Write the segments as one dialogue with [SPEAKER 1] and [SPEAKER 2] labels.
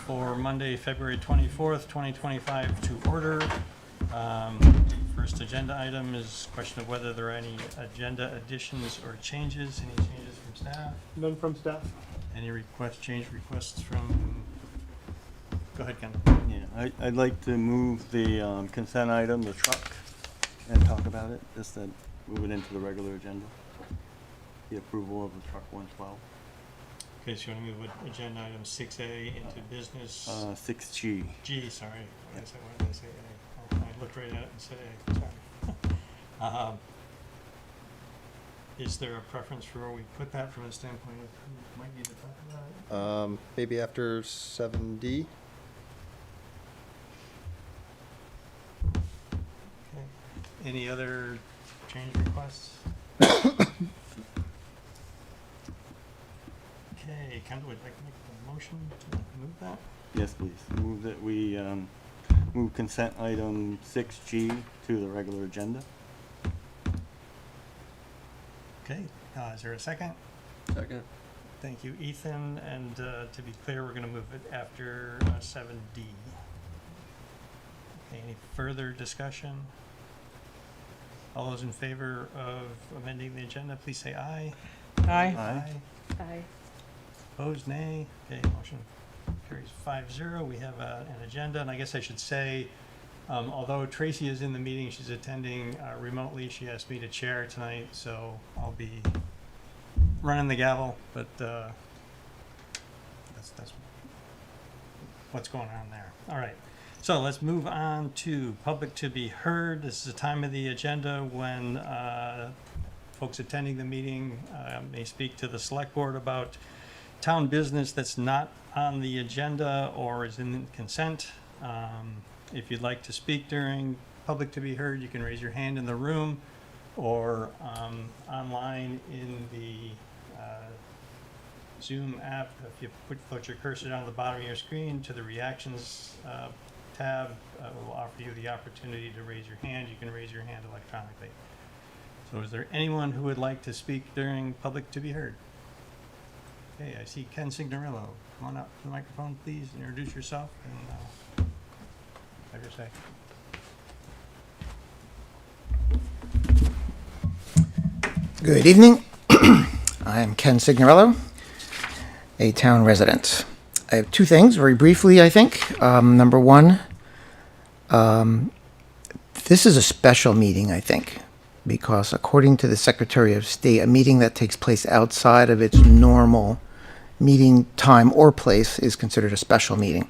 [SPEAKER 1] for Monday, February 24th, 2025 to order. First agenda item is question of whether there are any agenda additions or changes. Any changes from staff?
[SPEAKER 2] None from staff.
[SPEAKER 1] Any change requests from, go ahead, Ken.
[SPEAKER 3] Yeah, I'd like to move the consent item, the truck, and talk about it, just to move it into the regular agenda. The approval of the truck 112.
[SPEAKER 1] Okay, so you want to move agenda item 6A into business?
[SPEAKER 3] 6G.
[SPEAKER 1] G, sorry. What did I say A? I looked right at it and said A, sorry. Is there a preference for where we put that from a standpoint of who might need to talk about it?
[SPEAKER 4] Maybe after 7D.
[SPEAKER 1] Okay. Any other change requests? Okay, Ken, would like to make a motion to move that?
[SPEAKER 3] Yes, please. Move that we move consent item 6G to the regular agenda.
[SPEAKER 1] Okay, is there a second?
[SPEAKER 4] Second.
[SPEAKER 1] Thank you, Ethan. And to be clear, we're going to move it after 7D. Okay, any further discussion? All those in favor of amending the agenda, please say aye.
[SPEAKER 3] Aye.
[SPEAKER 5] Aye.
[SPEAKER 1] Opposed, nay. Okay, motion carries 5-0. We have an agenda, and I guess I should say, although Tracy is in the meeting, she's attending remotely. She asked me to chair tonight, so I'll be running the gavel, but that's what's going on there. All right, so let's move on to public to be heard. This is a time of the agenda when folks attending the meeting may speak to the select board about town business that's not on the agenda or is in consent. If you'd like to speak during public to be heard, you can raise your hand in the room or online in the Zoom app. If you put your cursor down at the bottom of your screen to the reactions tab, it will offer you the opportunity to raise your hand. You can raise your hand electronically. So is there anyone who would like to speak during public to be heard? Okay, I see Ken Signorello. Come on up to the microphone, please, and introduce yourself and have your say.
[SPEAKER 6] Good evening. I am Ken Signorello, a town resident. I have two things, very briefly, I think. Number one, this is a special meeting, I think, because according to the Secretary of State, a meeting that takes place outside of its normal meeting time or place is considered a special meeting.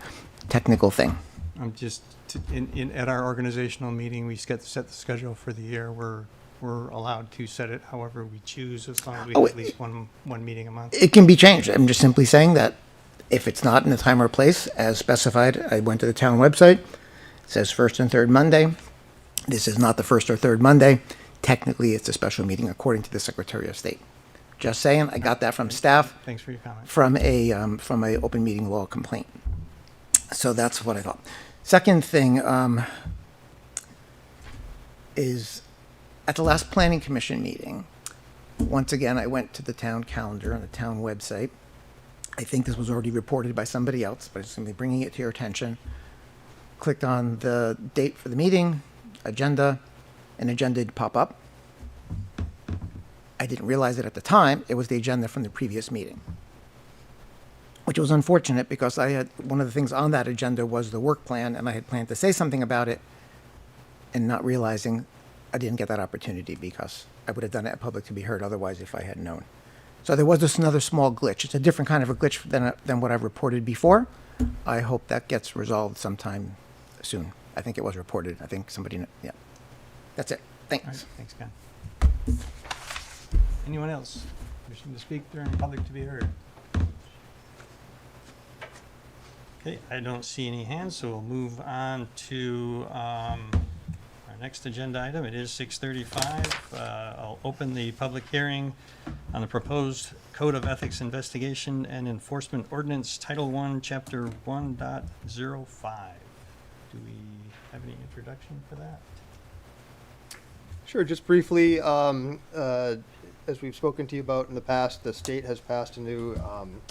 [SPEAKER 6] Technical thing.
[SPEAKER 1] I'm just at our organizational meeting, we set the schedule for the year. We're allowed to set it however we choose, as long as we have at least one meeting a month.
[SPEAKER 6] It can be changed. I'm just simply saying that if it's not in the time or place as specified, I went to the town website. It says first and third Monday. This is not the first or third Monday. Technically, it's a special meeting according to the Secretary of State. Just saying, I got that from staff.
[SPEAKER 1] Thanks for your comment.
[SPEAKER 6] From a open meeting law complaint. So that's what I thought. Second thing is at the last Planning Commission meeting, once again, I went to the town calendar on the town website. I think this was already reported by somebody else, but I'm just going to be bringing it to your attention. Clicked on the date for the meeting, agenda, an agenda did pop up. I didn't realize it at the time. It was the agenda from the previous meeting, which was unfortunate because I had one of the things on that agenda was the work plan, and I had planned to say something about it, and not realizing I didn't get that opportunity because I would have done it at public to be heard otherwise if I had known. So there was just another small glitch. It's a different kind of a glitch than what I've reported before. I hope that gets resolved sometime soon. I think it was reported. I think somebody, yeah. That's it. Thanks.
[SPEAKER 1] All right, thanks, Ken. Anyone else wishing to speak during public to be heard? Okay, I don't see any hands, so we'll move on to our next agenda item. It is 6:35. I'll open the public hearing on the proposed Code of Ethics Investigation and Enforcement Ordinance, Title I, Chapter 1.05. Do we have any introduction for that?
[SPEAKER 4] Sure, just briefly, as we've spoken to you about in the past, the state has passed a new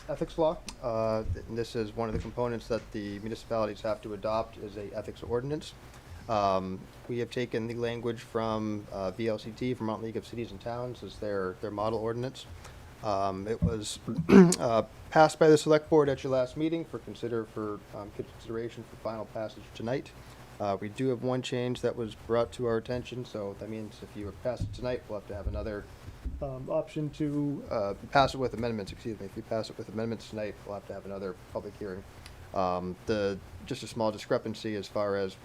[SPEAKER 4] ethics law. And this is one of the components that the municipalities have to adopt is a ethics ordinance. We have taken the language from VLCT, Vermont League of Cities and Towns, as their model ordinance. It was passed by the select board at your last meeting for consideration for final passage tonight. We do have one change that was brought to our attention, so that means if you pass it tonight, we'll have to have another option to pass it with amendments. Excuse me. If you pass it with amendments tonight, we'll have to have another public hearing. Just a small discrepancy as far as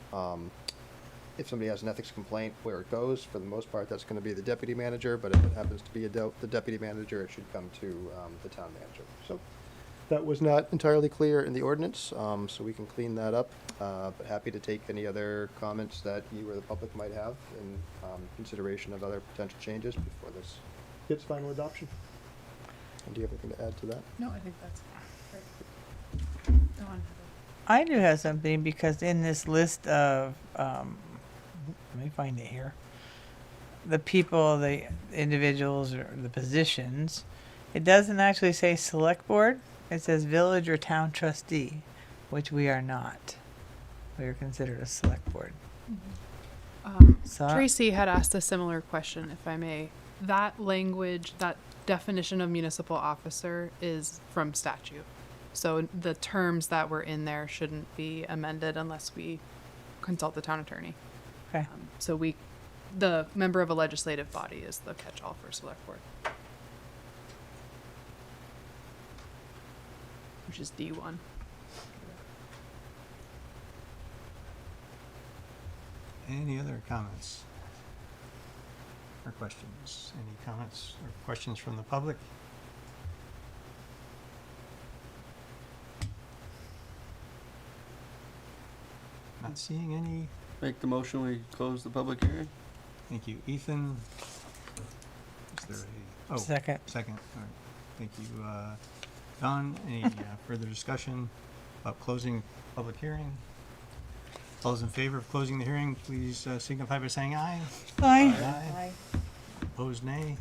[SPEAKER 4] if somebody has an ethics complaint, where it goes. For the most part, that's going to be the deputy manager, but if it happens to be the deputy manager, it should come to the town manager. So that was not entirely clear in the ordinance, so we can clean that up. But happy to take any other comments that you or the public might have in consideration of other potential changes before this gets final adoption. And do you have anything to add to that?
[SPEAKER 2] No, I think that's great. Go on.
[SPEAKER 5] I do have something because in this list of, let me find it here. The people, the individuals, or the positions, it doesn't actually say select board. It says village or town trustee, which we are not. We are considered a select board. So
[SPEAKER 2] Tracy had asked a similar question, if I may. That language, that definition of municipal officer is from statute. So the terms that were in there shouldn't be amended unless we consult the town attorney.
[SPEAKER 5] okay.
[SPEAKER 2] So the member of a legislative body is the catch-all for select board. Which is D1.
[SPEAKER 1] Any other comments or questions? Any comments or questions from the public? Not seeing any.
[SPEAKER 4] Make the motion, we close the public hearing?
[SPEAKER 1] Thank you, Ethan. Is there a,
[SPEAKER 5] Second.
[SPEAKER 1] second, all right. Thank you, Don. Any further discussion about closing public hearing? All those in favor of closing the hearing, please signify by saying aye.
[SPEAKER 5] Aye.
[SPEAKER 1] Aye. Opposed, nay.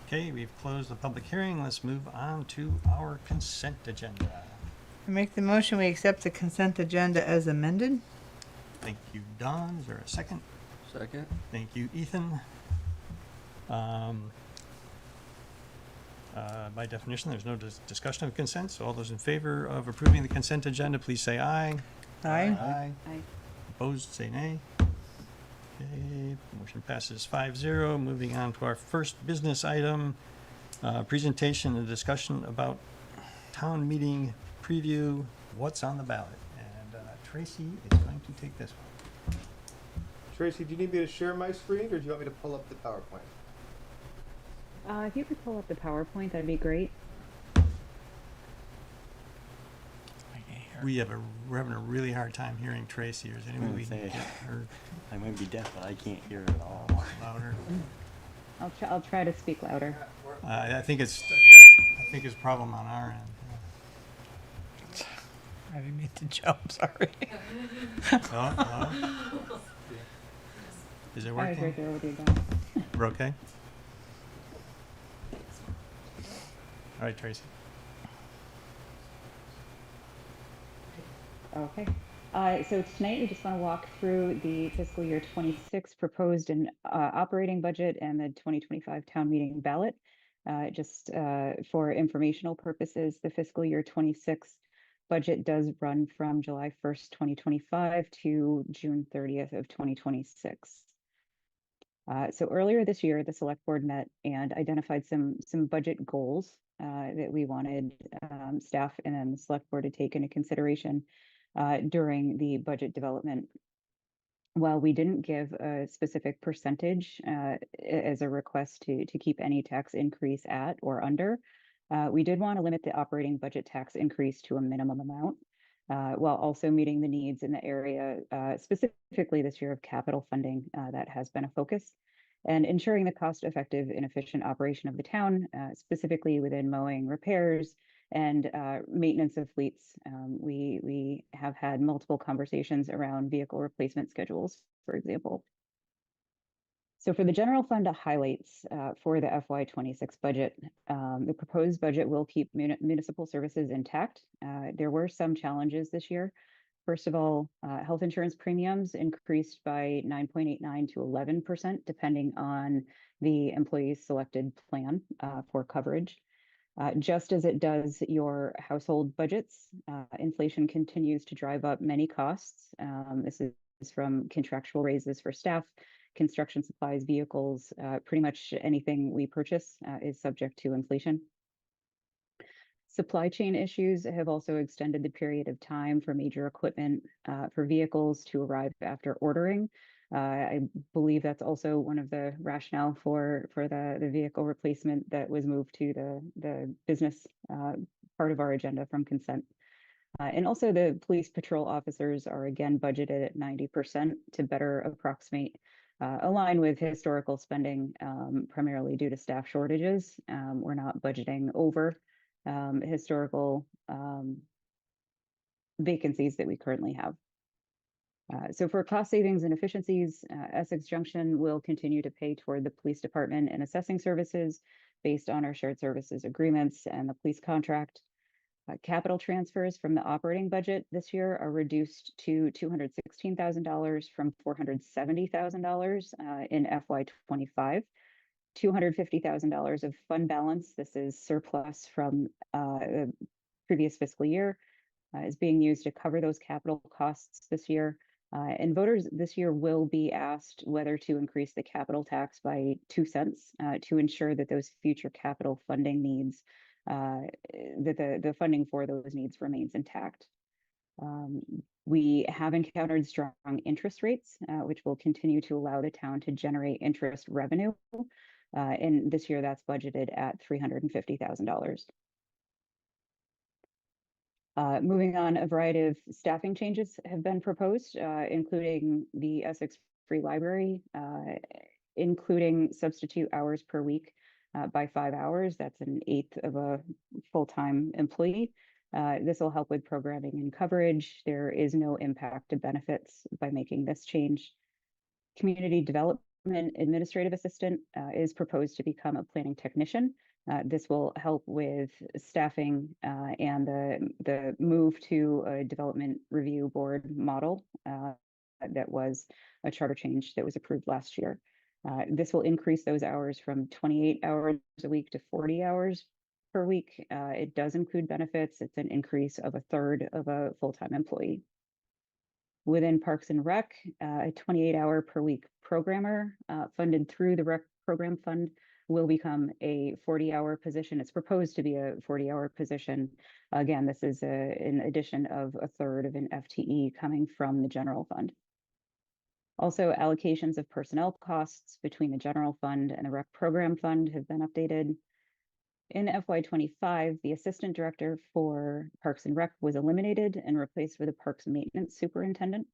[SPEAKER 1] Okay, we've closed the public hearing. Let's move on to our consent agenda.
[SPEAKER 5] I make the motion, we accept the consent agenda as amended.
[SPEAKER 1] Thank you, Don. Is there a second?
[SPEAKER 4] Second.
[SPEAKER 1] Thank you, Ethan. By definition, there's no discussion of consent, so all those in favor of approving the consent agenda, please say aye.
[SPEAKER 5] Aye.
[SPEAKER 1] Aye. Opposed, say nay. Okay, motion passes 5-0. Moving on to our first business item, presentation and discussion about town meeting preview, what's on the ballot. And Tracy is going to take this one.
[SPEAKER 4] Tracy, do you need me to share my screen, or do you want me to pull up the PowerPoint?
[SPEAKER 7] If you could pull up the PowerPoint, that'd be great.
[SPEAKER 1] We're having a really hard time hearing Tracy. Is there any way we can get her
[SPEAKER 3] I might be deaf, but I can't hear it at all.
[SPEAKER 1] louder?
[SPEAKER 7] I'll try to speak louder.
[SPEAKER 1] I think it's a problem on our end.
[SPEAKER 5] I didn't mean to jump, sorry.
[SPEAKER 1] Hello? Is it
[SPEAKER 7] I was
[SPEAKER 1] working?
[SPEAKER 7] right there with you guys.
[SPEAKER 1] We're okay? All right, Tracy.
[SPEAKER 7] Okay. So tonight we just want to walk through the fiscal year 26 proposed and operating budget and the 2025 town meeting ballot. Just for informational purposes, the fiscal year 26 budget does run from July 1st, 2025 to June 30th of 2026. So earlier this year, the select board met and identified some budget goals that we wanted staff and then the select board to take into consideration during the budget development. While we didn't give a specific percentage as a request to keep any tax increase at or under, we did want to limit the operating budget tax increase to a minimum amount, while also meeting the needs in the area, specifically this year of capital funding that has been a focus, and ensuring the cost-effective and efficient operation of the town, specifically within mowing, repairs, and maintenance of fleets. We have had multiple conversations around vehicle replacement schedules, for example. So for the general fund highlights for the FY26 budget, the proposed budget will keep municipal services intact. There were some challenges this year. First of all, health insurance premiums increased by 9.89 to 11%, depending on the employee's selected plan for coverage. Just as it does your household budgets, inflation continues to drive up many costs. This is from contractual raises for staff, construction supplies, vehicles, pretty much anything we purchase is subject to inflation. Supply chain issues have also extended the period of time for major equipment for vehicles to arrive after ordering. I believe that's also one of the rationale for the vehicle replacement that was moved to the business part of our agenda from consent. And also the police patrol officers are again budgeted at 90% to better approximate, align with historical spending, primarily due to staff shortages. We're not budgeting over historical vacancies that we currently have. So for cost savings and efficiencies, Essex Junction will continue to pay toward the police department and assessing services based on our shared services agreements and the police contract. Capital transfers from the operating budget this year are reduced to $216,000 from $470,000 in FY25. $250,000 of fund balance, this is surplus from the previous fiscal year, is being used to cover those capital costs this year. And voters this year will be asked whether to increase the capital tax by 2 cents to ensure that those future capital funding needs, that the funding for those needs remains intact. We have encountered strong interest rates, which will continue to allow the town to generate interest revenue. And this year that's budgeted at $350,000. Moving on, a variety of staffing changes have been proposed, including the Essex Free Library, including substitute hours per week by 5 hours. That's an eighth of a full-time employee. This will help with programming and coverage. There is no impact to benefits by making this change. Community development administrative assistant is proposed to become a planning technician. This will help with staffing and the move to a development review board model that was a charter change that was approved last year. This will increase those hours from 28 hours a week to 40 hours per week. It does include benefits. It's an increase of a third of a full-time employee. Within Parks and Rec, a 28-hour per week programmer funded through the Rec Program Fund will become a 40-hour position. It's proposed to be a 40-hour position. Again, this is an addition of a third of an FTE coming from the general fund. Also, allocations of personnel costs between the general fund and the Rec Program Fund have been updated. In FY25, the assistant director for Parks and Rec was eliminated and replaced with a Parks Maintenance Superintendent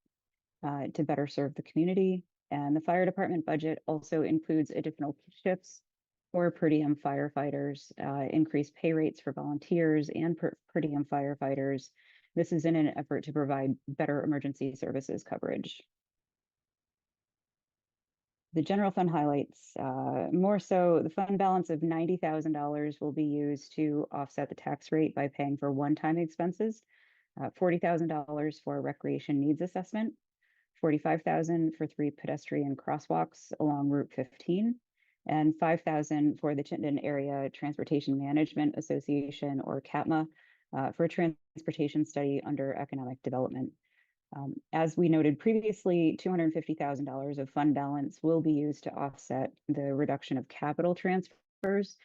[SPEAKER 7] to better serve the community. And the fire department budget also includes additional shifts for per diem firefighters, increased pay rates for volunteers and per diem firefighters. This is in an effort to provide better emergency services coverage. The general fund highlights, more so the fund balance of $90,000 will be used to offset the tax rate by paying for one-time expenses, $40,000 for recreation needs assessment, $45,000 for 3 pedestrian crosswalks along Route 15, and $5,000 for the Chittenden Area Transportation Management Association, or CATMA, for a transportation study under economic development. As we noted previously, $250,000 of fund balance will be used to offset the reduction of capital transfers.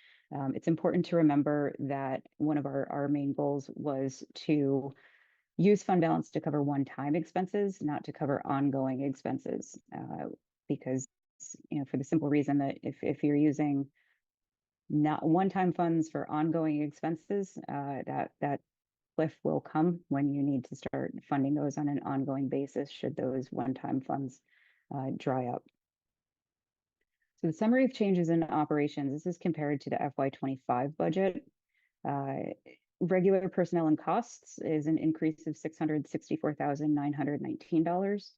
[SPEAKER 7] It's important to remember that one of our main goals was to use fund balance to cover one-time expenses, not to cover ongoing expenses, because, you know, for the simple reason that if you're using not one-time funds for ongoing expenses, that cliff will come when you need to start funding those on an ongoing basis should those one-time funds dry up. So the summary of changes in operations, this is compared to the FY25 budget. Regular personnel and costs is an increase of $664,919.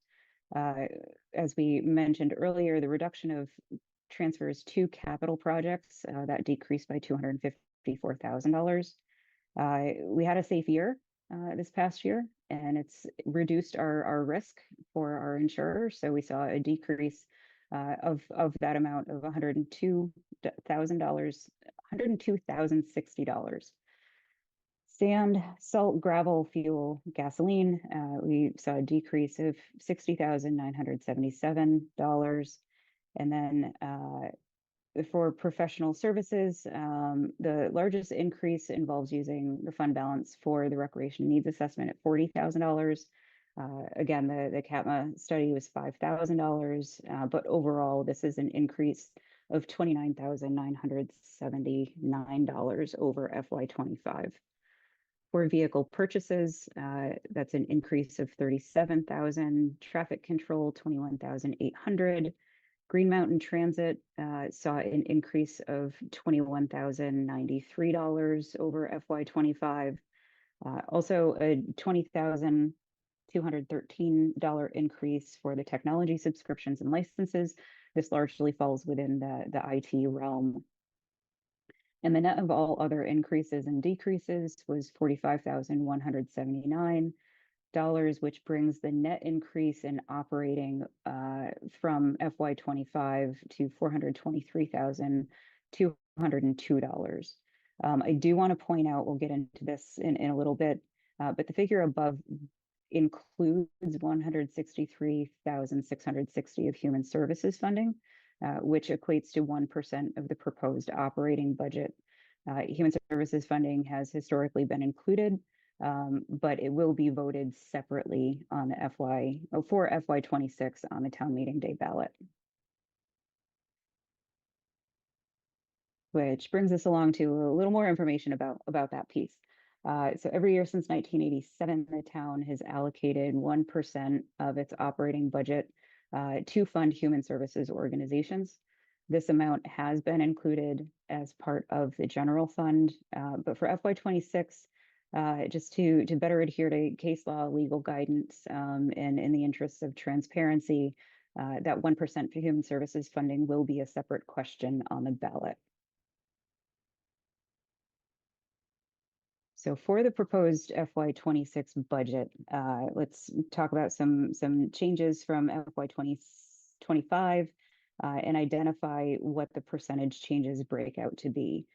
[SPEAKER 7] Uh, as we mentioned earlier, the reduction of transfers to capital projects, that decreased by $254,000. We had a safe year this past year, and it's reduced our risk for our insurer. So we saw a decrease of that amount of $102,000, $102,060. Sand, salt, gravel, fuel, gasoline, we saw a decrease of $60,977. And then for professional services, the largest increase involves using the fund balance for the recreation needs assessment at $40,000. Again, the CATMA study was $5,000, but overall, this is an increase of $29,979 over FY25. For vehicle purchases, that's an increase of $37,000. Traffic control, $21,800. Green Mountain Transit saw an increase of $21,093 over FY25. Also, a $20,213 increase for the technology subscriptions and licenses. This largely falls within the IT realm. And the net of all other increases and decreases was $45,179, which brings the net increase in operating from FY25 to $423,202. I do want to point out, we'll get into this in a little bit, but the figure above includes $163,660 of human services funding, which equates to 1% of the proposed operating budget. Human services funding has historically been included, but it will be voted separately on the for FY26 on the town meeting day ballot. Which brings us along to a little more information about that piece. So every year since 1987, the town has allocated 1% of its operating budget to fund human services organizations. This amount has been included as part of the general fund, but for FY26, just to better adhere to case law, legal guidance, and in the interests of transparency, that 1% for human services funding will be a separate question on the ballot. So for the proposed FY26 budget, let's talk about some changes from FY25 and identify what the percentage changes break out to be.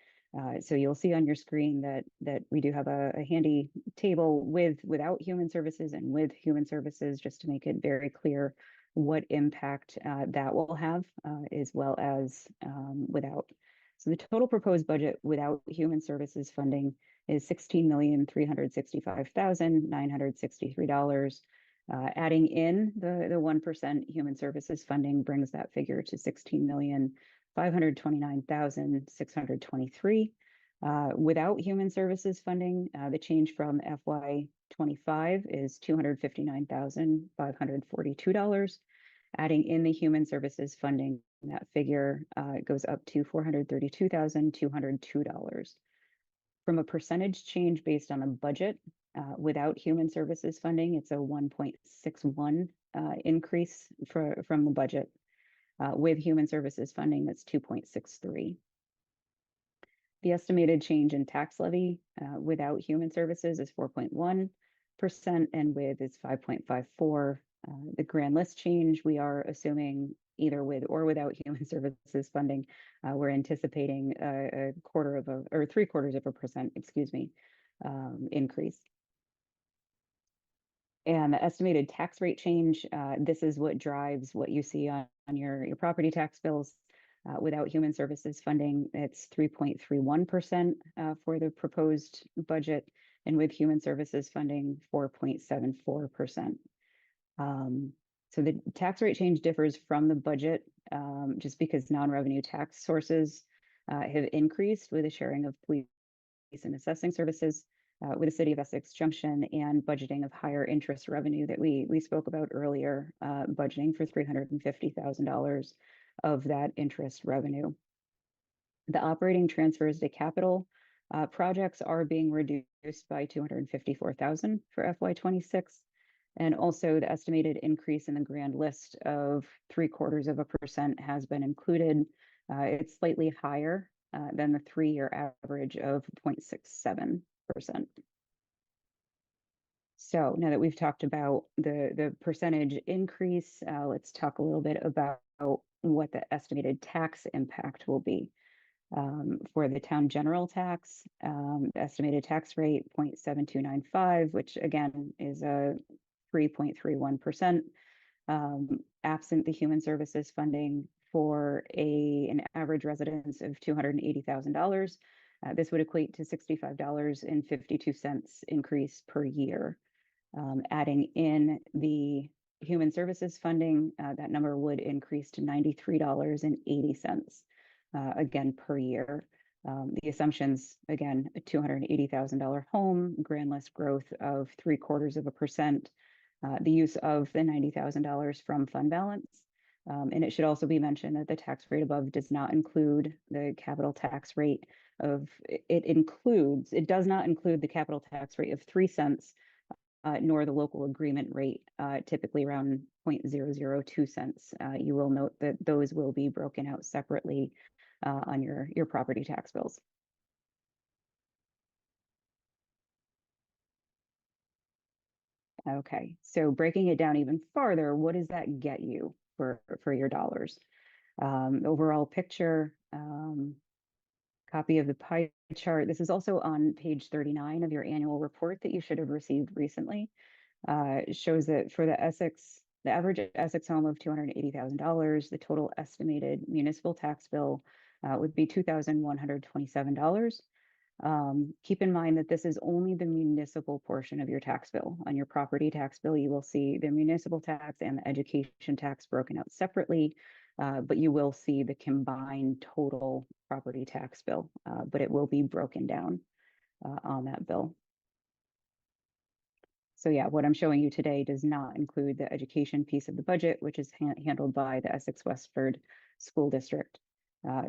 [SPEAKER 7] So you'll see on your screen that we do have a handy table without human services and with human services, just to make it very clear what impact that will have, as well as without. So the total proposed budget without human services funding is $16,365,963. Adding in the 1% human services funding brings that figure to $16,529,623. Without human services funding, the change from FY25 is $259,542. Adding in the human services funding, that figure goes up to $432,202. From a percentage change based on a budget, without human services funding, it's a 1.61 increase from the budget. With human services funding, that's 2.63. The estimated change in tax levy without human services is 4.1%, and with is 5.54. The grand list change, we are assuming either with or without human services funding, we're anticipating a 0.75% increase. And the estimated tax rate change, this is what drives what you see on your property tax bills. Without human services funding, it's 3.31% for the proposed budget, and with human services funding, 4.74%. So the tax rate change differs from the budget just because non-revenue tax sources have increased with the sharing of police and assessing services with the city of Essex Junction, and budgeting of higher interest revenue that we spoke about earlier, budgeting for $350,000 of that interest revenue. The operating transfers to capital projects are being reduced by $254,000 for FY26. And also the estimated increase in the grand list of 0.75% has been included. It's slightly higher than the 3-year average of 0.67%. So now that we've talked about the percentage increase, let's talk a little bit about what the estimated tax impact will be. For the town general tax, the estimated tax rate 0.7295, which again is a 3.31%. Absent the human services funding for an average residence of $280,000, this would equate to $65.52 increase per year. Adding in the human services funding, that number would increase to $93.80 again per year. The assumptions, again, a $280,000 home, grand list growth of 0.75%, the use of the $90,000 from fund balance. And it should also be mentioned that the tax rate above does not include the capital tax rate it does not include the capital tax rate of 3 cents, nor the local agreement rate, typically around 0.002 cents. You will note that those will be broken out separately on your property tax bills. Okay, so breaking it down even farther, what does that get you for your dollars? Overall picture, copy of the pie chart. This is also on page 39 of your annual report that you should have received recently. It shows that for the average Essex home of $280,000, the total estimated municipal tax bill would be $2,127. Keep in mind that this is only the municipal portion of your tax bill. On your property tax bill, you will see the municipal tax and the education tax broken out separately, but you will see the combined total property tax bill, but it will be broken down on that bill. So yeah, what I'm showing you today does not include the education piece of the budget, which is handled by the Essex Westford School District.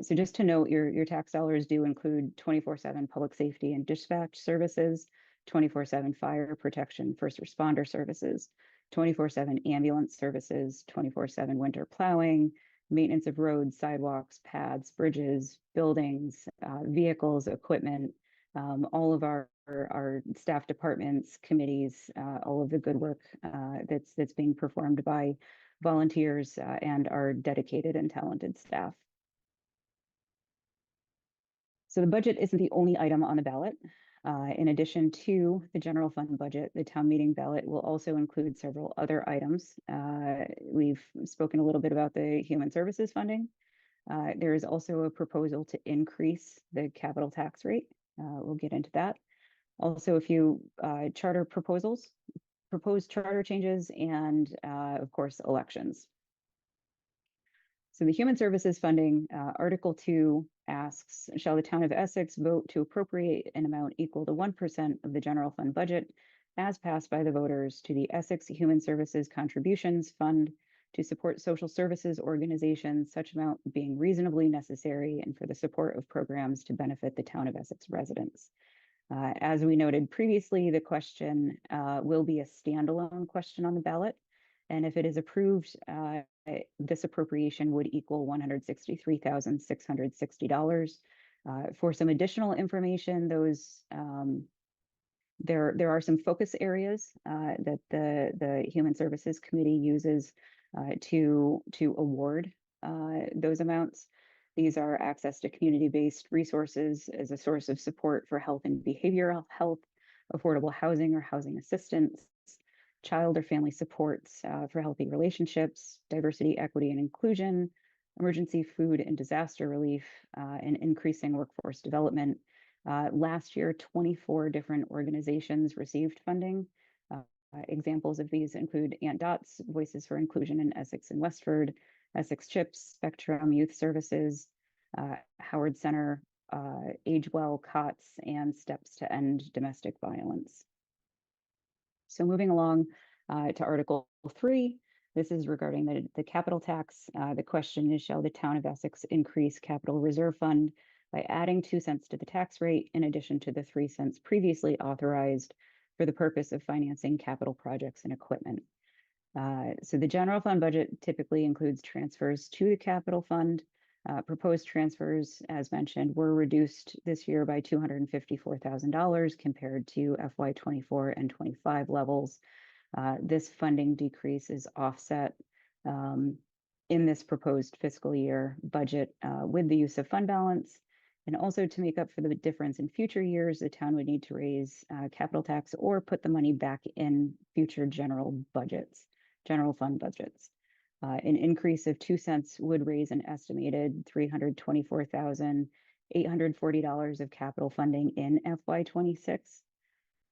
[SPEAKER 7] So just to note, your tax dollars do include 24/7 public safety and dispatch services, 24/7 fire protection, first responder services, 24/7 ambulance services, 24/7 winter plowing, maintenance of roads, sidewalks, paths, bridges, buildings, vehicles, equipment, all of our staff departments, committees, all of the good work that's being performed by volunteers and our dedicated and talented staff. So the budget isn't the only item on the ballot. In addition to the general fund budget, the town meeting ballot will also include several other items. We've spoken a little bit about the human services funding. There is also a proposal to increase the capital tax rate. We'll get into that. Also, a few charter proposed charter changes, and of course, elections. So the human services funding, Article 2 asks, shall the town of Essex vote to appropriate an amount equal to 1% of the general fund budget as passed by the voters to the Essex Human Services Contributions Fund to support social services organizations, such amount being reasonably necessary and for the support of programs to benefit the town of Essex residents. As we noted previously, the question will be a standalone question on the ballot. And if it is approved, this appropriation would equal $163,660. For some additional information, there are some focus areas that the Human Services Committee uses to award those amounts. These are access to community-based resources as a source of support for health and behavioral health, affordable housing or housing assistance, child or family supports for healthy relationships, diversity, equity, and inclusion, emergency food and disaster relief, and increasing workforce development. Last year, 24 different organizations received funding. Examples of these include Aunt Dot's, Voices for Inclusion in Essex and Westford, Essex CHIPS, Spectrum Youth Services, Howard Center, Age Well, COTS, and Steps to End Domestic Violence. So moving along to Article 3, this is regarding the capital tax. The question is, shall the town of Essex increase capital reserve fund by adding 2 cents to the tax rate in addition to the 3 cents previously authorized for the purpose of financing capital projects and equipment. So the general fund budget typically includes transfers to the capital fund. Proposed transfers, as mentioned, were reduced this year by $254,000 compared to FY24 and 25 levels. This funding decrease is offset in this proposed fiscal year budget with the use of fund balance. And also to make up for the difference in future years, the town would need to raise capital tax or put the money back in future general fund budgets. An increase of 2 cents would raise an estimated $324,840 of capital funding in FY26.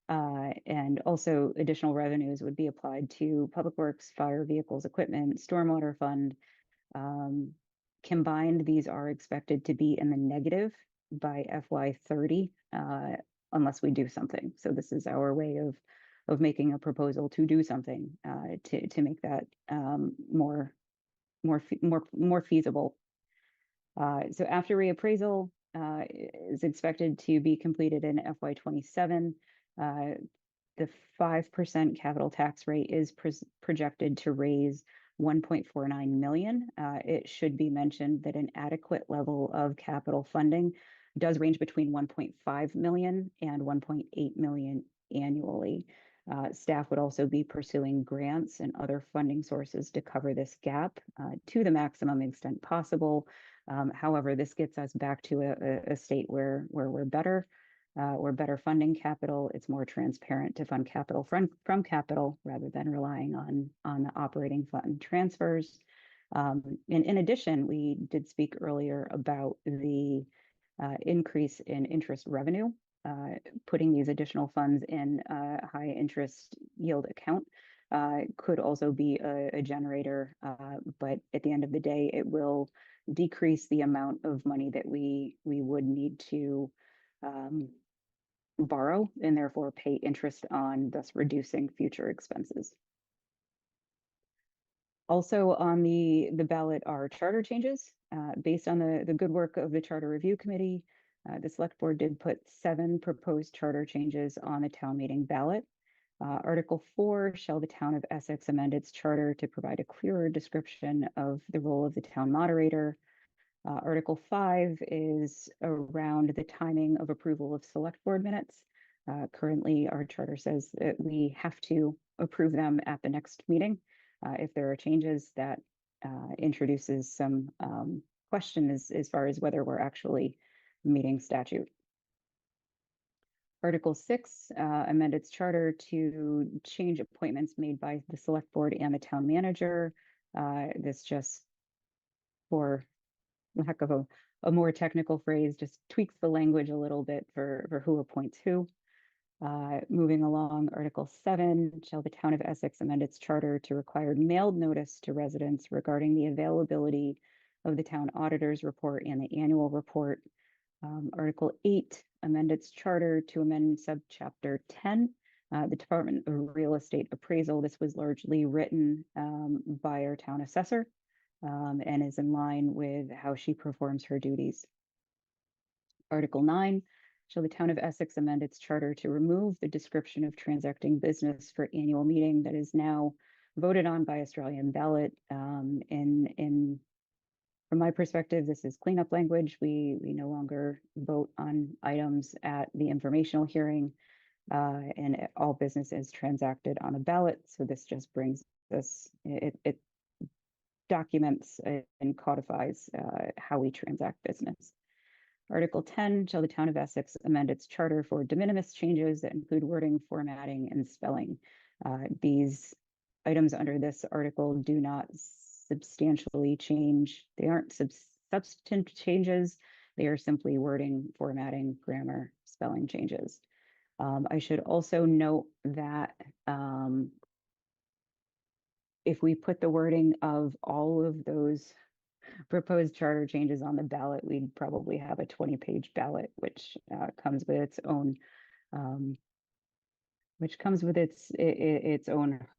[SPEAKER 7] And also additional revenues would be applied to Public Works, fire vehicles, equipment, stormwater fund. Combined, these are expected to be in the negative by FY30 unless we do something. So this is our way of making a proposal to do something to make that more feasible. So after reappraisal is expected to be completed in FY27. The 5% capital tax rate is projected to raise 1.49 million. It should be mentioned that an adequate level of capital funding does range between 1.5 million and 1.8 million annually. Staff would also be pursuing grants and other funding sources to cover this gap to the maximum extent possible. However, this gets us back to a state where we're better funding capital. It's more transparent to fund capital from capital rather than relying on the operating fund transfers. And in addition, we did speak earlier about the increase in interest revenue. Putting these additional funds in a high interest yield account could also be a generator, but at the end of the day, it will decrease the amount of money that we would need to borrow and therefore pay interest on, thus reducing future expenses. Also on the ballot are charter changes. Based on the good work of the Charter Review Committee, the Select Board did put 7 proposed charter changes on the town meeting ballot. Article 4, shall the town of Essex amend its charter to provide a clearer description of the role of the town moderator. Article 5 is around the timing of approval of Select Board minutes. Currently, our charter says that we have to approve them at the next meeting. If there are changes, that introduces some question as far as whether we're actually meeting statute. Article 6, amend its charter to change appointments made by the Select Board and the town manager. This just, for lack of a more technical phrase, just tweaks the language a little bit for who appoints who. Moving along, Article 7, shall the town of Essex amend its charter to require mailed notice to residents regarding the availability of the town auditor's report and the annual report. Article 8, amend its charter to amend subchapter 10, the Department of Real Estate Appraisal. This was largely written by our town assessor and is in line with how she performs her duties. Article 9, shall the town of Essex amend its charter to remove the description of transacting business for annual meeting that is now voted on by Australian ballot. From my perspective, this is cleanup language. We no longer vote on items at the informational hearing, and all business is transacted on a ballot. So this just brings this, it documents and codifies how we transact business. Article 10, shall the town of Essex amend its charter for de minimis changes that include wording, formatting, and spelling. These items under this article do not substantially change. They aren't substantive changes. They are simply wording, formatting, grammar, spelling changes. I should also note that if we put the wording of all of those proposed charter changes on the ballot, we'd probably have a 20-page ballot, which comes with its own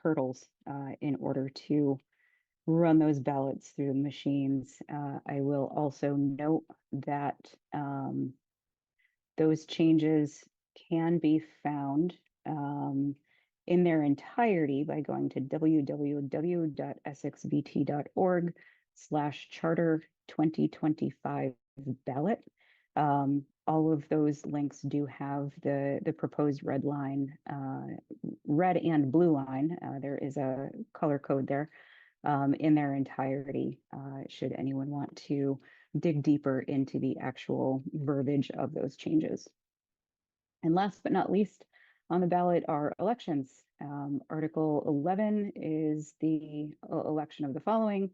[SPEAKER 7] hurdles in order to run those ballots through the machines. I will also note that those changes can be found in their entirety by going to www.essexvt.org/charter 2025 ballot. All of those links do have the proposed red line, red and blue line. There is a color code there in their entirety, should anyone want to dig deeper into the actual verbiage of those changes. And last but not least, on the ballot are elections. Article 11 is the election of the following.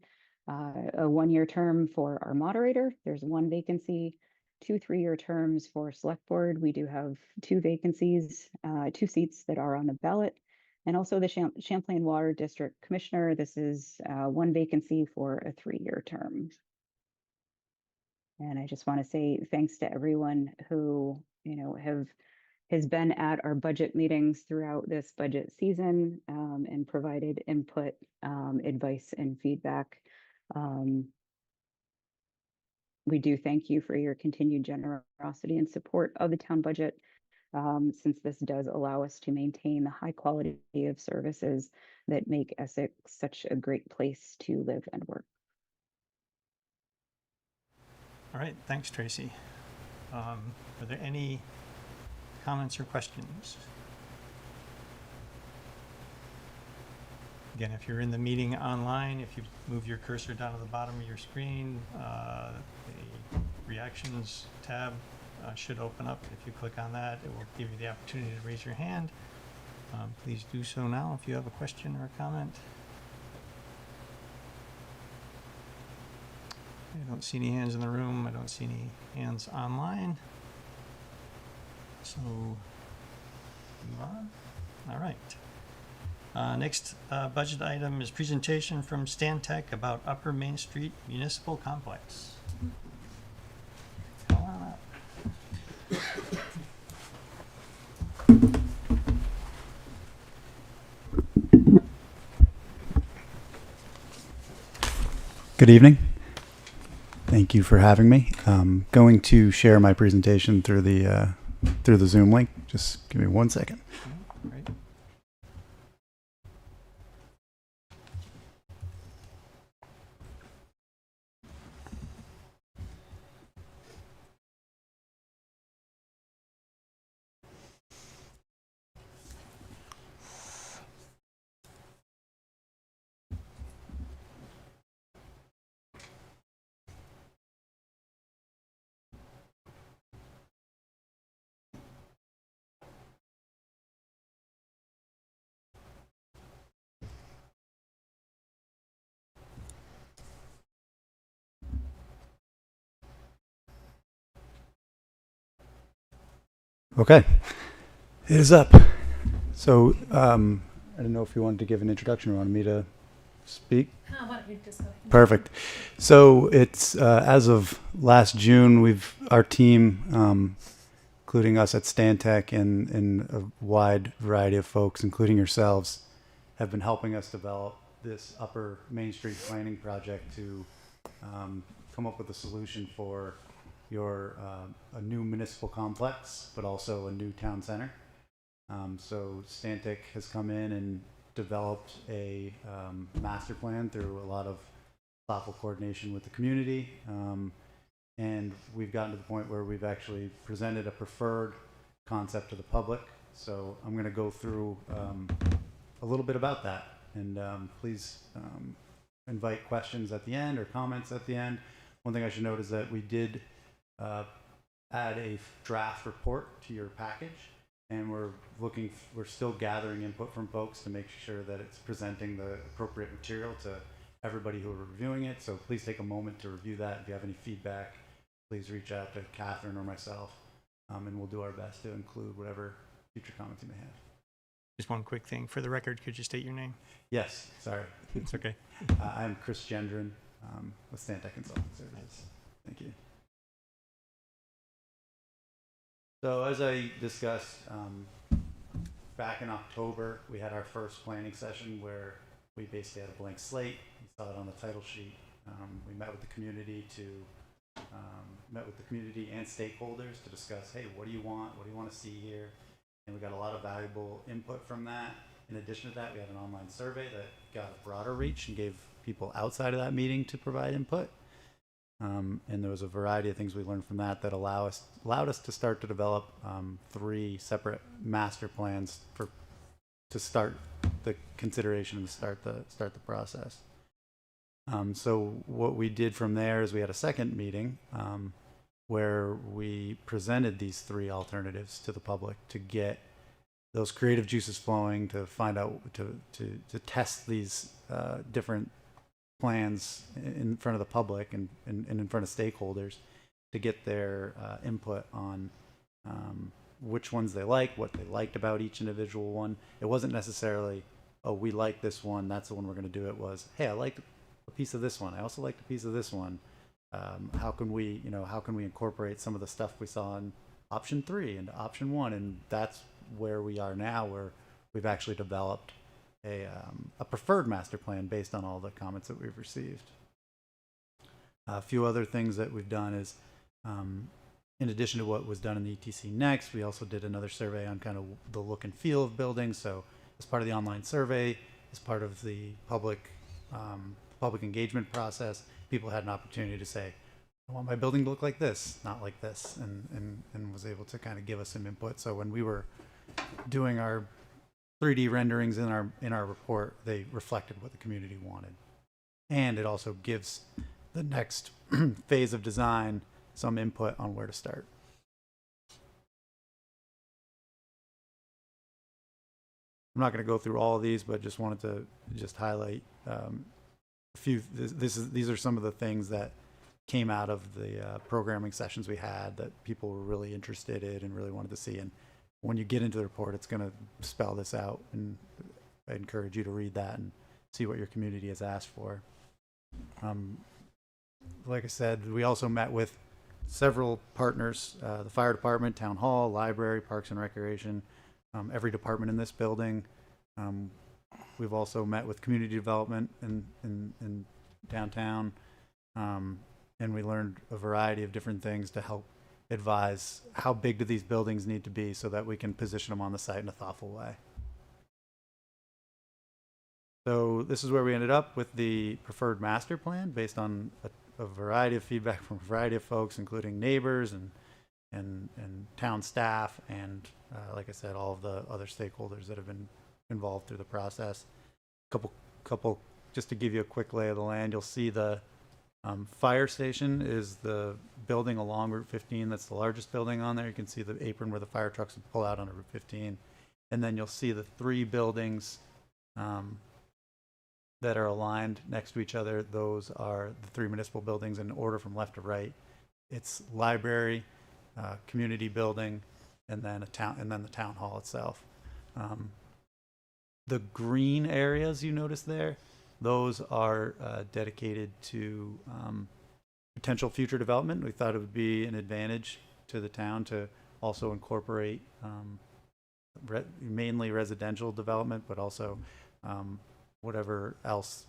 [SPEAKER 7] A one-year term for our moderator. There's one vacancy. 2 3-year terms for select board. We do have 2 vacancies, 2 seats that are on the ballot. And also the Champlain Water District Commissioner. This is 1 vacancy for a 3-year term. And I just want to say thanks to everyone who, has been at our budget meetings throughout this budget season, and provided input, advice, and feedback. We do thank you for your continued generosity and support of the town budget, since this does allow us to maintain the high quality of services that make Essex such a great place to live and work.
[SPEAKER 1] All right, thanks, Tracy. Are there any comments or questions? Again, if you're in the meeting online, if you move your cursor down to the bottom of your screen, the reactions tab should open up. If you click on that, it will give you the opportunity to raise your hand. Please do so now if you have a question or a comment. I don't see any hands in the room. I don't see any hands online. So, move on. All right. Next budget item is presentation from Stantec about Upper Main Street Municipal Complex. Come on up.
[SPEAKER 8] Good evening. Thank you for having me. I'm going to share my presentation through the Zoom link. Just give me 1 second.
[SPEAKER 1] Great.
[SPEAKER 8] Okay, it is up. So I don't know if you wanted to give an introduction or wanted me to speak.
[SPEAKER 9] Why don't you just go ahead?
[SPEAKER 8] Perfect. So it's as of last June, our team, including us at Stantec and a wide variety of folks, including yourselves, have been helping us develop this Upper Main Street planning project to come up with a solution for a new municipal complex, but also a new town center. So Stantec has come in and developed a master plan through a lot of thoughtful coordination with the community. And we've gotten to the point where we've actually presented a preferred concept to the public. So I'm going to go through a little bit about that. And please invite questions at the end or comments at the end. One thing I should note is that we did add a draft report to your package, and we're still gathering input from folks to make sure that it's presenting the appropriate material to everybody who are reviewing it. So please take a moment to review that. If you have any feedback, please reach out to Catherine or myself, and we'll do our best to include whatever future comments you may have.
[SPEAKER 1] Just one quick thing. For the record, could you state your name?
[SPEAKER 8] Yes, sorry.
[SPEAKER 1] It's okay.
[SPEAKER 8] I'm Chris Gendron with Stantec Consulting Services. Thank you. So as I discussed, back in October, we had our first planning session where we basically had a blank slate. You saw it on the title sheet. We met with the community and stakeholders to discuss, hey, what do you want? What do you want to see here? and we got a lot of valuable input from that. In addition to that, we had an online survey that got a broader reach and gave people outside of that meeting to provide input. And there was a variety of things we learned from that that allowed us to start to develop 3 separate master plans to start the consideration and start the process. So what we did from there is we had a second meeting where we presented these 3 alternatives to the public to get those creative juices flowing, to find out to test these different plans in front of the public and in front of stakeholders, to get their input on which ones they like, what they liked about each individual one. It wasn't necessarily, oh, we like this one, that's the one we're going to do. It was, hey, I liked a piece of this one, I also liked a piece of this one. How can we incorporate some of the stuff we saw in option 3 into option 1? And that's where we are now, where we've actually developed a preferred master plan based on all the comments that we've received. A few other things that we've done is, in addition to what was done in the ETC Next, we also did another survey on kind of the look and feel of buildings. So as part of the online survey, as part of the public engagement process, people had an opportunity to say, I want my building to look like this, not like this, and was able to kind of give us some input. So when we were doing our 3D renderings in our report, they reflected what the community wanted. And it also gives the next phase of design some input on where to start. I'm not going to go through all of these, but just wanted to highlight a few. These are some of the things that came out of the programming sessions we had that people were really interested in and really wanted to see. And when you get into the report, it's going to spell this out, and I encourage you to read that and see what your community has asked for. Like I said, we also met with several partners, the fire department, town hall, library, parks and recreation, every department in this building. We've also met with community development in downtown, and we learned a variety of different things to help advise how big do these buildings need to be so that we can position them on the site in a thoughtful way. So this is where we ended up with the preferred master plan based on a variety of feedback from a variety of folks, including neighbors and town staff, and like I said, all of the other stakeholders that have been involved through the process. Couple, just to give you a quick lay of the land, you'll see the fire station is the building along Route 15. That's the largest building on there. You can see the apron where the fire trucks would pull out on Route 15. And then you'll see the 3 buildings that are aligned next to each other. Those are the 3 municipal buildings in order from left to right. It's library, community building, and then the town hall itself. The green areas you notice there, those are dedicated to potential future development. We thought it would be an advantage to the town to also incorporate mainly residential development, but also whatever else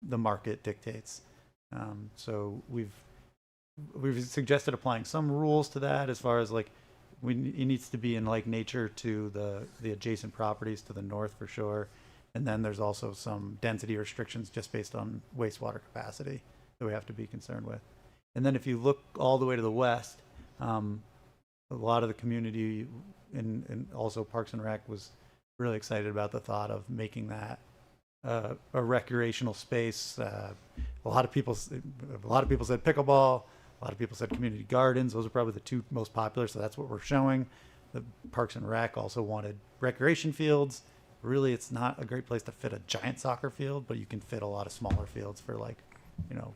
[SPEAKER 8] the market dictates. So we've suggested applying some rules to that, as far as like it needs to be in like nature to the adjacent properties to the north for sure. And then there's also some density restrictions just based on wastewater capacity that we have to be concerned with. And then if you look all the way to the west, a lot of the community and also Parks and Rec was really excited about the thought of making that a recreational space. A lot of people said pickleball. A lot of people said community gardens. Those are probably the 2 most popular, so that's what we're showing. The Parks and Rec also wanted recreation fields. Really, it's not a great place to fit a giant soccer field, but you can fit a lot of smaller fields for, like,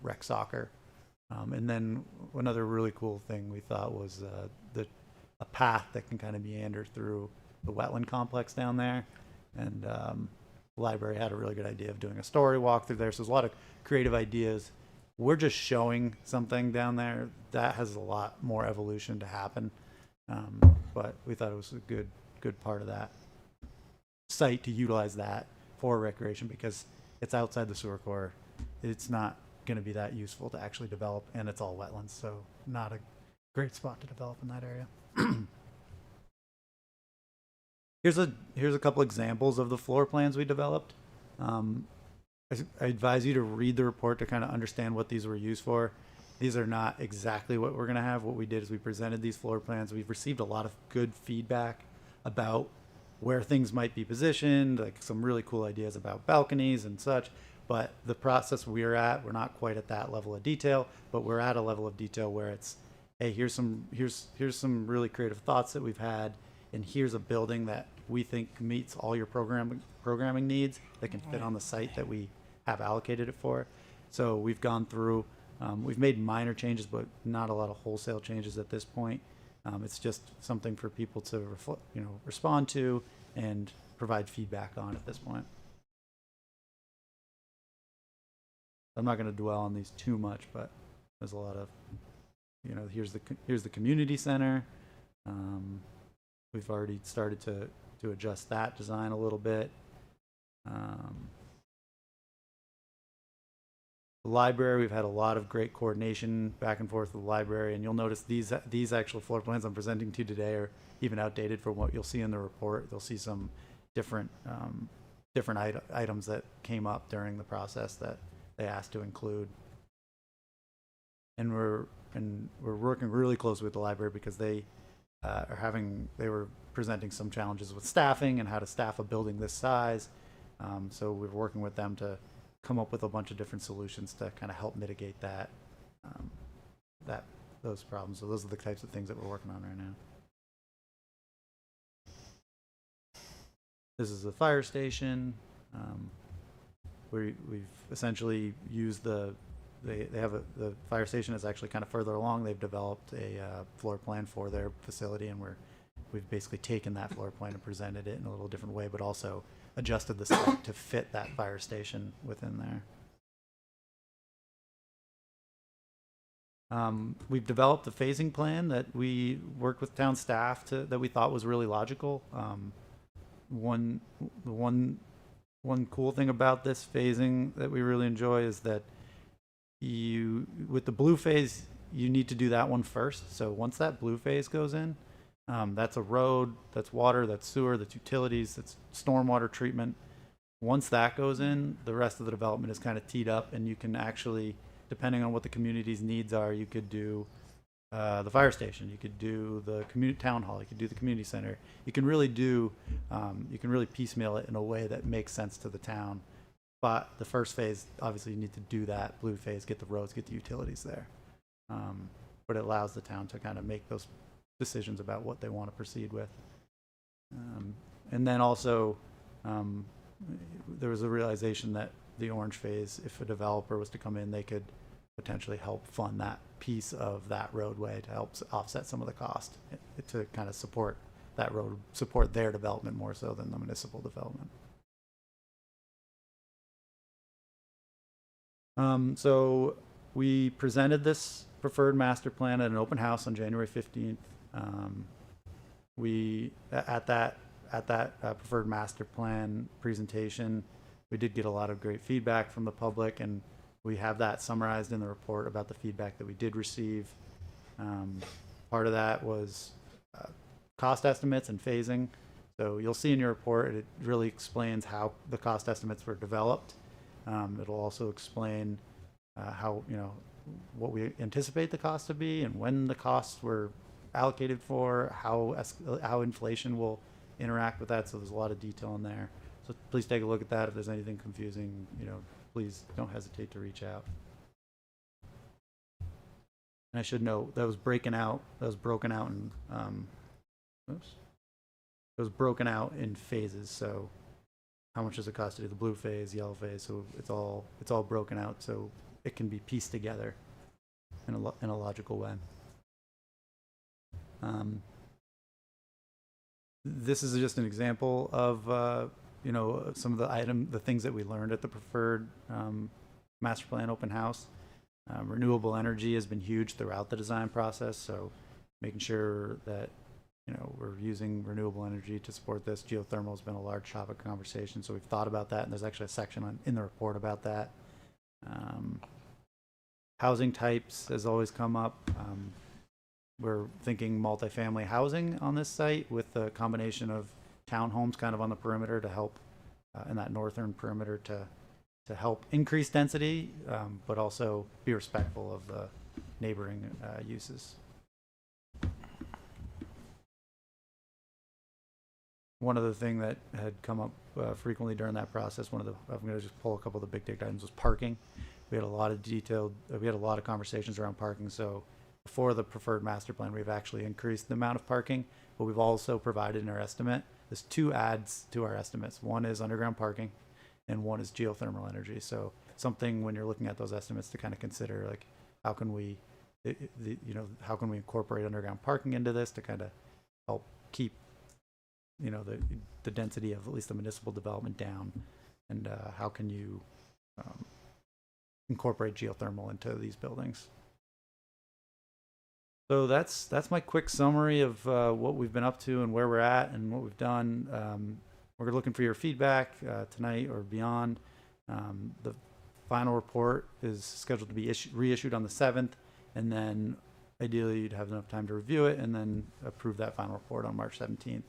[SPEAKER 8] rec soccer. And then another really cool thing we thought was a path that can kind of meander through the wetland complex down there. And the library had a really good idea of doing a story walk through there. So there's a lot of creative ideas. We're just showing something down there that has a lot more evolution to happen. But we thought it was a good part of that site to utilize that for recreation, because it's outside the sewer core. It's not going to be that useful to actually develop, and it's all wetlands, so not a great spot to develop in that area. Here's a couple examples of the floor plans we developed. I advise you to read the report to kind of understand what these were used for. These are not exactly what we're going to have. What we did is we presented these floor plans. We've received a lot of good feedback about where things might be positioned, like some really cool ideas about balconies and such. But the process we're not quite at that level of detail, but we're at a level of detail where it's, hey, here's some really creative thoughts that we've had, and here's a building that we think meets all your programming needs that can fit on the site that we have allocated it for. So we've gone through, we've made minor changes, but not a lot of wholesale changes at this point. It's just something for people to respond to and provide feedback on at this point. I'm not going to dwell on these too much, but there's a lot of, here's the community center. We've already started to adjust that design a little bit. The library, we've had a lot of great coordination back and forth with the library, and you'll notice these actual floor plans I'm presenting to you today are even outdated from what you'll see in the report. You'll see some different items that came up during the process that they asked to include. And we're working really closely with the library because they were presenting some challenges with staffing and how to staff a building this size. So we're working with them to come up with a bunch of different solutions to kind of help mitigate those problems. So those are the types of things that we're working on right now. This is the fire station. We've essentially used the fire station is actually kind of further along. They've developed a floor plan for their facility, and we've basically taken that floor plan and presented it in a little different way, but also adjusted the site to fit that fire station within there. We've developed a phasing plan that we worked with town staff that we thought was really logical. One cool thing about this phasing that we really enjoy is that with the blue phase, you need to do that one first. So once that blue phase goes in, that's a road, that's water, that's sewer, that's utilities, that's stormwater treatment. Once that goes in, the rest of the development is kind of teed up, and you can actually, depending on what the community's needs are, you could do the fire station, you could do the town hall, you could do the community center. You can really piecemeal it in a way that makes sense to the town. But the first phase, obviously, you need to do that blue phase, get the roads, get the utilities there. But it allows the town to kind of make those decisions about what they want to proceed with. And then also, there was a realization that the orange phase, if a developer was to come in, they could potentially help fund that piece of that roadway to help offset some of the cost, to kind of support that road, support their development more so than the municipal development. So we presented this preferred master plan at an open house on January 15th. We at that preferred master plan presentation, we did get a lot of great feedback from the public, and we have that summarized in the report about the feedback that we did receive. Part of that was cost estimates and phasing. So you'll see in your report, it really explains how the cost estimates were developed. It'll also explain how, what we anticipate the cost to be and when the costs were allocated for, how inflation will interact with that. So there's a lot of detail in there. So please take a look at that. If there's anything confusing, please don't hesitate to reach out. And I should note that was broken out in it was broken out in phases. So how much does it cost to do the blue phase, yellow phase? So it's all broken out so it can be pieced together in a logical way. This is just an example of some of the things that we learned at the preferred master plan open house. Renewable energy has been huge throughout the design process, so making sure that we're using renewable energy to support this. Geothermal has been a large topic of conversation, so we've thought about that, and there's actually a section in the report about that. Housing types has always come up. We're thinking multifamily housing on this site with a combination of townhomes kind of on the perimeter to help in that northern perimeter to help increase density, but also be respectful of the neighboring uses. One other thing that had come up frequently during that process, I'm going to just pull a couple of the big ticket items, was parking. We had a lot of conversations around parking. So before the preferred master plan, we've actually increased the amount of parking, but we've also provided in our estimate, there's 2 adds to our estimates. One is underground parking and one is geothermal energy. So something when you're looking at those estimates to kind of consider, like, how can we incorporate underground parking into this to kind of help keep the density of at least the municipal development down, and how can you incorporate geothermal into these buildings. So that's my quick summary of what we've been up to and where we're at and what we've done. We're looking for your feedback tonight or beyond. The final report is scheduled to be reissued on the 7th, and then ideally you'd have enough time to review it and then approve that final report on March 17th.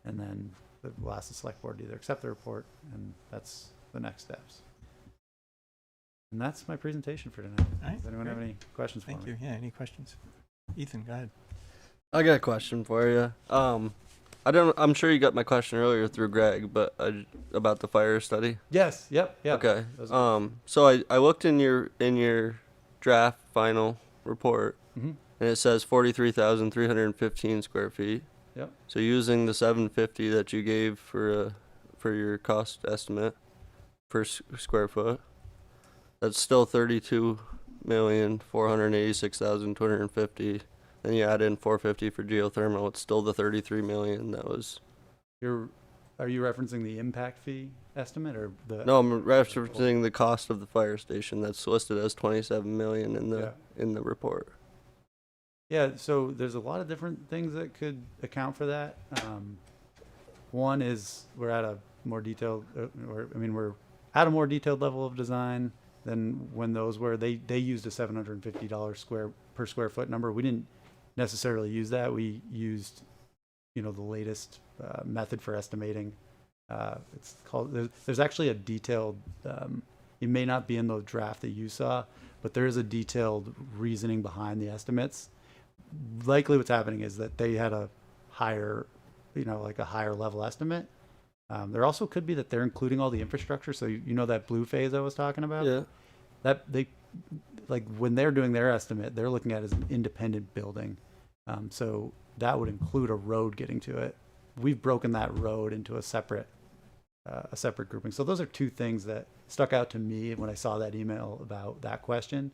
[SPEAKER 8] And then we'll ask the select board to either accept the report, and that's the next steps. And that's my presentation for tonight.
[SPEAKER 1] All right,
[SPEAKER 8] Does anyone have any questions for me?
[SPEAKER 1] Thank you. Yeah, any questions? Ethan, go ahead.
[SPEAKER 9] I got a question for you. I'm sure you got my question earlier through Greg, but about the fire study.
[SPEAKER 8] Yes. Yep.
[SPEAKER 9] Okay.
[SPEAKER 8] Those are-
[SPEAKER 9] So I looked in your draft final report,
[SPEAKER 8] Mhm.
[SPEAKER 9] and it says 43,315 square feet.
[SPEAKER 8] Yep.
[SPEAKER 9] So using the 750 that you gave for your cost estimate per square foot, that's still 32,486,250. Then you add in 450 for geothermal, it's still the 33 million that was.
[SPEAKER 8] Are you referencing the impact fee estimate or the?
[SPEAKER 9] No, I'm referencing the cost of the fire station that's listed as 27 million in the report.
[SPEAKER 8] Yeah, so there's a lot of different things that could account for that. One is we're at a more detailed, we're at a more detailed level of design than when those were. They used a $750 per square foot number. We didn't necessarily use that. We used, the latest method for estimating. It's called. There's actually a detailed. It may not be in the draft that you saw, but there is a detailed reasoning behind the estimates. Likely what's happening is that they had a higher, like a higher level estimate. There also could be that they're including all the infrastructure. So that blue phase I was talking about?
[SPEAKER 9] Yeah.
[SPEAKER 8] That when they're doing their estimate, they're looking at it as an independent building. So that would include a road getting to it. We've broken that road into a separate grouping. So those are 2 things that stuck out to me when I saw that email about that question.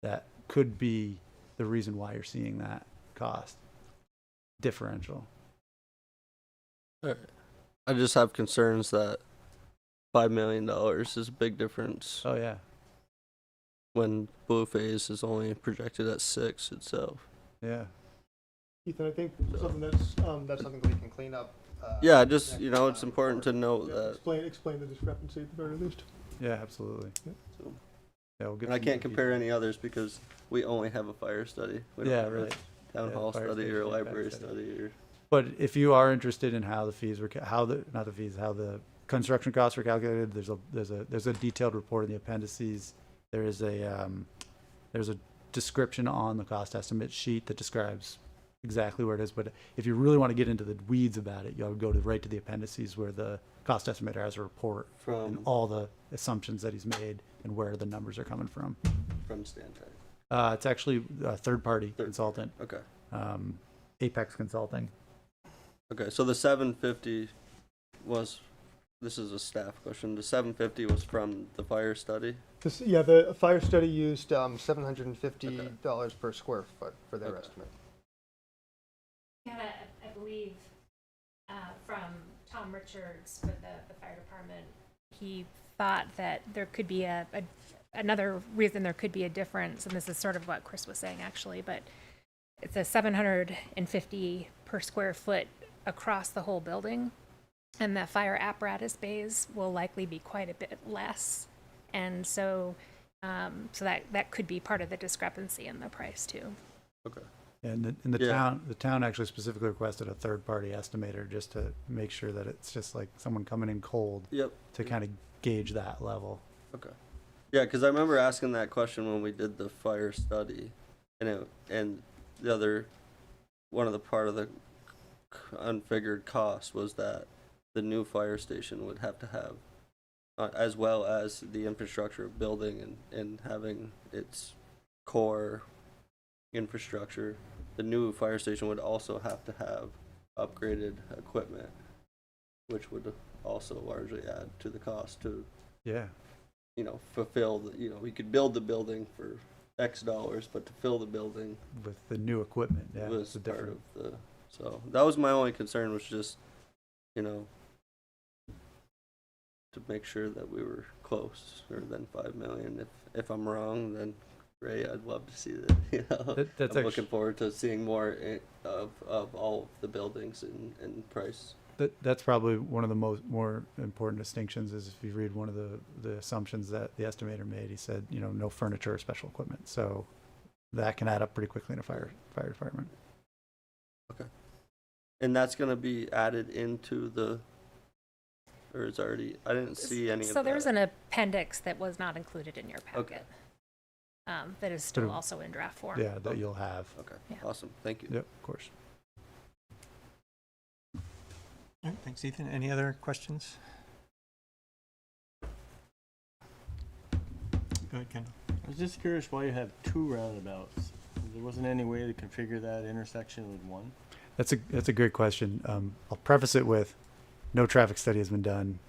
[SPEAKER 8] That could be the reason why you're seeing that cost differential.
[SPEAKER 9] All right. I just have concerns that $5 million is a big difference
[SPEAKER 8] Oh yeah,
[SPEAKER 9] when blue phase is only projected at 6 itself.
[SPEAKER 8] yeah.
[SPEAKER 4] Ethan, I think something that's something we can clean up.
[SPEAKER 9] Yeah, just it's important to note that.
[SPEAKER 4] Explain the discrepancy at the very least.
[SPEAKER 8] Yeah, absolutely.
[SPEAKER 9] So,
[SPEAKER 8] Yeah, we'll get
[SPEAKER 9] and I
[SPEAKER 8] some
[SPEAKER 9] can't
[SPEAKER 8] more
[SPEAKER 9] compare
[SPEAKER 8] detail.
[SPEAKER 9] any others because we only have a fire study. We don't
[SPEAKER 8] Yeah,
[SPEAKER 9] have a
[SPEAKER 8] right.
[SPEAKER 9] town
[SPEAKER 8] Yeah,
[SPEAKER 9] hall
[SPEAKER 8] fire
[SPEAKER 9] study or a
[SPEAKER 8] station,
[SPEAKER 9] library
[SPEAKER 8] impact
[SPEAKER 9] study or.
[SPEAKER 8] But if you are interested in how the fees were, how the construction costs were calculated, there's a detailed report in the appendices. There's a description on the cost estimate sheet that describes exactly where it is. But if you really want to get into the weeds about it, you'll go right to the appendices where the cost estimator has a report and all the assumptions that he's made and where the numbers are coming from.
[SPEAKER 9] From Stantec.
[SPEAKER 8] It's actually a third-party consultant,
[SPEAKER 9] Okay.
[SPEAKER 8] Apex Consulting.
[SPEAKER 9] Okay, so the 750 was, this is a staff question, the 750 was from the fire study?
[SPEAKER 4] The fire study used $750 per square foot for their estimate.
[SPEAKER 10] Yeah, I believe from Tom Richards with the fire department, he thought that there could be another reason there could be a difference, and this is sort of what Chris was saying actually, but it's a 750 per square foot across the whole building, and the fire apparatus bays will likely be quite a bit less, and so that could be part of the discrepancy in the price too.
[SPEAKER 9] Okay.
[SPEAKER 8] And in the
[SPEAKER 9] Yeah.
[SPEAKER 8] town actually specifically requested a third-party estimator just to make sure that it's just like someone coming in cold
[SPEAKER 9] Yep.
[SPEAKER 8] to kind of gauge that level.
[SPEAKER 9] Okay. Yeah, because I remember asking that question when we did the fire study, and the other one of the part of the unfigured cost was that the new fire station would have to have, as well as the infrastructure of building and having its core infrastructure, the new fire station would also have to have upgraded equipment, which would also largely add to the cost to,
[SPEAKER 8] Yeah.
[SPEAKER 9] fulfill we could build the building for X dollars, but to fill the building
[SPEAKER 8] With the new equipment, yeah.
[SPEAKER 9] was
[SPEAKER 8] it's a
[SPEAKER 9] part
[SPEAKER 8] different-
[SPEAKER 9] of the, so that was my only concern, was just, to make sure that we were closer than 5 million. If I'm wrong, then Ray, I'd love to see that,
[SPEAKER 8] That's
[SPEAKER 9] I'm looking forward to seeing more of all of the buildings and price.
[SPEAKER 8] That's probably one of the more important distinctions is if you read one of the assumptions that the estimator made, he said, no furniture or special equipment. So that can add up pretty quickly in a fire department.
[SPEAKER 9] Okay. And that's gonna be added into or it's already, I didn't see any of that.
[SPEAKER 10] So there's an appendix that was not included in your packet. That is still
[SPEAKER 8] Sort of-
[SPEAKER 10] also in draft form.
[SPEAKER 8] Yeah, that you'll have.
[SPEAKER 9] Okay,
[SPEAKER 10] Yeah.
[SPEAKER 9] awesome, thank you.
[SPEAKER 8] Yep, of course.
[SPEAKER 1] All right, thanks, Ethan. Any other questions? Go ahead, Kendall.
[SPEAKER 3] I was just curious why you have two roundabouts. There wasn't any way to configure that intersection with one?
[SPEAKER 8] That's a great question. I'll preface it with no traffic study has been done.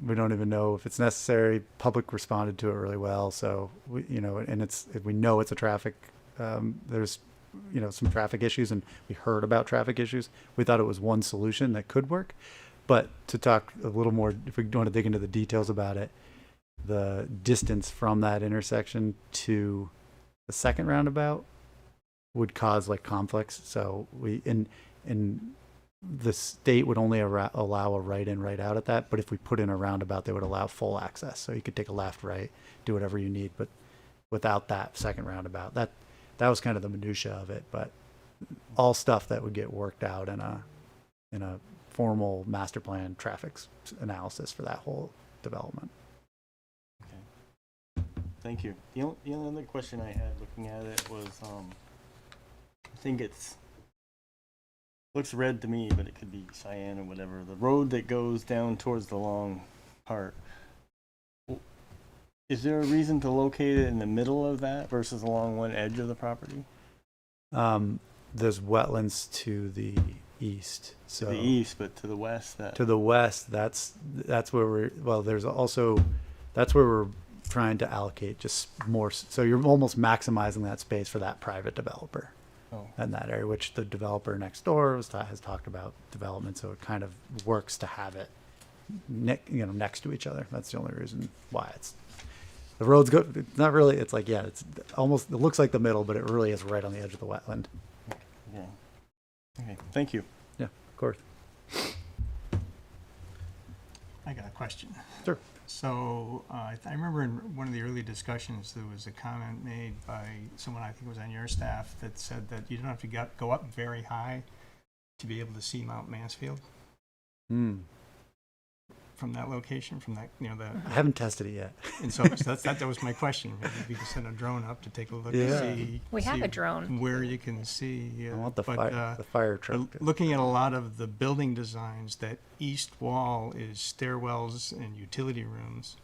[SPEAKER 8] We don't even know if it's necessary. Public responded to it really well. So we know it's a traffic, there's, some traffic issues, and we heard about traffic issues. We thought it was one solution that could work, but to talk a little more, if we want to dig into the details about it, the distance from that intersection to the second roundabout would cause like conflicts. So the state would only allow a right in, right out at that. But if we put in a roundabout, they would allow full access. So you could take a left, right, do whatever you need. But without that second roundabout, that was kind of the minutia of it. But all stuff that would get worked out in a formal master plan traffic analysis for that whole development.
[SPEAKER 3] Okay. Thank you. The only other question I had looking at it was, I think looks red to me, but it could be cyan or whatever. The road that goes down towards the long part. Is there a reason to locate it in the middle of that versus along one edge of the property?
[SPEAKER 8] There's wetlands to the east. So
[SPEAKER 3] To the east, but to the west,
[SPEAKER 8] to the west, that's where that's where we're trying to allocate just more. So you're almost maximizing that space for that private developer. In that area, which the developer next door has talked about development, so it kind of works to have it next to each other. That's the only reason why the road's good. It's not really. It's like, yeah, it's almost. It looks like the middle, but it really is right on the edge of the wetland.
[SPEAKER 3] Yeah. Okay. Thank you.
[SPEAKER 8] Yeah, of course.
[SPEAKER 1] I got a question.
[SPEAKER 8] Sure.
[SPEAKER 1] So I remember in one of the early discussions, there was a comment made by someone I think was on your staff that said that you don't have to go up very high to be able to see Mount Mansfield from that location, from that,
[SPEAKER 8] I haven't tested it yet.
[SPEAKER 1] and so that was my question. Maybe we could send a drone up to take a look
[SPEAKER 8] Yeah.
[SPEAKER 1] and see.
[SPEAKER 10] We have
[SPEAKER 1] see
[SPEAKER 10] a drone.
[SPEAKER 1] where you can see.
[SPEAKER 8] I want the
[SPEAKER 1] but,
[SPEAKER 8] fire truck.
[SPEAKER 1] but looking at a lot of the building designs, that east wall is stairwells and utility rooms.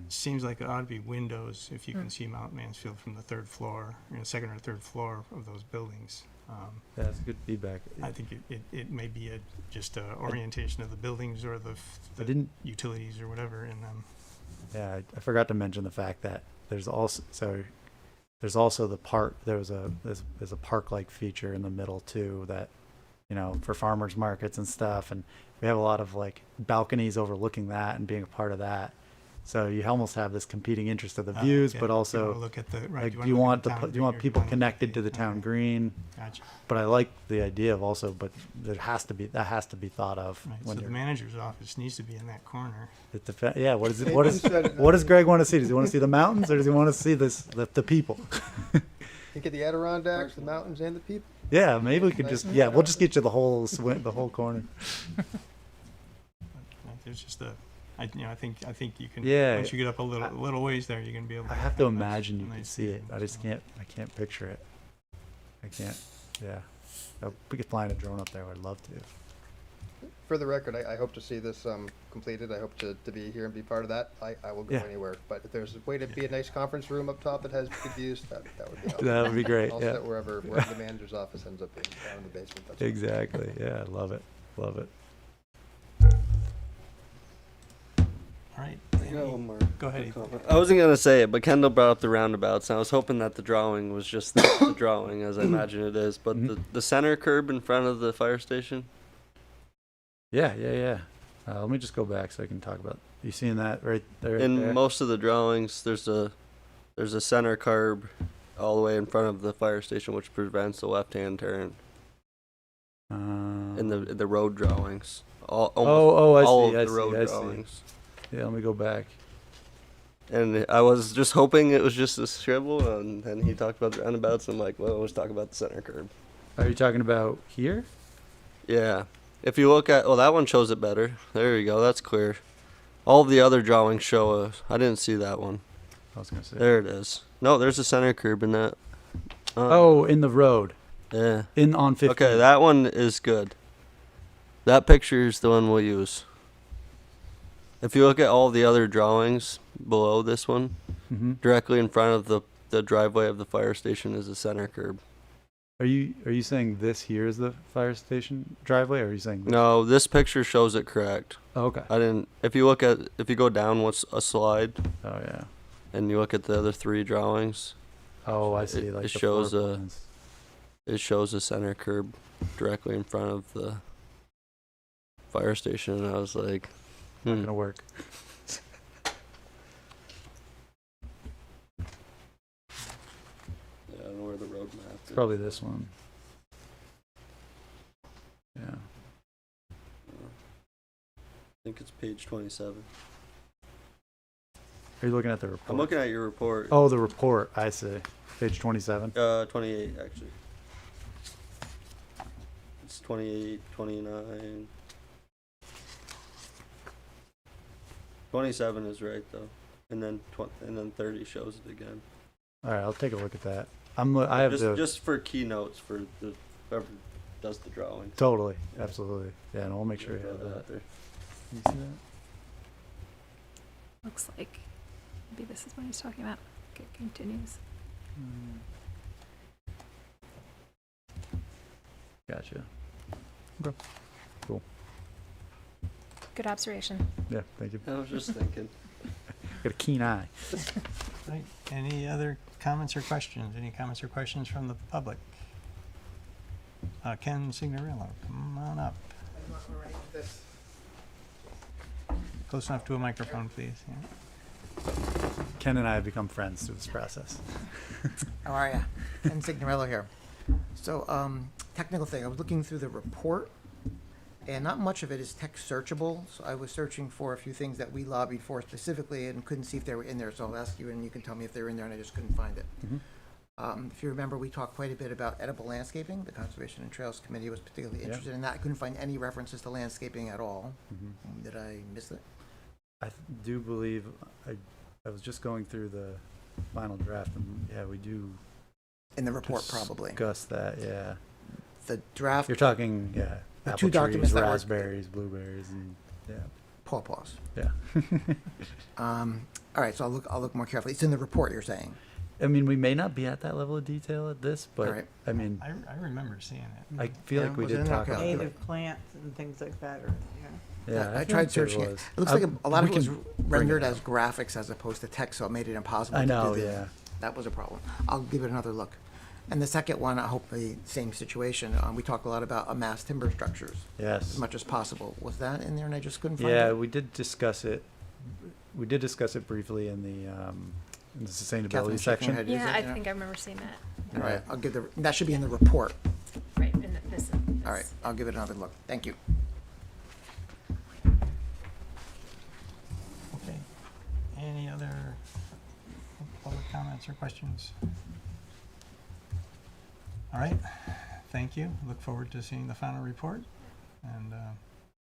[SPEAKER 1] Seems like it ought to be windows if you can see Mount Mansfield from the third floor, second or third floor of those buildings.
[SPEAKER 8] Yeah, that's good feedback.
[SPEAKER 1] I think it may be just a orientation of the buildings or the utilities or whatever in them.
[SPEAKER 8] Yeah, I forgot to mention the fact that there's also the park. There's a park-like feature in the middle too that, for farmers markets and stuff, and we have a lot of like balconies overlooking that and being a part of that. So you almost have this competing interest of the views,
[SPEAKER 1] Okay.
[SPEAKER 8] but also
[SPEAKER 1] look at the right.
[SPEAKER 8] like, do you want people connected to the town green?
[SPEAKER 1] Gotcha.
[SPEAKER 8] But I like the idea of also, but that has to be thought of
[SPEAKER 1] Right. So
[SPEAKER 8] when
[SPEAKER 1] the
[SPEAKER 8] you're.
[SPEAKER 1] manager's office needs to be in that corner.
[SPEAKER 8] Yeah. What is it? What does Greg want to see? Does he want to see the mountains, or does he want to see the people?
[SPEAKER 4] Think of the Adirondacks, the mountains, and the people.
[SPEAKER 8] Yeah, maybe we could just, yeah, we'll just get you the whole the whole corner.
[SPEAKER 1] There's just I think you can,
[SPEAKER 8] Yeah.
[SPEAKER 1] once you get up a little ways there, you're gonna be able to.
[SPEAKER 8] I have to
[SPEAKER 1] have a
[SPEAKER 8] imagine you
[SPEAKER 1] nice
[SPEAKER 8] can see it.
[SPEAKER 1] view,
[SPEAKER 8] I just
[SPEAKER 1] so.
[SPEAKER 8] can't picture it. I can't, yeah. We could fly in a drone up there, I'd love to.
[SPEAKER 4] For the record, I hope to see this completed. I hope to be here and be part of that. I will go
[SPEAKER 8] Yeah.
[SPEAKER 4] anywhere. But if there's a way to be a nice conference room up top that has good views, that would be awesome.
[SPEAKER 8] That would be great,
[SPEAKER 4] I'll
[SPEAKER 8] yeah.
[SPEAKER 4] sit wherever the manager's office ends up being, down in the basement. That's fine.
[SPEAKER 8] Exactly, yeah, I love it, love it.
[SPEAKER 1] All right.
[SPEAKER 9] I got one more.
[SPEAKER 1] Go ahead,
[SPEAKER 9] quick
[SPEAKER 1] Ethan.
[SPEAKER 9] comment. I wasn't gonna say it, but Kendall brought up the roundabouts, and I was hoping that the drawing was just the drawing, as I imagine it is. But
[SPEAKER 8] Mhm.
[SPEAKER 9] the center curb in front of the fire station.
[SPEAKER 8] Yeah. Let me just go back so I can talk about, you seeing that right there?
[SPEAKER 9] In
[SPEAKER 8] there?
[SPEAKER 9] most of the drawings, there's a center curb all the way in front of the fire station, which prevents the left-hand turn in the road drawings. All
[SPEAKER 8] I
[SPEAKER 9] of
[SPEAKER 8] see, I
[SPEAKER 9] the
[SPEAKER 8] see,
[SPEAKER 9] road
[SPEAKER 8] I see.
[SPEAKER 9] drawings.
[SPEAKER 8] Yeah, let me go back.
[SPEAKER 9] And I was just hoping it was just a scribble, and then he talked about the roundabouts, and I'm like, well, let's talk about the center curb.
[SPEAKER 8] Are you talking about here?
[SPEAKER 9] Yeah. If you look at, that one shows it better. There you go. That's clear. All of the other drawings show I didn't see that one.
[SPEAKER 8] I was gonna say.
[SPEAKER 9] There it is. No, there's a center curb in that.
[SPEAKER 8] In the road.
[SPEAKER 9] Yeah.
[SPEAKER 8] On 15.
[SPEAKER 9] Okay, that one is good. That picture is the one we'll use. If you look at all the other drawings below this one,
[SPEAKER 8] Mm-hmm.
[SPEAKER 9] directly in front of the driveway of the fire station is a center curb.
[SPEAKER 8] Are you saying this here is the fire station driveway, or are you saying?
[SPEAKER 9] No, this picture shows it correct.
[SPEAKER 8] Oh, okay.
[SPEAKER 9] I didn't. If you go down what's a slide,
[SPEAKER 8] Oh yeah.
[SPEAKER 9] and you look at the other three drawings,
[SPEAKER 8] Oh, I see.
[SPEAKER 9] It-
[SPEAKER 8] Like
[SPEAKER 9] it
[SPEAKER 8] the
[SPEAKER 9] shows
[SPEAKER 8] floor
[SPEAKER 9] a-
[SPEAKER 8] plans.
[SPEAKER 9] it shows a center curb directly in front of the fire station. And I was like,
[SPEAKER 8] Not gonna work.
[SPEAKER 9] Yeah, I don't know where the road map
[SPEAKER 8] It's
[SPEAKER 9] is.
[SPEAKER 8] probably this one. Yeah.
[SPEAKER 9] I think it's page 27.
[SPEAKER 8] Are you looking at the report?
[SPEAKER 9] I'm looking at your report.
[SPEAKER 8] Oh, the report. I see. Page 27.
[SPEAKER 9] 28 actually. It's 28, 29. 27 is right though, and then 30 shows it again.
[SPEAKER 8] All right, I'll take a look at that. I have
[SPEAKER 9] just for keynotes for whoever does the drawings.
[SPEAKER 8] Totally, absolutely. Yeah, and we'll make sure you
[SPEAKER 9] Throw
[SPEAKER 8] have that.
[SPEAKER 9] out there.
[SPEAKER 8] You see that?
[SPEAKER 10] Looks like maybe this is what he's talking about. Okay, continues.
[SPEAKER 8] Gotcha.
[SPEAKER 10] Good observation.
[SPEAKER 8] Yeah, thank you.
[SPEAKER 9] I was just thinking.
[SPEAKER 8] Got a keen eye.
[SPEAKER 1] Right. Any other comments or questions? Any comments or questions from the public? Ken Signorello, come on up. Close enough to a microphone, please. Yeah.
[SPEAKER 8] Ken and I have become friends through this process.
[SPEAKER 6] How are ya? Ken Signorello here. So, technical thing, I was looking through the report, and not much of it is text searchable, so I was searching for a few things that we lobbied for specifically and couldn't see if they were in there, so I'll ask you and you can tell me if they're in there, and I just couldn't find it. If you remember, we talked quite a bit about edible landscaping. The Conservation and Trails Committee was particularly
[SPEAKER 8] Yeah.
[SPEAKER 6] interested in that. I couldn't find any references to landscaping at all. Did I miss it?
[SPEAKER 8] I do believe I was just going through the final draft, and yeah, we do
[SPEAKER 6] In the report, probably.
[SPEAKER 8] discuss that. Yeah,
[SPEAKER 6] The draft
[SPEAKER 8] you're talking the
[SPEAKER 6] The
[SPEAKER 8] apple
[SPEAKER 6] two documents
[SPEAKER 8] trees,
[SPEAKER 6] that were-
[SPEAKER 8] raspberries, blueberries, and yeah,
[SPEAKER 6] pawpaws.
[SPEAKER 8] yeah.
[SPEAKER 6] All right, so I'll look more carefully. It's in the report, you're saying?
[SPEAKER 8] I mean, we may not be at that level of detail at this, but
[SPEAKER 6] All right.
[SPEAKER 8] I mean,
[SPEAKER 1] I remember seeing it.
[SPEAKER 8] I feel
[SPEAKER 6] Yeah,
[SPEAKER 8] like we
[SPEAKER 6] was it
[SPEAKER 8] did
[SPEAKER 6] in there?
[SPEAKER 8] talk
[SPEAKER 6] Okay,
[SPEAKER 8] about
[SPEAKER 6] I'll
[SPEAKER 8] it.
[SPEAKER 6] do
[SPEAKER 5] Native plants and things like that, or,
[SPEAKER 8] Yeah,
[SPEAKER 6] I
[SPEAKER 8] feel
[SPEAKER 6] tried
[SPEAKER 8] like
[SPEAKER 6] searching it.
[SPEAKER 8] was.
[SPEAKER 6] It looks like a lot of
[SPEAKER 8] we
[SPEAKER 6] it was
[SPEAKER 8] can
[SPEAKER 6] rendered
[SPEAKER 8] bring it
[SPEAKER 6] as graphics as opposed to text, so it made it impossible
[SPEAKER 8] I
[SPEAKER 6] to
[SPEAKER 8] know,
[SPEAKER 6] do the-
[SPEAKER 8] yeah.
[SPEAKER 6] That was a problem. I'll give it another look. And the second one, I hope the same situation. We talk a lot about mass timber structures
[SPEAKER 8] Yes.
[SPEAKER 6] as much as possible. Was that in there and I just couldn't find
[SPEAKER 8] Yeah,
[SPEAKER 6] it?
[SPEAKER 8] we did discuss it. We did discuss it briefly in the sustainability
[SPEAKER 6] Catherine shaking her
[SPEAKER 8] section.
[SPEAKER 6] head. Is
[SPEAKER 10] Yeah,
[SPEAKER 6] it
[SPEAKER 10] I
[SPEAKER 6] in there?
[SPEAKER 10] think I remember seeing that.
[SPEAKER 6] All right, I'll give that should be in the report.
[SPEAKER 10] Right, and this.
[SPEAKER 6] All right, I'll give it another look. Thank you.
[SPEAKER 1] Okay. Any other public comments or questions? All right, thank you. Look forward to seeing the final report, and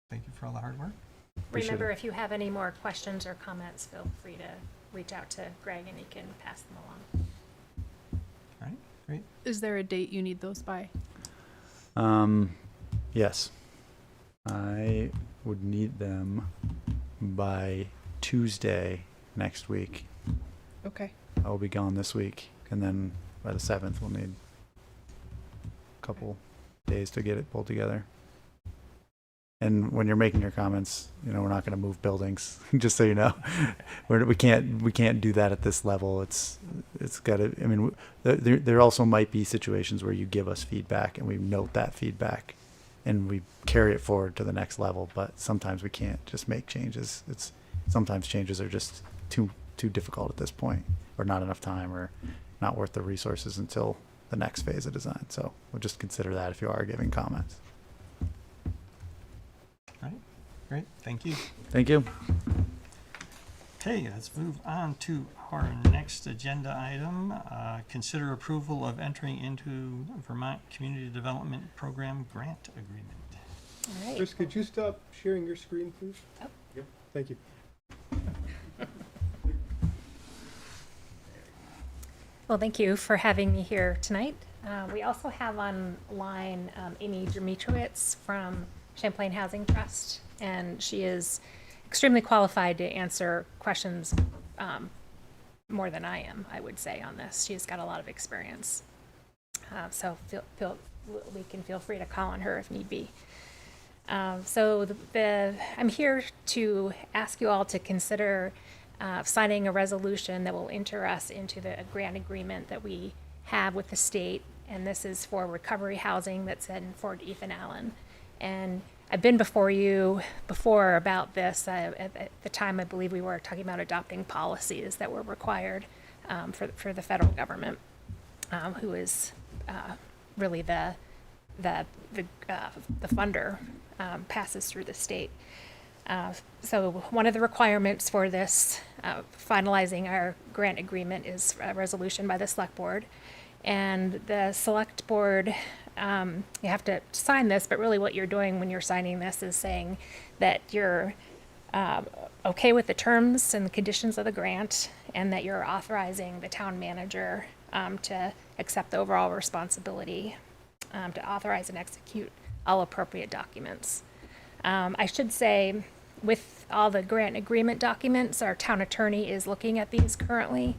[SPEAKER 1] thank you for all the hard work.
[SPEAKER 8] Appreciate
[SPEAKER 10] Remember,
[SPEAKER 8] it.
[SPEAKER 10] if you have any more questions or comments, feel free to reach out to Greg and he can pass them along.
[SPEAKER 1] All right, great.
[SPEAKER 2] Is there a date you need those by?
[SPEAKER 8] Yes. I would need them by Tuesday next week.
[SPEAKER 2] Okay.
[SPEAKER 8] I will be gone this week, and then by the 7th, we'll need a couple days to get it pulled together. And when you're making your comments, you know, we're not going to move buildings, just so you know. We can't do that at this level. It's got to, I mean, there also might be situations where you give us feedback and we note that feedback and we carry it forward to the next level, but sometimes we can't just make changes. Sometimes changes are just too difficult at this point, or not enough time, or not worth the resources until the next phase of design. So we'll just consider that if you are giving comments.
[SPEAKER 1] All right, great, thank you.
[SPEAKER 8] Thank you.
[SPEAKER 1] Okay, let's move on to our next agenda item. Consider approval of entering into Vermont Community Development Program Grant Agreement.
[SPEAKER 10] All right.
[SPEAKER 11] Chris, could you stop sharing your screen, please?
[SPEAKER 10] Oh.
[SPEAKER 11] Yep. Thank you.
[SPEAKER 10] Well, thank you for having me here tonight. We also have online Amy Dimitrowicz from Champlain Housing Trust, and she is extremely qualified to answer questions more than I am, I would say, on this. She's got a lot of experience. So we can feel free to call on her if need be. So I'm here to ask you all to consider signing a resolution that will enter us into the grant agreement that we have with the state, and this is for recovery housing that's in Fort Ethan Allen. And I've been before you before about this. At the time, I believe we were talking about adopting policies that were required for the federal government, who is really the funder, passes through the state. So one of the requirements for this, finalizing our grant agreement, is a resolution by the select board. And the select board, you have to sign this, but really what you're doing when you're signing this is saying that you're okay with the terms and the conditions of the grant, and that you're authorizing the town manager to accept the overall responsibility, to authorize and execute all appropriate documents. I should say, with all the grant agreement documents, our town attorney is looking at these currently.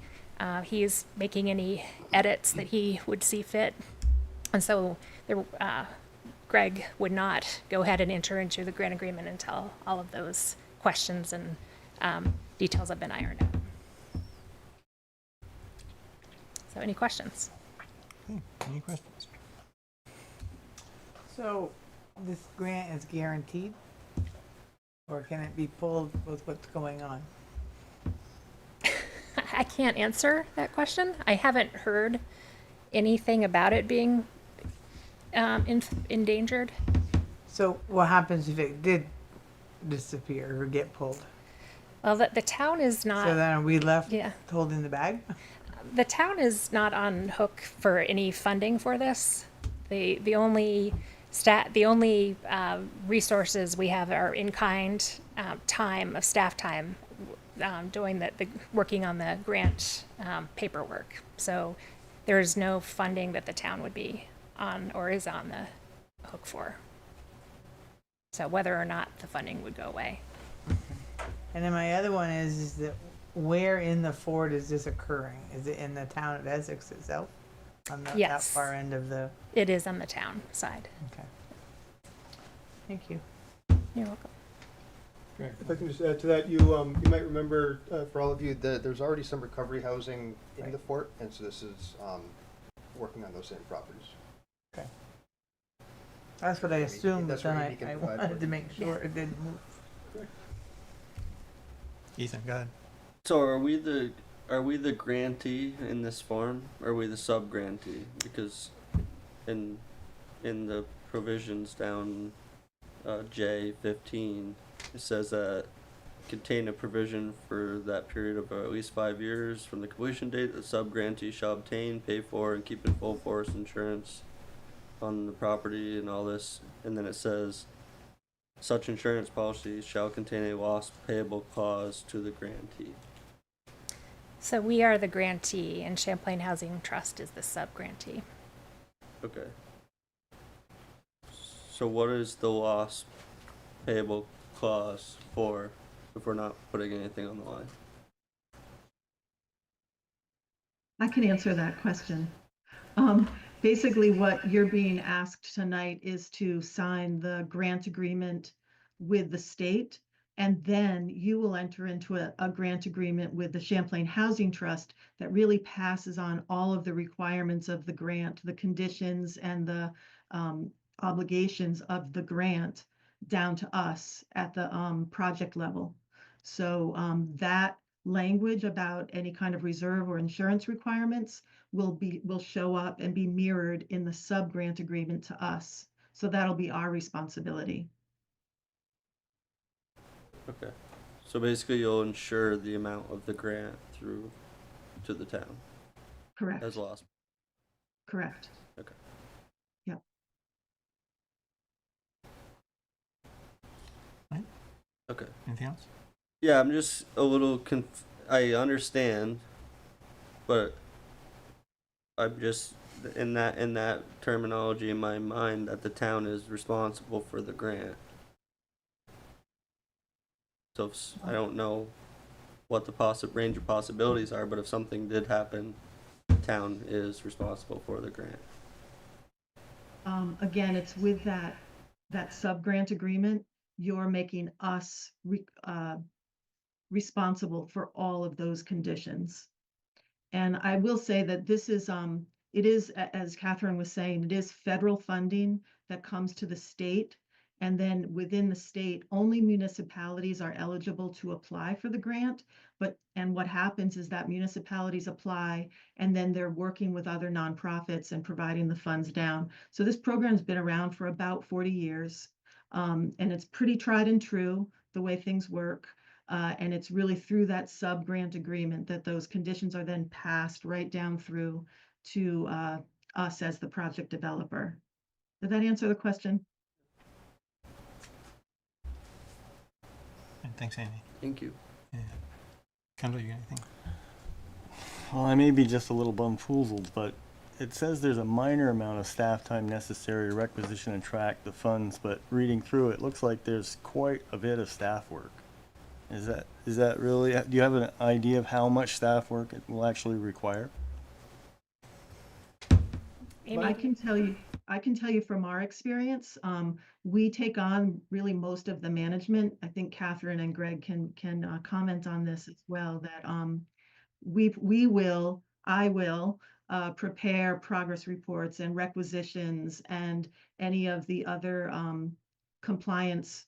[SPEAKER 10] He's making any edits that he would see fit. And so Greg would not go ahead and enter into the grant agreement until all of those questions and details have been ironed out. So any questions?
[SPEAKER 1] Okay, any questions?
[SPEAKER 5] So this grant is guaranteed? Or can it be pulled with what's going on?
[SPEAKER 10] I can't answer that question. I haven't heard anything about it being endangered.
[SPEAKER 5] So what happens if it did disappear or get pulled?
[SPEAKER 10] Well, the town is not.
[SPEAKER 5] So then are we left
[SPEAKER 10] Yeah.
[SPEAKER 5] holding the bag?
[SPEAKER 10] The town is not on hook for any funding for this. The only resources we have are in-kind staff time, doing working on the grant paperwork. So there's no funding that the town would be on or is on the hook for. So whether or not the funding would go away.
[SPEAKER 5] And then my other one is that where in the fort is this occurring? Is it in the town of Essex itself? On that
[SPEAKER 10] Yes.
[SPEAKER 5] far end of the,
[SPEAKER 10] It is on the town side.
[SPEAKER 5] okay. Thank you.
[SPEAKER 10] You're welcome.
[SPEAKER 11] If I can just add to that, you might remember,
[SPEAKER 4] For all of you, there's already some recovery housing in
[SPEAKER 5] Right.
[SPEAKER 4] the fort, and so this is working on those same properties.
[SPEAKER 5] That's what I
[SPEAKER 4] mean,
[SPEAKER 5] assumed, but
[SPEAKER 4] that's
[SPEAKER 5] then
[SPEAKER 4] what
[SPEAKER 5] I
[SPEAKER 4] we can
[SPEAKER 5] I
[SPEAKER 4] provide
[SPEAKER 5] wanted
[SPEAKER 4] for
[SPEAKER 5] to
[SPEAKER 4] you.
[SPEAKER 5] make sure it didn't move.
[SPEAKER 1] Ethan, go ahead.
[SPEAKER 9] So are we the grantee in this form? Or are we the sub grantee? Because in the provisions down J15, it says that contain a provision for that period of at least 5 years from the completion date, the sub grantee shall obtain, pay for, and keep in full force insurance on the property and all this, and then it says, such insurance policy shall contain a loss payable clause to the grantee.
[SPEAKER 10] So we are the grantee, and Champlain Housing Trust is the sub-grantee.
[SPEAKER 9] Okay. So what is the loss payable clause for if we're not putting anything on the line?
[SPEAKER 12] I can answer that question. Basically, what you're being asked tonight is to sign the grant agreement with the state, and then you will enter into a grant agreement with the Champlain Housing Trust that really passes on all of the requirements of the grant, the conditions and the obligations of the grant down to us at the project level. So that language about any kind of reserve or insurance requirements will show up and be mirrored in the sub-grant agreement to us. So that'll be our responsibility.
[SPEAKER 9] Okay. So basically you'll insure the amount of the grant through to the town
[SPEAKER 12] Correct.
[SPEAKER 9] as loss.
[SPEAKER 12] Correct.
[SPEAKER 9] Okay.
[SPEAKER 12] Yep.
[SPEAKER 9] Okay.
[SPEAKER 1] Anything else?
[SPEAKER 9] Yeah, I'm just a little I understand, but I'm just in that terminology in my mind that the town is responsible for the grant. So I don't know what the range of possibilities are, but if something did happen, the town is responsible for the grant.
[SPEAKER 12] Again, it's with that sub-grant agreement, you're making us responsible for all of those conditions. And I will say that this is, it is, as Catherine was saying, it is federal funding that comes to the state. And then within the state, only municipalities are eligible to apply for the grant. And what happens is that municipalities apply, and then they're working with other nonprofits and providing the funds down. So this program's been around for about 40 years. And it's pretty tried and true, the way things work. And it's really through that sub-grant agreement that those conditions are then passed right down through to us as the project developer. Did that answer the question?
[SPEAKER 1] Thanks, Amy.
[SPEAKER 9] Thank you.
[SPEAKER 1] Yeah. Kendall, you got anything?
[SPEAKER 3] Well, I may be just a little bumfoozled, but it says there's a minor amount of staff time necessary to requisition and track the funds, but reading through it, looks like there's quite a bit of staff work. Is that really, do you have an idea of how much staff work it will actually require?
[SPEAKER 10] Amy?
[SPEAKER 12] I can tell you from our experience, we take on really most of the management. I think Catherine and Greg can comment on this as well, that I will prepare progress reports and requisitions and any of the other compliance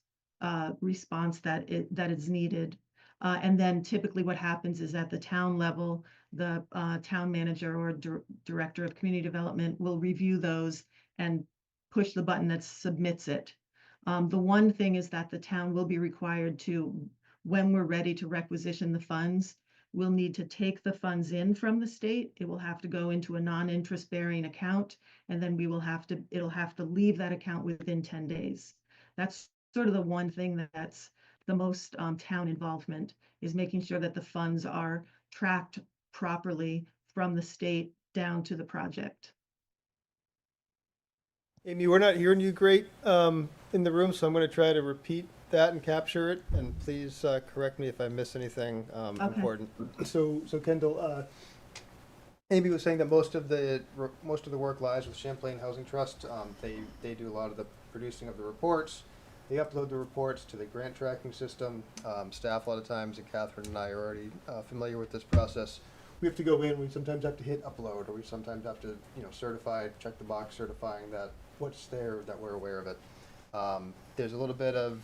[SPEAKER 12] response that is needed. And then typically what happens is at the town level, the town manager or director of community development will review those and push the button that submits it. The one thing is that the town will be required to, when we're ready to requisition the funds, we'll need to take the funds in from the state. It will have to go into a non-interest bearing account, and then it'll have to leave that account within 10 days. That's sort of the one thing that's the most town involvement, is making sure that the funds are tracked properly from the state down to the project.
[SPEAKER 11] Amy, we're not hearing you great in the room, so I'm going to try to repeat that and capture it. And please correct me if I miss anything important. So Kendall, Amy was saying that most of the work lies with Champlain Housing Trust. They do a lot of the producing of the reports. They upload the reports to the grant tracking system. Staff a lot of times, and Catherine and I are already familiar with this process. We have to go in, we sometimes have to hit upload, or we sometimes have to, certify, check the box certifying that what's there, that we're aware of it. There's a little bit of,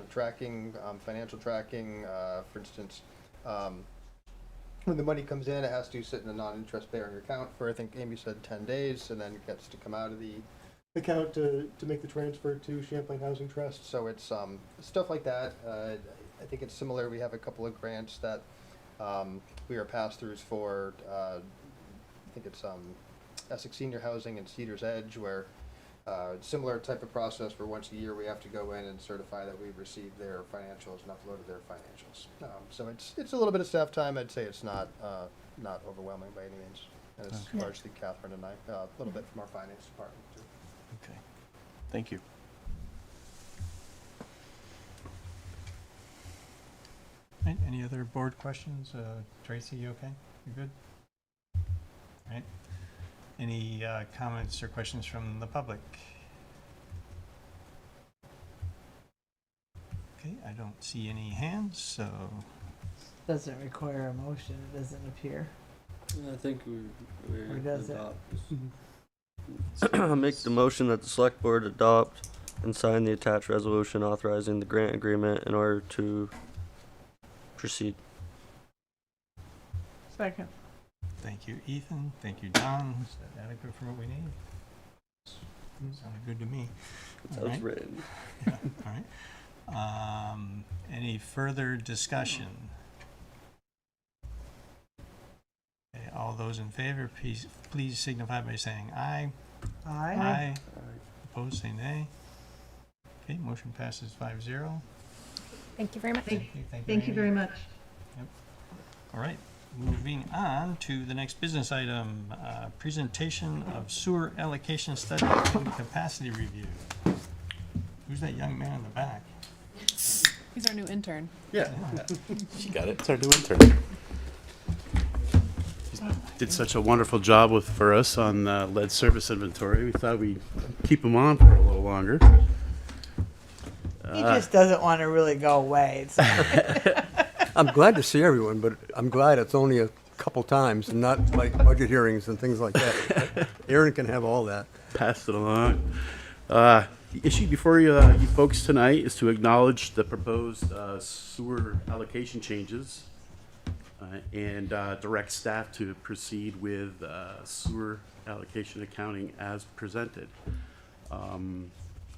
[SPEAKER 11] tracking, financial tracking, for instance, when the money comes in, it has to sit in a non-interest bearing account for, I think Amy said 10 days, and then it gets to come out of the account to make the transfer to Champlain Housing Trust. So it's stuff like that. I think it's similar. We have a couple of grants that we are pass-throughs for. I think it's
[SPEAKER 4] Essex Senior Housing and Cedars Edge, where similar type of process where once a year we have to go in and certify that we've received their financials and uploaded their financials. So it's a little bit of staff time. I'd say it's not overwhelming by any means. And it's
[SPEAKER 1] Okay.
[SPEAKER 4] largely Catherine and I, a little bit from our finance department too.
[SPEAKER 3] Okay, thank you.
[SPEAKER 1] Right, any other board questions? Tracy, you okay? You good? Right. Any comments or questions from the public? Okay, I don't see any hands, so
[SPEAKER 5] Doesn't require a motion, it doesn't appear.
[SPEAKER 9] I think
[SPEAKER 5] Or does it?
[SPEAKER 9] I'll make the motion that the select board adopt and sign the attached resolution authorizing the grant agreement in order to proceed.
[SPEAKER 5] Second.
[SPEAKER 1] thank you, Ethan. Thank you, Don. Is that adequate for what we need? Sounded good to me.
[SPEAKER 9] That
[SPEAKER 1] All
[SPEAKER 9] was
[SPEAKER 1] right.
[SPEAKER 9] written.
[SPEAKER 1] Yeah, all right. Any further discussion? Okay, all those in favor, please signify by saying aye.
[SPEAKER 5] Aye.
[SPEAKER 1] Aye. Opposed, say nay. Okay, motion passes 5-0.
[SPEAKER 10] Thank you very much.
[SPEAKER 12] Thank you very much.
[SPEAKER 1] All right, moving on to the next business item, presentation of sewer allocation study and capacity review. Who's that young man in the back?
[SPEAKER 2] He's our new intern.
[SPEAKER 1] Yeah.
[SPEAKER 13] She got it. It's our new intern. Did such a wonderful job for us on lead service inventory. We thought we'd keep him on for a little longer.
[SPEAKER 5] He just doesn't want to really go away.
[SPEAKER 14] I'm glad to see everyone, but I'm glad it's only a couple times and not like budget hearings and things like that. Aaron can have all that.
[SPEAKER 13] Passed it along. The issue before you folks tonight is to acknowledge the proposed sewer allocation changes and direct staff to proceed with sewer allocation accounting as presented.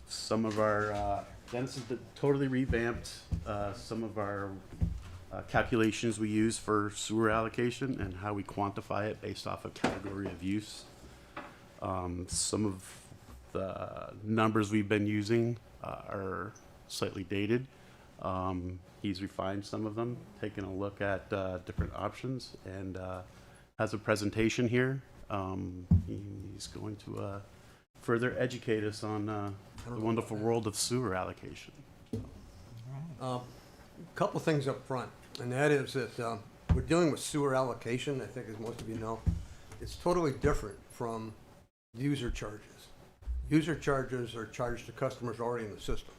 [SPEAKER 13] Some of our, Dennis has totally revamped some of our calculations we use for sewer allocation and how we quantify it based off of category of use. Some of the numbers we've been using are slightly dated. He's refined some of them, taken a look at different options, and has a presentation here. He's going to further educate us on the wonderful world of sewer allocation.
[SPEAKER 14] A couple things up front, and that is that we're dealing with sewer allocation, I think as most of you know. It's totally different from user charges. User charges are charged to customers already in the system.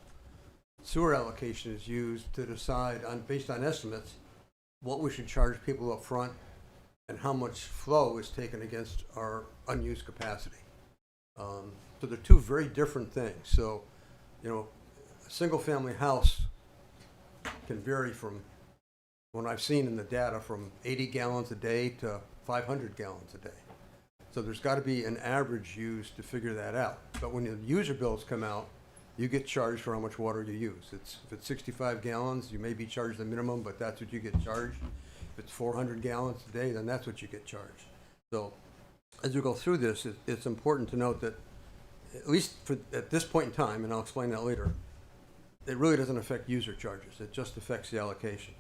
[SPEAKER 14] Sewer allocation is used to decide, based on estimates, what we should charge people up front and how much flow is taken against our unused capacity. So they're two very different things. So, you know, a single-family house can vary from, what I've seen in the data, from 80 gallons a day to 500 gallons a day. So there's got to be an average used to figure that out. But when the user bills come out, you get charged for how much water you use. If it's 65 gallons, you may be charged the minimum, but that's what you get charged. If it's 400 gallons a day, then that's what you get charged. So as we go through this, it's important to note that, at least at this point in time, and I'll explain that later, it really doesn't affect user charges. It just affects the allocation.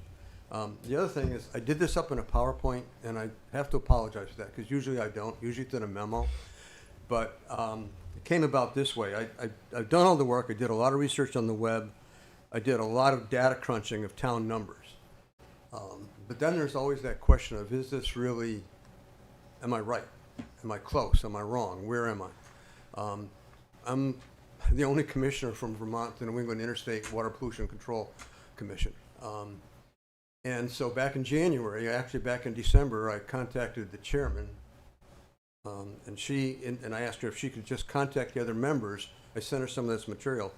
[SPEAKER 14] The other thing is, I did this up in a PowerPoint, and I have to apologize for that, because usually I don't. Usually it's in a memo. But it came about this way. I've done all the work. I did a lot of research on the web. I did a lot of data crunching of town numbers. But then there's always that question of, is this really, am I right? Am I close? Am I wrong? Where am I? I'm the only commissioner from Vermont, the New England Interstate Water Pollution Control Commission. And so back in January, actually back in December, I contacted the chairman, and I asked her if she could just contact the other members. I sent her some of this material,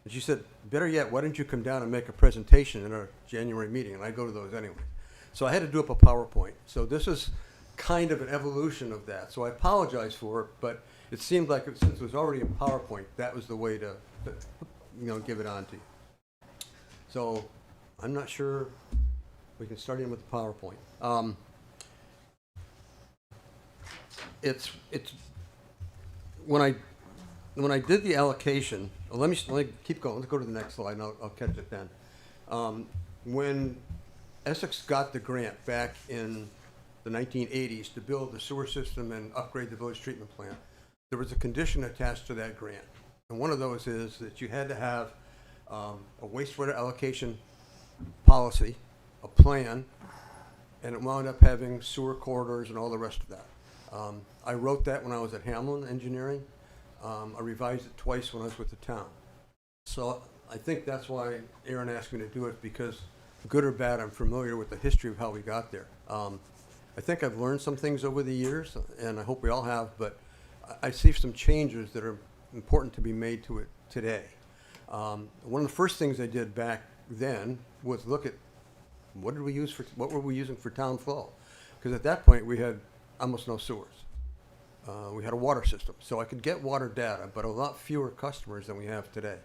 [SPEAKER 14] and she said, better yet, why don't you come down and make a presentation in our January meeting? And I go to those anyway. So I had to do up a PowerPoint. So this is kind of an evolution of that. So I apologize for it, but it seemed like since it was already in PowerPoint, that was the way to give it on to you. So I'm not sure. We can start in with the PowerPoint. It's when I did the allocation, let me keep going. Let's go to the next slide, and I'll catch it then. When Essex got the grant back in the 1980s to build the sewer system and upgrade the village treatment plant, there was a condition attached to that grant. And one of those is that you had to have a wastewater allocation policy, a plan, and it wound up having sewer corridors and all the rest of that. I wrote that when I was at Hamlin Engineering. I revised it twice when I was with the town. So I think that's why Aaron asked me to do it, because good or bad, I'm familiar with the history of how we got there. I think I've learned some things over the years, and I hope we all have, but I see some changes that are important to be made to it today. One of the first things I did back then was look at what were we using for town flow? Because at that point we had almost no sewers. We had a water system, so I could get water data, but a lot fewer customers than we have today.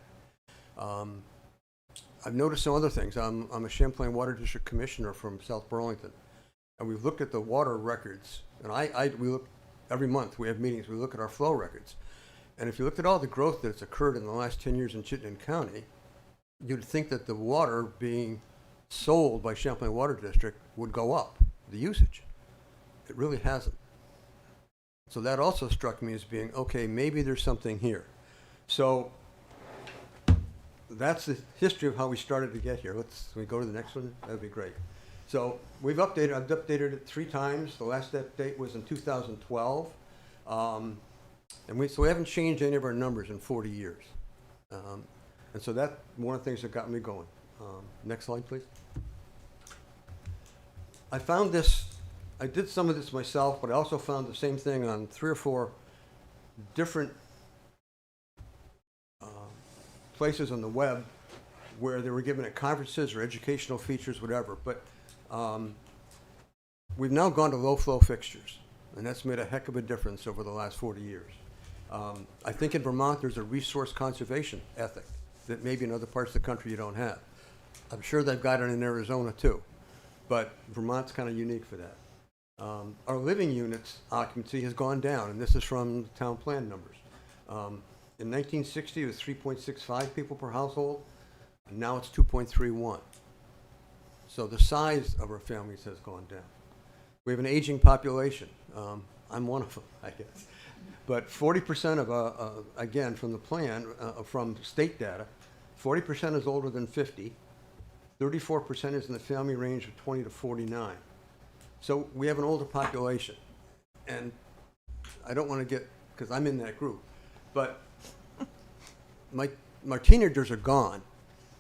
[SPEAKER 14] I've noticed some other things. I'm a Champlain Water District Commissioner from South Burlington, and we've looked at the water records, and we look every month. We have meetings. We look at our flow records, and if you looked at all the growth that's occurred in the last 10 years in Chittenden County, you'd think that the water being sold by Champlain Water District would go up, the usage. It really hasn't. So that also struck me as being, okay, maybe there's something here. So that's the history of how we started to get here. Can we go to the next one? That'd be great. So I've updated it 3 times. The last update was in 2012. So we haven't changed any of our numbers in 40 years. And so that's one of the things that got me going. Next slide, please. I found this, I did some of this myself, but I also found the same thing on 3 or 4 different places on the web where they were given at conferences or educational features, whatever. But we've now gone to low flow fixtures, and that's made a heck of a difference over the last 40 years. I think in Vermont there's a resource conservation ethic that maybe in other parts of the country you don't have. I'm sure they've got it in Arizona too, but Vermont's kind of unique for that. Our living units occupancy has gone down, and this is from the town plan numbers. In 1960, it was 3.65 people per household, and now it's 2.31. So the size of our families has gone down. We have an aging population. I'm one of them, I guess. But 40% of, again, from the plan, from state data, 40% is older than 50. 34% is in the family range of 20 to 49. So we have an older population. And I don't want to get, because I'm in that group, but my teenagers are gone.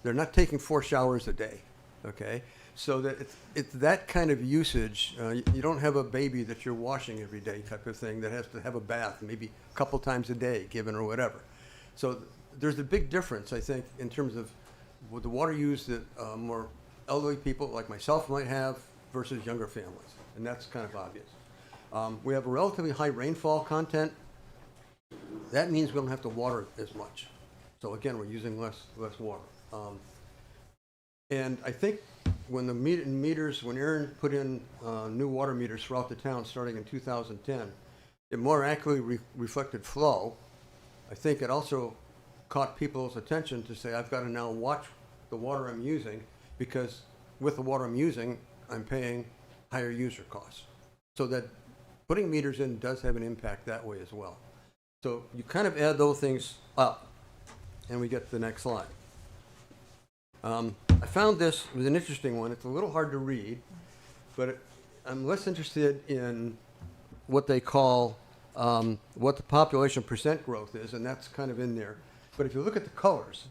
[SPEAKER 14] They're not taking 4 showers a day, okay? So that it's that kind of usage. You don't have a baby that you're washing every day type of thing that has to have a bath maybe a couple times a day given or whatever. So there's a big difference, I think, in terms of with the water use that more elderly people like myself might have versus younger families, and that's kind of obvious. We have a relatively high rainfall content. That means we don't have to water as much. So again, we're using less water. And I think when the meters, when Aaron put in new water meters throughout the town starting in 2010, it more accurately reflected flow. I think it also caught people's attention to say, I've got to now watch the water I'm using, because with the water I'm using, I'm paying higher user costs. So that putting meters in does have an impact that way as well. So you kind of add those things up, and we get to the next slide. I found this was an interesting one. It's a little hard to read, but I'm less interested in what they call what the population percent growth is, and that's kind of in there. But if you look at the colors,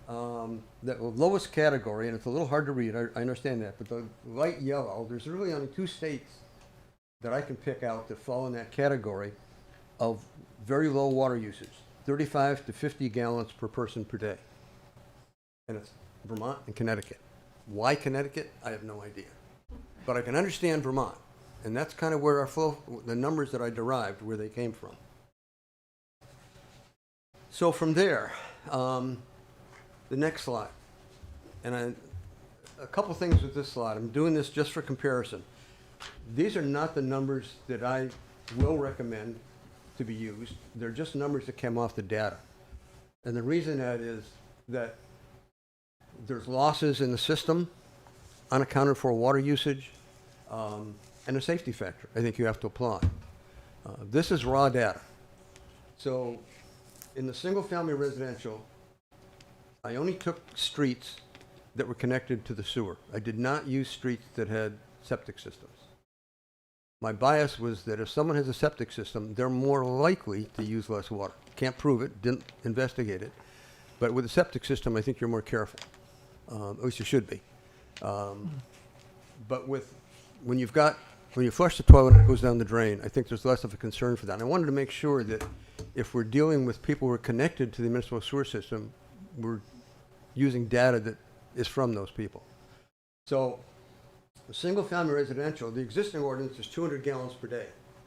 [SPEAKER 14] that lowest category, and it's a little hard to read, I understand that, but the light yellow, there's really only 2 states that I can pick out that fall in that category of very low water usage, 35 to 50 gallons per person per day. And it's Vermont and Connecticut. Why Connecticut? I have no idea. But I can understand Vermont, and that's kind of where our flow, the numbers that I derived, where they came from. So from there, the next slide. And a couple things with this slide. I'm doing this just for comparison. These are not the numbers that I will recommend to be used. They're just numbers that came off the data. And the reason that is that there's losses in the system, unaccounted for water usage, and a safety factor I think you have to apply. This is raw data. So in the single-family residential, I only took streets that were connected to the sewer. I did not use streets that had septic systems. My bias was that if someone has a septic system, they're more likely to use less water. Can't prove it, didn't investigate it. But with a septic system, I think you're more careful. At least you should be. But when you flush the toilet and it goes down the drain, I think there's less of a concern for that. And I wanted to make sure that if we're dealing with people who are connected to the municipal sewer system, we're using data that is from those people. So, a single-family residential, the existing ordinance is 200 gallons per day.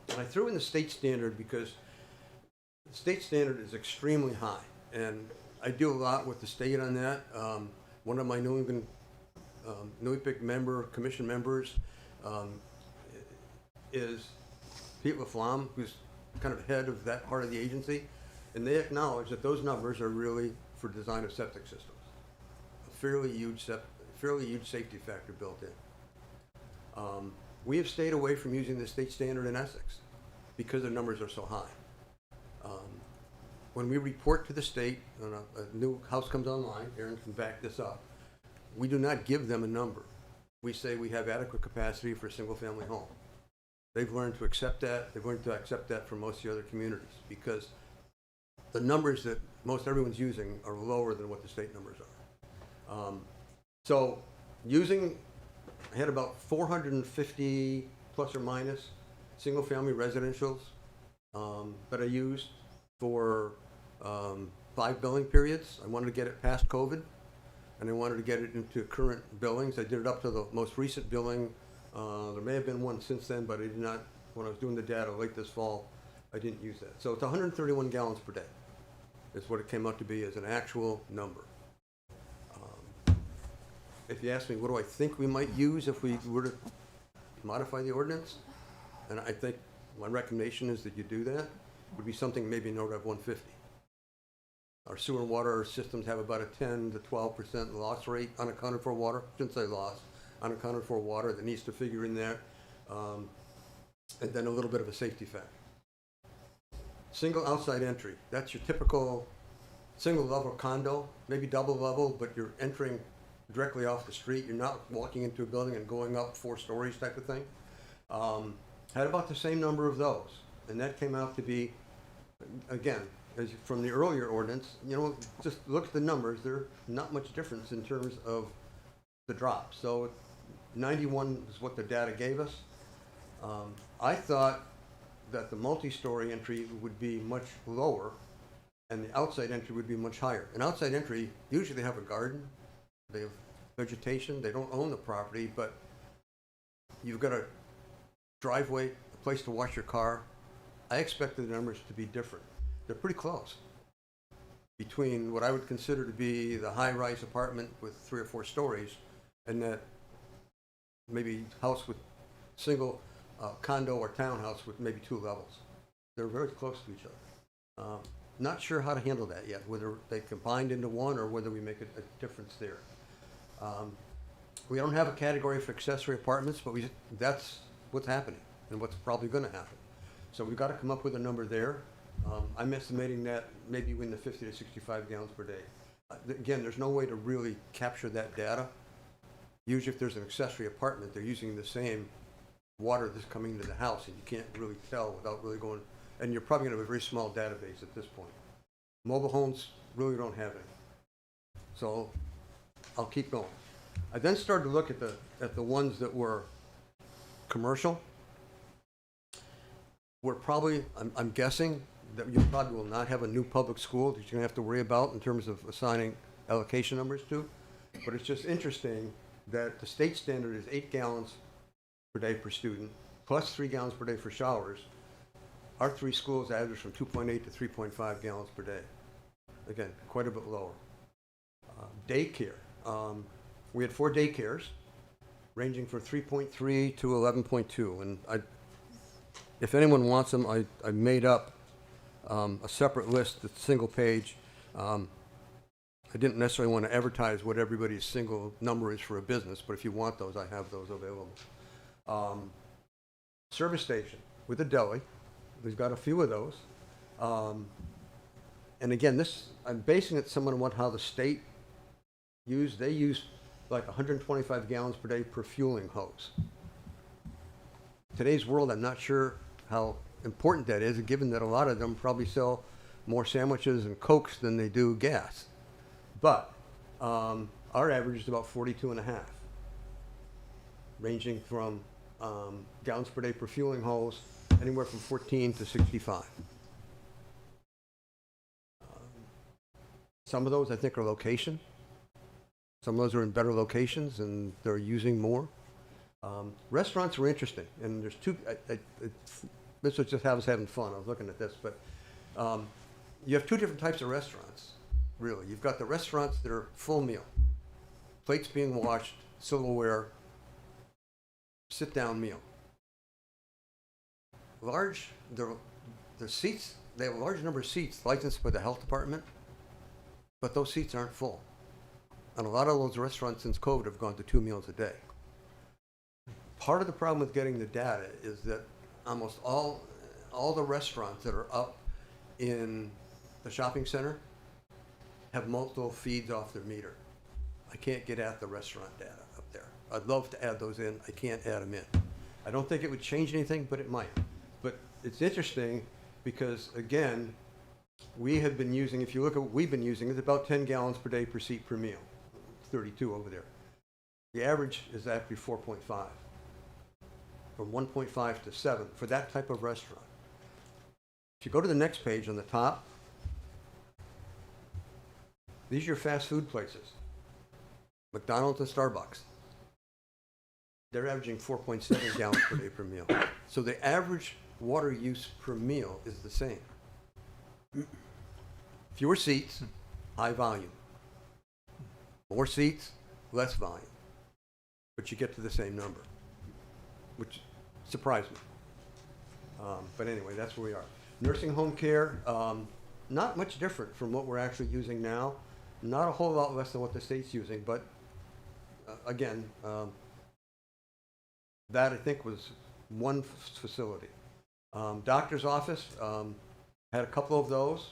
[SPEAKER 14] And I threw in the state standard because the state standard is extremely high. And I do a lot with the state on that. One of my New Epic commission members is Pete LaFlamme, who's kind of head of that part of the agency. And they acknowledge that those numbers are really for design of septic systems. A fairly huge safety factor built in. We have stayed away from using the state standard in Essex because the numbers are so high. When we report to the state, when a new house comes online, Aaron can back this up, we do not give them a number. We say we have adequate capacity for a single-family home. They've learned to accept that. They've learned to accept that from most of the other communities because the numbers that most everyone's using are lower than what the state numbers are. So I had about 450 plus or minus single-family residentials that I used for 5 billing periods. I wanted to get it past COVID, and I wanted to get it into current billings. I did it up to the most recent billing. There may have been one since then, but I did not, when I was doing the data late this fall, I didn't use that. So it's 131 gallons per day is what it came out to be as an actual number. If you ask me, what do I think we might use if we were to modify the ordinance? And I think my recommendation is that you do that, would be something maybe in order of 150. Our sewer and water systems have about a 10 to 12% loss rate, unaccounted for water, shouldn't say loss, unaccounted for water that needs to figure in there, and then a little bit of a safety factor. Single outside entry, that's your typical single level condo, maybe double level, but you're entering directly off the street. You're not walking into a building and going up 4 stories type of thing. Had about the same number of those. And that came out to be, again, from the earlier ordinance, just look at the numbers. There's not much difference in terms of the drop. So 91 is what the data gave us. I thought that the multi-story entry would be much lower and the outside entry would be much higher. An outside entry, usually they have a garden. They have vegetation. They don't own the property, but you've got a driveway, a place to wash your car. I expected the numbers to be different. They're pretty close between what I would consider to be the high-rise apartment with 3 or 4 stories and that maybe house with single condo or townhouse with maybe 2 levels. They're very close to each other. Not sure how to handle that yet, whether they combined into one or whether we make a difference there. We don't have a category for accessory apartments, but that's what's happening and what's probably going to happen. So we've got to come up with a number there. I'm estimating that maybe in the 50 to 65 gallons per day. Again, there's no way to really capture that data. Usually if there's an accessory apartment, they're using the same water that's coming into the house, and you can't really tell without really going, and you're probably going to have a very small database at this point. Mobile homes really don't have any. So I'll keep going. I then started to look at the ones that were commercial. We're probably, I'm guessing that you probably will not have a new public school that you're going to have to worry about in terms of assigning allocation numbers to. But it's just interesting that the state standard is 8 gallons per day per student, plus 3 gallons per day for showers. Our 3 schools average from 2.8 to 3.5 gallons per day. Again, quite a bit lower. Daycare. We had 4 daycares, ranging from 3.3 to 11.2. And if anyone wants them, I made up a separate list, that's single page. I didn't necessarily want to advertise what everybody's single number is for a business, but if you want those, I have those available. Service station with a deli. We've got a few of those. And again, this, I'm basing it somewhat on how the state they use like 125 gallons per day per fueling hose. Today's world, I'm not sure how important that is, given that a lot of them probably sell more sandwiches and Cokes than they do gas. But our average is about 42 and a half, ranging from gallons per day per fueling hose, anywhere from 14 to 65. Some of those I think are location. Some of those are in better locations and they're using more. Restaurants are interesting, and there's two. This was just I was having fun. I was looking at this, but you have two different types of restaurants. Really, you've got the restaurants that are full meal, plates being washed, silverware, sit-down meal. Their seats. They have a large number of seats licensed by the health department, but those seats aren't full. And a lot of those restaurants since COVID have gone to 2 meals a day. Part of the problem with getting the data is that almost all the restaurants that are up in the shopping center have multiple feeds off their meter. I can't get at the restaurant data up there. I'd love to add those in. I can't add them in. I don't think it would change anything, but it might. But it's interesting because, again, we have been using, if you look at what we've been using, it's about 10 gallons per day per seat per meal. 32 over there. The average is actually 4.5. From 1.5 to 7 for that type of restaurant. If you go to the next page on the top, these are your fast food places. McDonald's and Starbucks. They're averaging 4.7 gallons per day per meal. So the average water use per meal is the same. Fewer seats, high volume. More seats, less volume. But you get to the same number, which surprised me. But anyway, that's where we are. Nursing home care, not much different from what we're actually using now. Not a whole lot less than what the state's using, but again, that I think was one facility. Doctor's office, had a couple of those.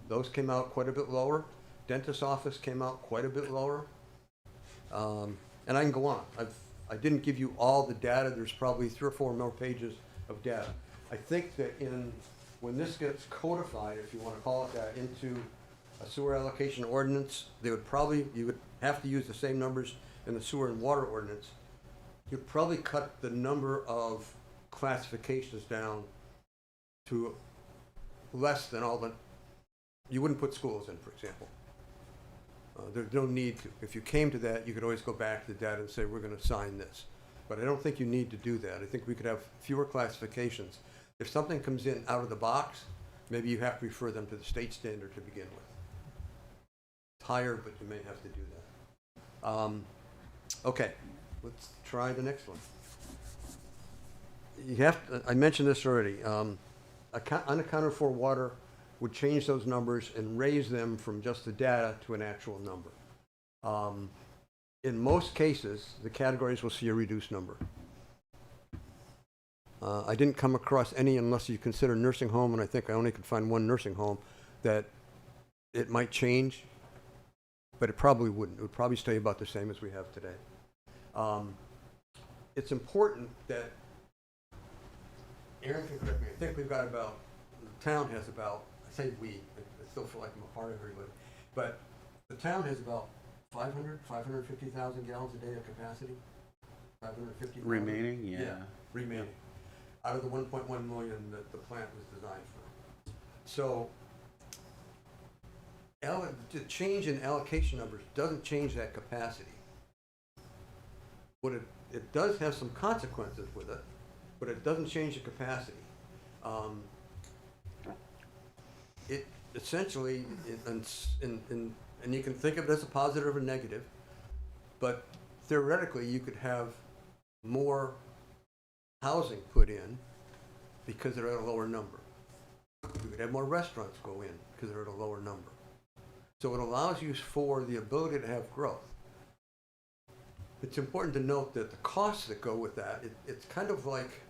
[SPEAKER 14] Those came out quite a bit lower. Dentist's office came out quite a bit lower. And I can go on. I didn't give you all the data. There's probably 3 or 4 more pages of data. I think that when this gets codified, if you want to call it that, into a sewer allocation ordinance, you would have to use the same numbers in the sewer and water ordinance. You'd probably cut the number of classifications down to less than all the, you wouldn't put schools in, for example. There's no need to. If you came to that, you could always go back to the data and say, we're going to assign this. But I don't think you need to do that. I think we could have fewer classifications. If something comes in out of the box, maybe you have to refer them to the state standard to begin with. It's higher, but you may have to do that. Okay, let's try the next one. You have to, I mentioned this already. Unaccounted for water would change those numbers and raise them from just the data to an actual number. In most cases, the categories will see a reduced number. I didn't come across any, unless you consider nursing home, and I think I only could find one nursing home, that it might change, but it probably wouldn't. It would probably stay about the same as we have today. It's important that, Aaron can correct me, I think we've got about, the town has about, I say we, I still feel like I'm a part of everybody, but the town has about 550,000 gallons a day of capacity. 550,000.
[SPEAKER 13] Remaining, yeah.
[SPEAKER 14] Remaining. Out of the 1.1 million that the plant was designed for. So, the change in allocation numbers doesn't change that capacity. What it does have some consequences with it, but it doesn't change the capacity. It essentially, and you can think of it as a positive or negative, but theoretically you could have more housing put in because they're at a lower number. You could have more restaurants go in because they're at a lower number. So it allows you for the ability to have growth. It's important to note that the costs that go with that, it's kind of like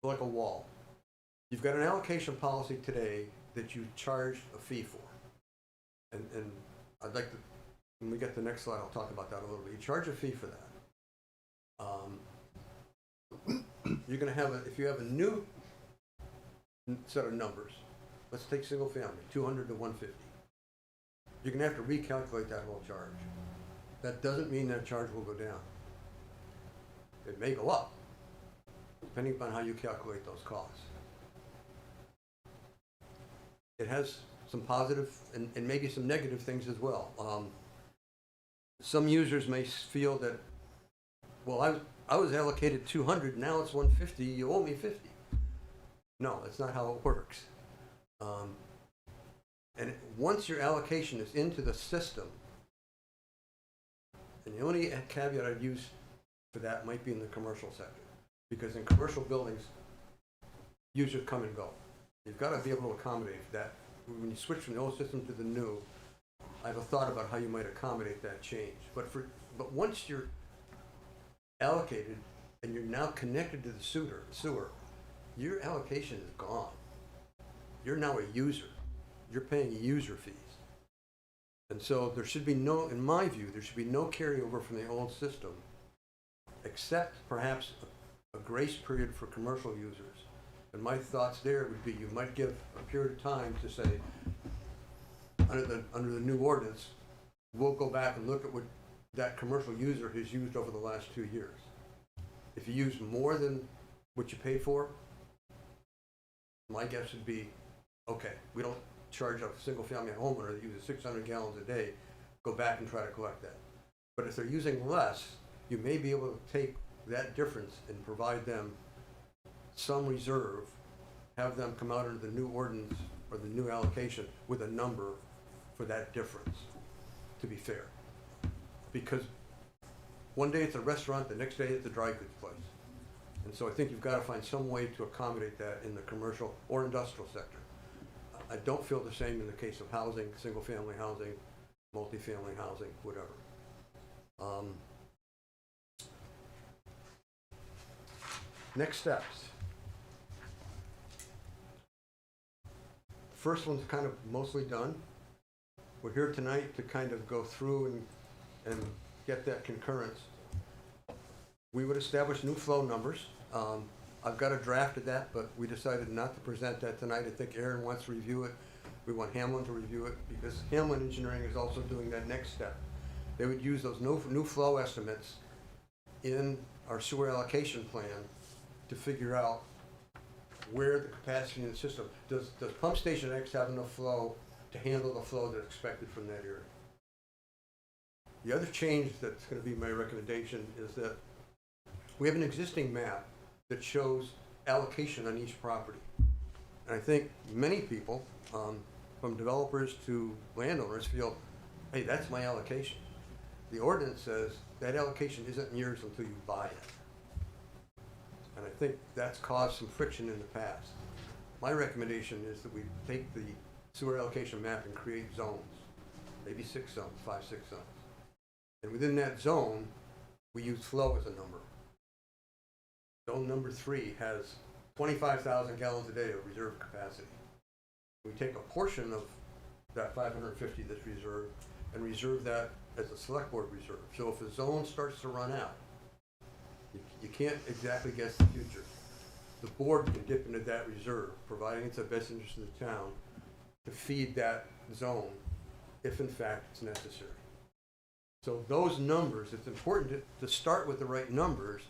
[SPEAKER 14] like a wall. You've got an allocation policy today that you charge a fee for. And I'd like to, when we get to the next slide, I'll talk about that a little bit. You charge a fee for that. You're going to have, if you have a new set of numbers, let's take single family, 200 to 150. You're going to have to recalculate that whole charge. That doesn't mean that charge will go down. It may go up, depending upon how you calculate those costs. It has some positive and maybe some negative things as well. Some users may feel that, well, I was allocated 200, now it's 150, you owe me 50. No, that's not how it works. Once your allocation is into the system, and the only caveat I'd use for that might be in the commercial sector, because in commercial buildings, users come and go. You've got to be able to accommodate that. When you switch from the old system to the new, I have a thought about how you might accommodate that change. But once you're allocated and you're now connected to the sewer, your allocation is gone. You're now a user. You're paying user fees. And so there should be no, in my view, there should be no carryover from the old system, except perhaps a grace period for commercial users. And my thoughts there would be you might give a period of time to say, under the new ordinance, we'll go back and look at what that commercial user has used over the last 2 years. If you use more than what you pay for, my guess would be, okay, we don't charge a single family homeowner that uses 600 gallons a day, go back and try to collect that. But if they're using less, you may be able to take that difference and provide them some reserve, have them come out under the new ordinance or the new allocation with a number for that difference, to be fair. Because one day it's a restaurant, the next day it's a dry goods place. And so I think you've got to find some way to accommodate that in the commercial or industrial sector. I don't feel the same in the case of housing, single-family housing, multifamily housing, whatever. Next steps. First one's kind of mostly done. We're here tonight to kind of go through and get that concurrence. We would establish new flow numbers. I've got a draft of that, but we decided not to present that tonight. I think Aaron wants to review it. We want Hamlin to review it because Hamlin Engineering is also doing that next step. They would use those new flow estimates in our sewer allocation plan to figure out where the capacity in the system. Does pump station X have enough flow to handle the flow that's expected from that area? The other change that's going to be my recommendation is that we have an existing map that shows allocation on each property. And I think many people, from developers to landowners, feel, hey, that's my allocation. The ordinance says that allocation isn't yours until you buy it. And I think that's caused some friction in the past. My recommendation is that we take the sewer allocation map and create zones, maybe 6 zones, 5, 6 zones. And within that zone, we use flow as a number. Zone number 3 has 25,000 gallons a day of reserve capacity. We take a portion of that 550 that's reserved and reserve that as a select board reserve. So if a zone starts to run out, you can't exactly guess the future. The board can dip into that reserve, providing it's the best interest of the town, to feed that zone if in fact it's necessary. So those numbers, it's important to start with the right numbers,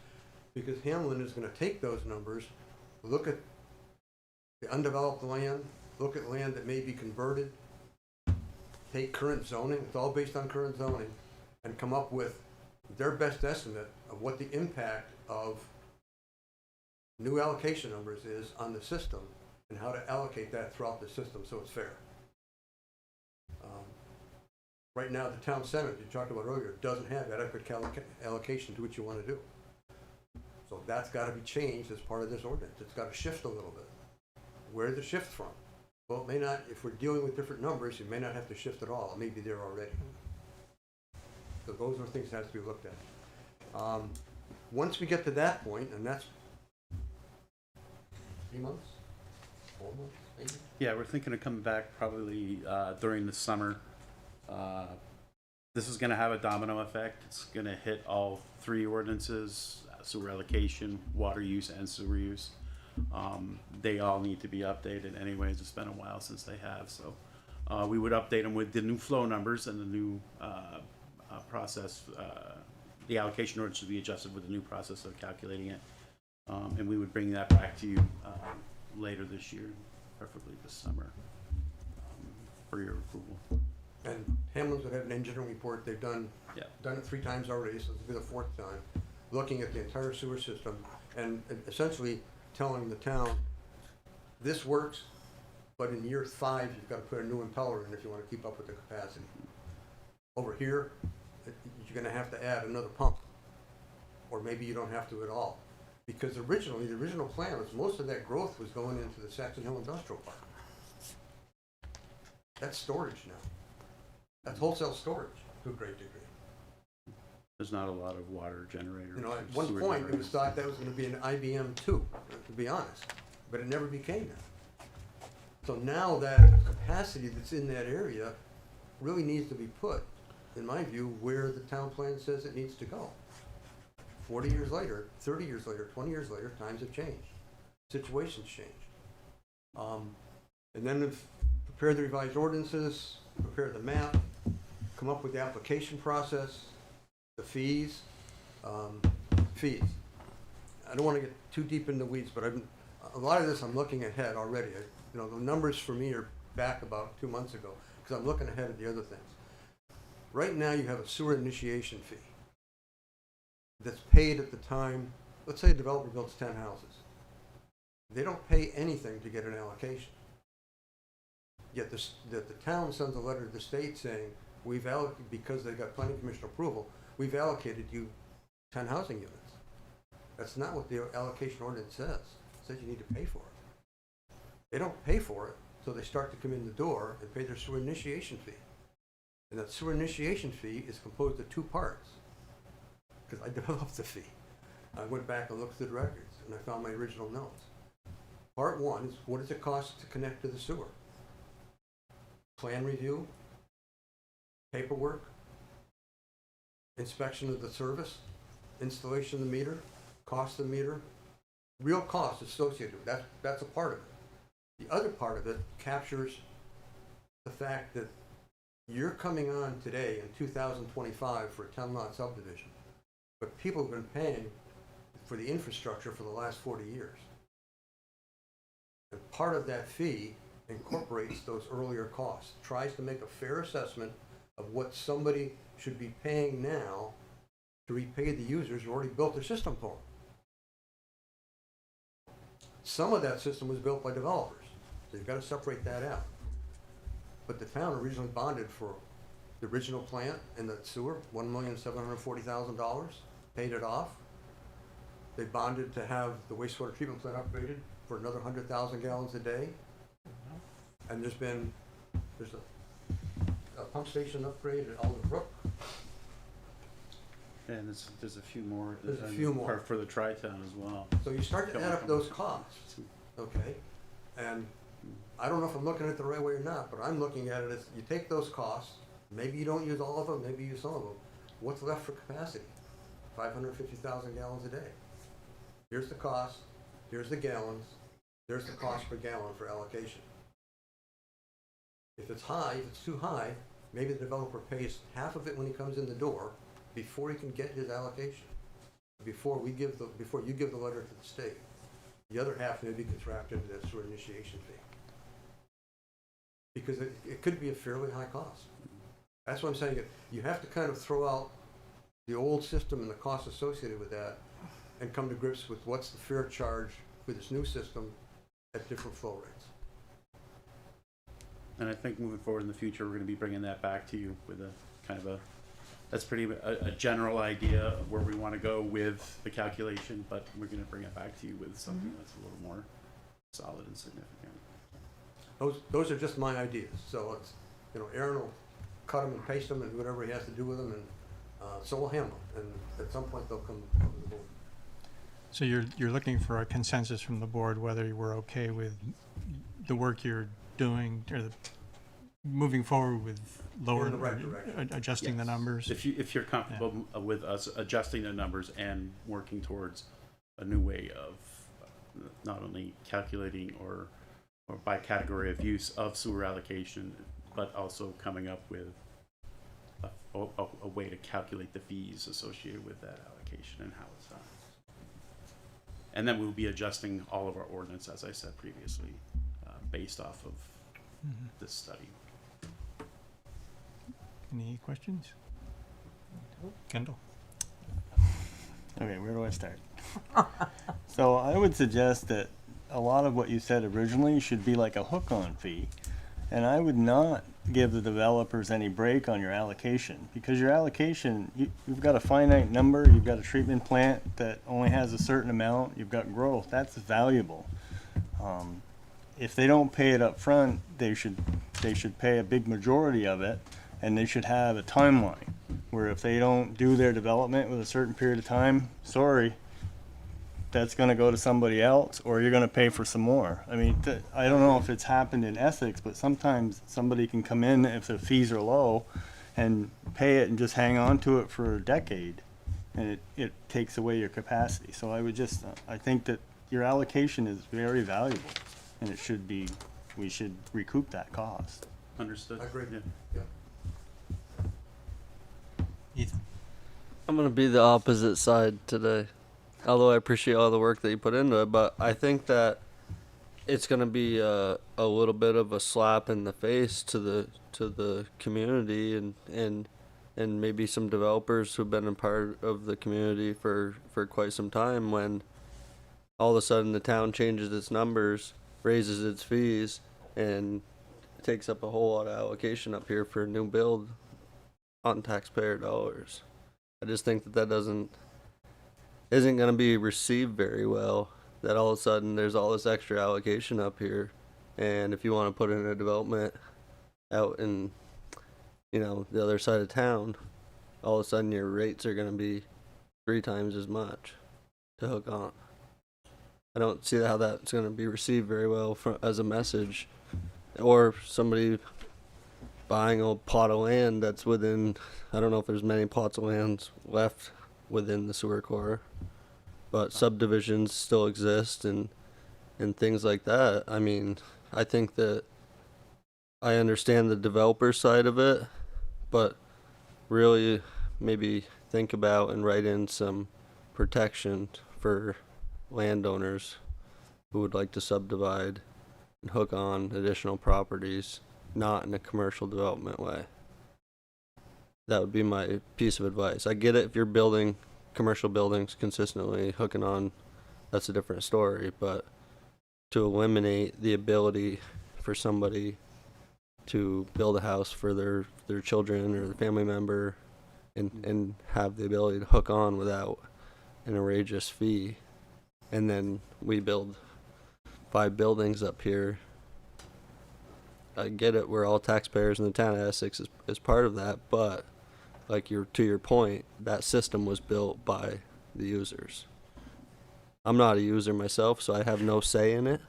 [SPEAKER 14] because Hamlin is going to take those numbers, look at the undeveloped land, look at land that may be converted, take current zoning, it's all based on current zoning, and come up with their best estimate of what the impact of new allocation numbers is on the system and how to allocate that throughout the system so it's fair. Right now, the town center, you talked about earlier, doesn't have adequate allocation to what you want to do. So that's gotta be changed as part of this ordinance. It's gotta shift a little bit. Where does it shift from? Well, it may not, if we're dealing with different numbers, you may not have to shift at all. It may be there already. So those are things that have to be looked at. Once we get to that point, and that's 3 months, 4 months, maybe?
[SPEAKER 13] Yeah, we're thinking of coming back probably during the summer. This is going to have a domino effect. It's going to hit all three ordinances: sewer allocation, water use, and sewer use. They all need to be updated anyways. It's been a while since they have, so we would update them with the new flow numbers and the new process. The allocation ordinance should be adjusted with the new process of calculating it, and we would bring that back to you later this year, preferably this summer, for your approval.
[SPEAKER 14] And Hamlin's would have an engineering report. They've done it 3 times already, so this will be the 4th time, looking at the entire sewer system and essentially telling the town, this works, but in year 5, you've got to put a new impeller in if you want to keep up with the capacity. Over here, you're going to have to add another pump, or maybe you don't have to at all. Because originally, the original plan was most of that growth was going into the Saxon Hill Industrial Park. That's storage now. That's wholesale storage to a great degree.
[SPEAKER 13] There's not a lot of water generator.
[SPEAKER 14] You know, at one
[SPEAKER 13] sewer
[SPEAKER 14] point, it was
[SPEAKER 13] generators.
[SPEAKER 14] thought that was going to be an IBM 2, to be honest, but it never became that. So now that capacity that's in that area really needs to be put, in my view, where the town plan says it needs to go. 40 years later, 30 years later, 20 years later, times have changed. Situations changed. And then prepare the revised ordinances, prepare the map, come up with the application process, the fees. Fees. I don't want to get too deep in the weeds, but a lot of this I'm looking ahead already. The numbers for me are back about 2 months ago, because I'm looking ahead at the other things. Right now, you have a sewer initiation fee that's paid at the time. Let's say a developer builds 10 houses. They don't pay anything to get an allocation. Yet the town sends a letter to the state saying, we've allocated, because they got planning commission approval, we've allocated you 10 housing units. That's not what the allocation ordinance says. It says you need to pay for it. They don't pay for it, so they start to come in the door and pay their sewer initiation fee. And that sewer initiation fee is composed of 2 parts, because I developed the fee. I went back and looked through the records, and I found my original notes. Part 1 is, what does it cost to connect to the sewer? Plan review, paperwork, inspection of the service, installation of the meter, cost of the meter, real costs associated with that. That's a part of it. The other part of it captures the fact that you're coming on today in 2025 for a 10-lot subdivision, but people have been paying for the infrastructure for the last 40 years. And part of that fee incorporates those earlier costs, tries to make a fair assessment of what somebody should be paying now to repay the users who already built their system for them. Some of that system was built by developers, so you've got to separate that out. But the town originally bonded for the original plant and the sewer, $1,740,000, paid it off. They bonded to have the wastewater treatment plant upgraded for another 100,000 gallons a day. And there's a pump station upgrade at Alden Brook.
[SPEAKER 13] And there's a few more.
[SPEAKER 14] There's a few more.
[SPEAKER 13] For the Tri-Town as well.
[SPEAKER 14] So you start to add up those costs, okay? And I don't know if I'm looking at it the right way or not, but I'm looking at it as you take those costs, maybe you don't use all of them, maybe you use some of them. What's left for capacity? 550,000 gallons a day. Here's the cost, here's the gallons, there's the cost per gallon for allocation. If it's high, if it's too high, maybe the developer pays half of it when he comes in the door before he can get his allocation, before you give the letter to the state. The other half maybe gets wrapped into that sewer initiation fee. Because it could be a fairly high cost. That's what I'm saying. You have to kind of throw out the old system and the costs associated with that and come to grips with what's the fair charge for this new system at different flow rates.
[SPEAKER 13] And I think moving forward in the future, we're going to be bringing that back to you with a kind of that's pretty a general idea of where we want to go with the calculation, but we're going to bring it back to you with something that's a little more solid and significant.
[SPEAKER 14] Those are just my ideas. So it's, Aaron will cut them and paste them and do whatever he has to do with them, and so we'll handle them. And at some point they'll come to the board.
[SPEAKER 1] So you're looking for a consensus from the board whether we're okay with the work you're doing or moving forward with lower,
[SPEAKER 14] In the right direction.
[SPEAKER 1] adjusting the numbers.
[SPEAKER 13] If you're comfortable with us adjusting the numbers and working towards a new way of not only calculating or by category of use of sewer allocation, but also coming up with a way to calculate the fees associated with that allocation and how it's done. And then we'll be adjusting all of our ordinance, as I said previously, based off of this study.
[SPEAKER 1] Any questions? Kendall?
[SPEAKER 3] Okay, where do I start? So I would suggest that a lot of what you said originally should be like a hook-on fee. And I would not give the developers any break on your allocation, because your allocation, you've got a finite number, you've got a treatment plant that only has a certain amount, you've got growth, that's valuable. If they don't pay it up front, they should pay a big majority of it, and they should have a timeline where if they don't do their development with a certain period of time, sorry, that's going to go to somebody else, or you're going to pay for some more. I mean, I don't know if it's happened in Essex, but sometimes somebody can come in if the fees are low and pay it and just hang on to it for a decade, and it takes away your capacity. So I would just, I think that your allocation is very valuable, and it should be, we should recoup that cost.
[SPEAKER 13] Understood.
[SPEAKER 14] I agree.
[SPEAKER 13] Yeah.
[SPEAKER 1] Ethan?
[SPEAKER 9] I'm gonna be the opposite side today. Although I appreciate all the work that you put into it, but I think that it's gonna be a little bit of a slap in the face to the community and maybe some developers who've been a part of the community for quite some time, when all of a sudden the town changes its numbers, raises its fees, and takes up a whole lot of allocation up here for a new build on taxpayer dollars. I just think that isn't going to be received very well, that all of a sudden there's all this extra allocation up here, and if you want to put in a development out in the other side of town, all of a sudden your rates are going to be 3 times as much to hook on. I don't see how that's going to be received very well as a message, or somebody buying a plot of land that's within, I don't know if there's many plots of land left within the sewer core, but subdivisions still exist and things like that. I mean, I think that I understand the developer side of it, but really maybe think about and write in some protection for landowners who would like to subdivide and hook on additional properties, not in a commercial development way. That would be my piece of advice. I get it if you're building commercial buildings consistently, hooking on, that's a different story, but to eliminate the ability for somebody to build a house for their children or their family member and have the ability to hook on without an outrageous fee, and then we build 5 buildings up here. I get it, we're all taxpayers in the town of Essex is part of that, but to your point, that system was built by the users. I'm not a user myself, so I have no say in it,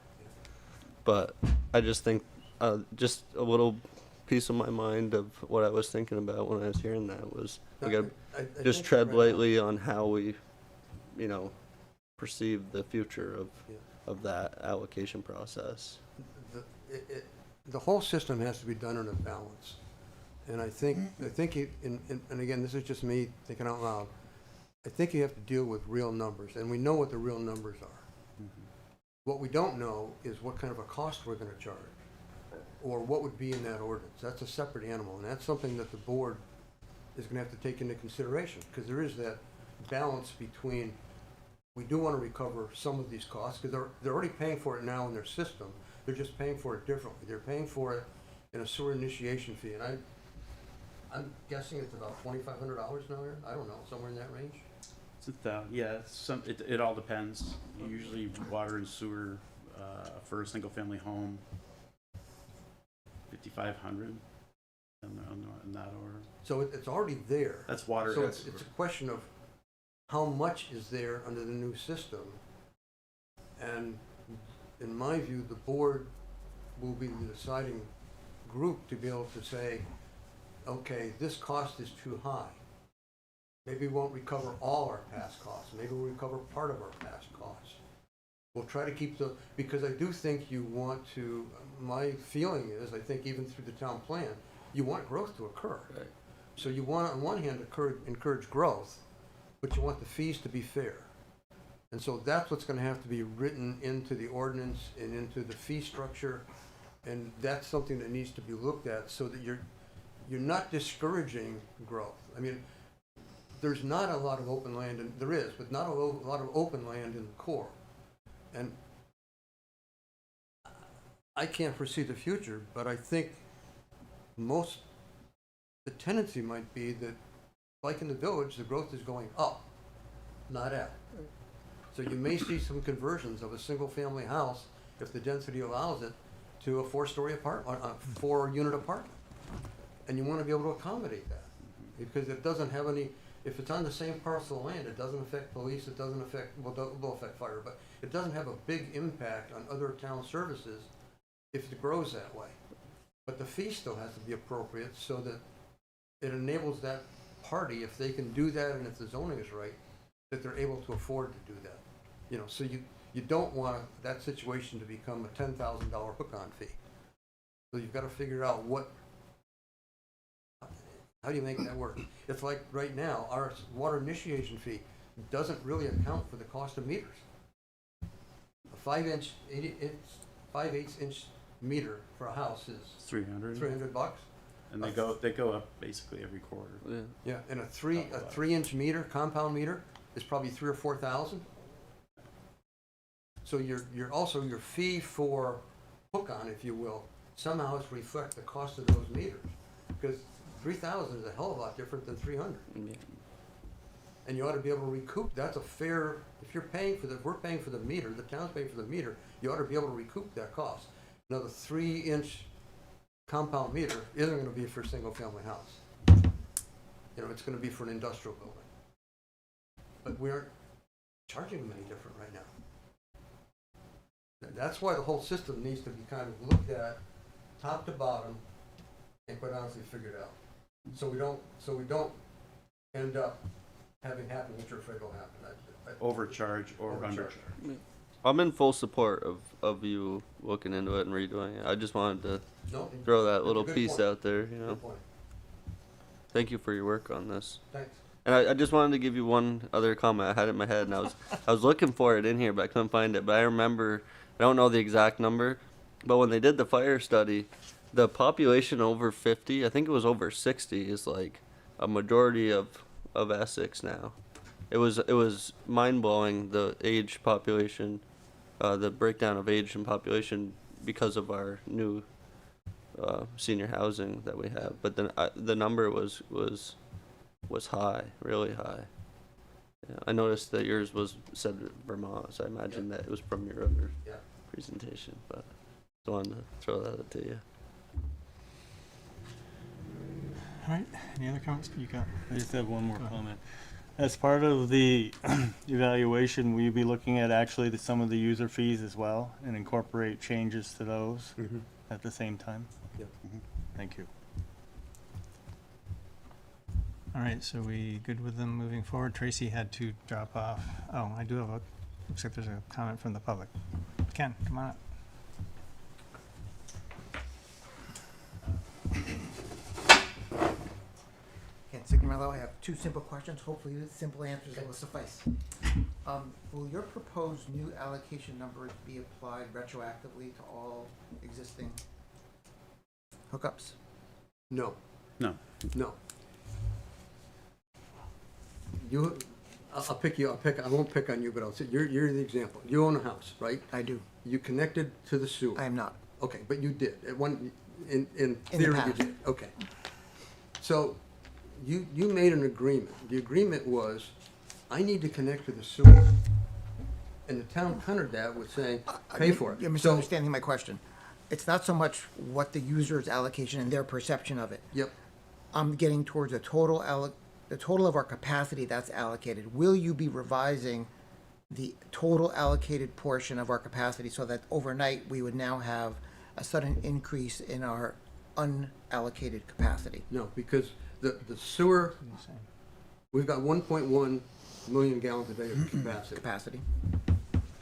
[SPEAKER 9] but I just think just a little piece of my mind of what I was thinking about when I was hearing that was we got to just tread lightly on how we perceive the future of that allocation process.
[SPEAKER 14] The whole system has to be done in a balance. And I think and again, this is just me thinking out loud, I think you have to deal with real numbers, and we know what the real numbers are. What we don't know is what kind of a cost we're going to charge, or what would be in that ordinance. That's a separate animal, and that's something that the board is going to have to take into consideration, because there is that balance between, we do want to recover some of these costs, because they're already paying for it now in their system. They're just paying for it differently. They're paying for it in a sewer initiation fee, and I'm guessing it's about $2,500 now, I don't know, somewhere in that range?
[SPEAKER 13] Yeah, it all depends. Usually water and sewer, for a single family home, 5,500 in that order.
[SPEAKER 14] So it's already there.
[SPEAKER 13] That's water.
[SPEAKER 14] So it's a question of how much is there under the new system. And in my view, the board will be the deciding group to be able to say, okay, this cost is too high. Maybe we won't recover all our past costs. Maybe we'll recover part of our past costs. We'll try to keep because I do think you want to, my feeling is, I think even through the town plan, you want growth to occur.
[SPEAKER 9] Right.
[SPEAKER 14] So you want, on one hand, encourage growth, but you want the fees to be fair. And so that's what's gonna have to be written into the ordinance and into the fee structure. And that's something that needs to be looked at so that you're not discouraging growth. I mean, there's not a lot of open land, and there is, but not a lot of open land in the core. And I can't foresee the future, but I think the tendency might be that, like in the village, the growth is going up, not up. So you may see some conversions of a single-family house, if the density allows it, to a 4-story apartment, a 4-unit apartment. And you want to be able to accommodate that, because it doesn't have any, if it's on the same parcel of land, it doesn't affect police, it doesn't affect, well, it will affect fire, but it doesn't have a big impact on other town services if it grows that way. But the fee still has to be appropriate so that it enables that party, if they can do that and if the zoning is right, that they're able to afford to do that. You know, so you don't want that situation to become a $10,000 hook-on fee. So you've got to figure out how do you make that work? It's like right now, our water initiation fee doesn't really account for the cost of meters. A 5-inch, 5/8-inch meter for a house is $300.
[SPEAKER 13] And they go up basically every quarter.
[SPEAKER 9] Yeah.
[SPEAKER 14] Yeah, and a 3-inch meter, compound meter, is probably $3,000 or $4,000. So your fee for hook-on, if you will, somehow has to reflect the cost of those meters, because 3,000 is a hell of a lot different than 300.
[SPEAKER 9] Yeah.
[SPEAKER 14] And you ought to be able to recoup. That's a fair. If we're paying for the meter, the town's paying for the meter, you ought to be able to recoup that cost. Now, the 3-inch compound meter isn't going to be for a single-family house. You know, it's going to be for an industrial building. But we aren't charging them any different right now. That's why the whole system needs to be kind of looked at, top to bottom, and quite honestly figured out. So we don't end up having happen what you're afraid will happen.
[SPEAKER 13] Overcharge or undercharge.
[SPEAKER 9] I'm in full support of you looking into it and redoing it. I just wanted to throw that little piece out there, you know. Thank you for your work on this.
[SPEAKER 14] Thanks.
[SPEAKER 9] And I just wanted to give you one other comment I had in my head, and I was looking for it in here, but I couldn't find it. But I remember, I don't know the exact number, but when they did the fire study, the population over 50, I think it was over 60, is like a majority of Essex now. It was mind blowing, the age population, the breakdown of age and population because of our new senior housing that we have. But then the number was high, really high. Yeah, I noticed that yours said Vermont, so I imagine that it was from your other presentation. But I wanted to throw that out to you.
[SPEAKER 1] All right, any other comments? You got?
[SPEAKER 3] I just have one more comment. As part of the evaluation, will you be looking at actually some of the user fees as well and incorporate changes to those at the same time?
[SPEAKER 14] Yeah.
[SPEAKER 3] Thank you.
[SPEAKER 1] All right, so we good with them moving forward? Tracy had to drop off. Oh, I do have looks like there's a comment from the public. Ken, come on up.
[SPEAKER 6] Ken Signorello, I have two simple questions. Hopefully the simple answers will suffice. Will your proposed new allocation numbers be applied retroactively to all existing hookups?
[SPEAKER 14] No.
[SPEAKER 13] No.
[SPEAKER 14] I'll pick you. I won't pick on you, but I'll say you're the example. You own a house, right?
[SPEAKER 6] I do.
[SPEAKER 14] You connected to the sewer.
[SPEAKER 6] I am not.
[SPEAKER 14] Okay, but you did. In
[SPEAKER 6] the
[SPEAKER 14] theory, you
[SPEAKER 6] past.
[SPEAKER 14] did. Okay. So you made an agreement. The agreement was, I need to connect to the sewer. And the town countered that with saying, pay for it.
[SPEAKER 6] You're misunderstanding my question. It's not so much what the user's allocation and their perception of it.
[SPEAKER 14] Yep.
[SPEAKER 6] I'm getting towards the total of our capacity that's allocated. Will you be revising the total allocated portion of our capacity so that overnight we would now have a sudden increase in our unallocated capacity?
[SPEAKER 14] No, because the sewer, we've got 1.1 million gallons a day of capacity.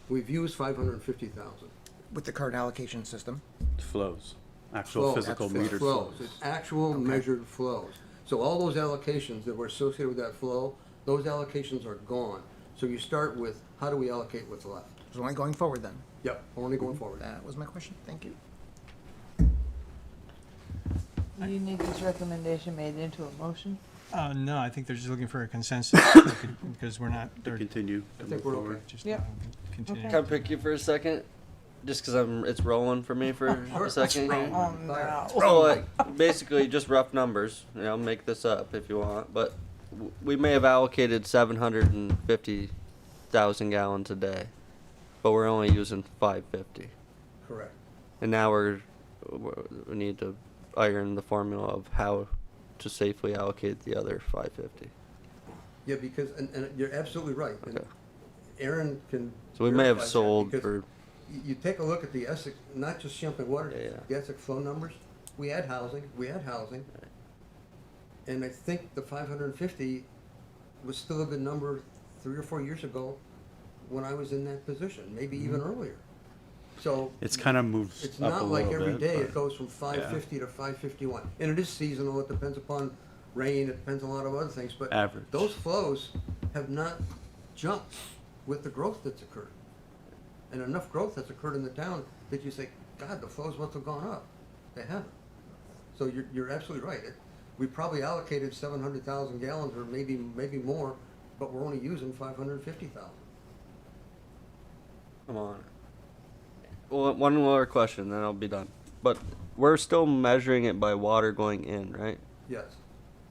[SPEAKER 14] We've used 550,000.
[SPEAKER 6] With the current allocation system?
[SPEAKER 13] Flows. Actual physical metered
[SPEAKER 14] flows.
[SPEAKER 13] flows.
[SPEAKER 14] It's actual measured flows. So all those allocations that were associated with that flow, those allocations are gone. So you start with, how do we allocate what's left?
[SPEAKER 6] So only going forward then?
[SPEAKER 14] Yep, only going forward.
[SPEAKER 6] That was my question. Thank you.
[SPEAKER 5] Do you need this recommendation made into a motion?
[SPEAKER 1] No, I think they're just looking for a consensus because we're not.
[SPEAKER 13] To continue.
[SPEAKER 14] I think we're okay.
[SPEAKER 1] Just
[SPEAKER 5] Yep.
[SPEAKER 1] continue.
[SPEAKER 9] Can I pick you for a second? Just because it's rolling for me for a second here.
[SPEAKER 5] No.
[SPEAKER 9] So, like, basically, just rough numbers. You know, make this up if you want, but we may have allocated 750,000 gallons a day, but we're only using 550.
[SPEAKER 14] Correct.
[SPEAKER 9] And now we need to iron the formula of how to safely allocate the other 550.
[SPEAKER 14] Yeah, because, and you're absolutely right. And
[SPEAKER 9] Okay.
[SPEAKER 14] Aaron can.
[SPEAKER 9] So we may have
[SPEAKER 14] verify that,
[SPEAKER 9] sold
[SPEAKER 14] because
[SPEAKER 9] for.
[SPEAKER 14] You take a look at the Essex, not just Champlain Water,
[SPEAKER 9] Yeah.
[SPEAKER 14] the Essex flow numbers. We had housing. And I think the 550 was still a good number 3 or 4 years ago when I was in that position, maybe even earlier. So
[SPEAKER 13] It's kind of moved
[SPEAKER 14] it's
[SPEAKER 13] up a
[SPEAKER 14] not like
[SPEAKER 13] little
[SPEAKER 14] every
[SPEAKER 13] bit,
[SPEAKER 14] day
[SPEAKER 13] but-
[SPEAKER 14] it goes from 550 to 551. And it is seasonal, it depends upon rain, it depends on a lot of other things, but
[SPEAKER 13] Average.
[SPEAKER 14] those flows have not jumped with the growth that's occurred. And enough growth has occurred in the town that you say, God, the flows must have gone up. They haven't. So you're absolutely right. We probably allocated 700,000 gallons or maybe more, but we're only using 550,000.
[SPEAKER 9] Come on. Well, one more question, then I'll be done. But we're still measuring it by water going in, right?
[SPEAKER 14] Yes.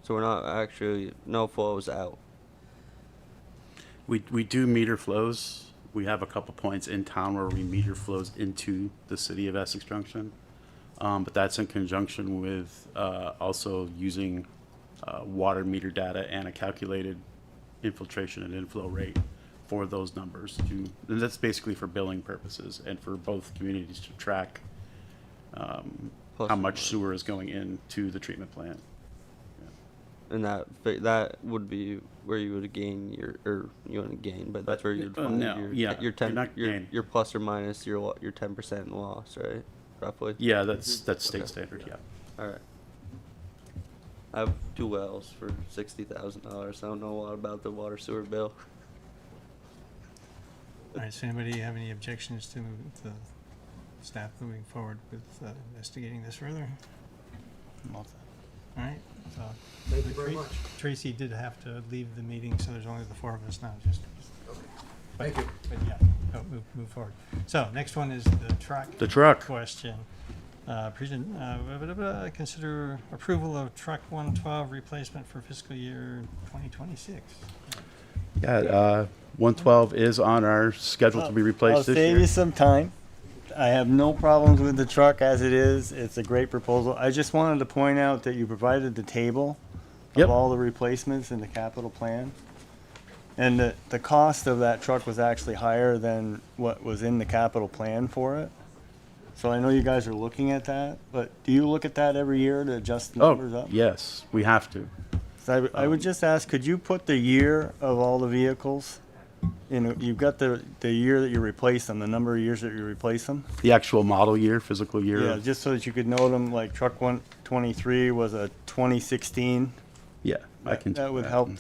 [SPEAKER 9] So we're not actually no flows out.
[SPEAKER 13] We do meter flows. We have a couple points in town where we meter flows into the city of Essex Junction. But that's in conjunction with also using water meter data and a calculated infiltration and inflow rate for those numbers. And that's basically for billing purposes and for both communities to track how much sewer is going into the treatment plant.
[SPEAKER 9] And that would be where you would gain you wouldn't gain, but that's where you'd find
[SPEAKER 13] no, yeah,
[SPEAKER 9] your 10
[SPEAKER 13] you're not gaining.
[SPEAKER 9] your plus or minus your 10% loss, right? Roughly.
[SPEAKER 13] Yeah, that's state
[SPEAKER 9] Okay.
[SPEAKER 13] standard, yeah.
[SPEAKER 9] All right. I have 2 wells for $60,000. I don't know a lot about the water sewer bill.
[SPEAKER 1] All right, so anybody have any objections to the staff moving forward with investigating this further? All right, so.
[SPEAKER 14] Thank you very much.
[SPEAKER 1] Tracy did have to leave the meeting, so there's only the 4 of us now, just.
[SPEAKER 14] Thank you.
[SPEAKER 1] But yeah, move forward. So, next one is the truck.
[SPEAKER 13] The truck.
[SPEAKER 1] Question. Consider approval of truck 112 replacement for fiscal year 2026.
[SPEAKER 13] Yeah, 112 is on our schedule to be replaced
[SPEAKER 3] I'll
[SPEAKER 13] this
[SPEAKER 3] save
[SPEAKER 13] year.
[SPEAKER 3] you some time. I have no problems with the truck as it is. It's a great proposal. I just wanted to point out that you provided the table
[SPEAKER 13] Yep.
[SPEAKER 3] of all the replacements in the capital plan. And the cost of that truck was actually higher than what was in the capital plan for it. So I know you guys are looking at that, but do you look at that every year to adjust the numbers
[SPEAKER 13] Oh,
[SPEAKER 3] up?
[SPEAKER 13] yes, we have to.
[SPEAKER 3] So I would just ask, could you put the year of all the vehicles? You know, you've got the year that you replace them, the number of years that you replace them.
[SPEAKER 13] The actual model year, physical year.
[SPEAKER 3] Yeah, just so that you could note them, like truck 123 was a 2016.
[SPEAKER 13] Yeah, I can.
[SPEAKER 3] That
[SPEAKER 13] do
[SPEAKER 3] would help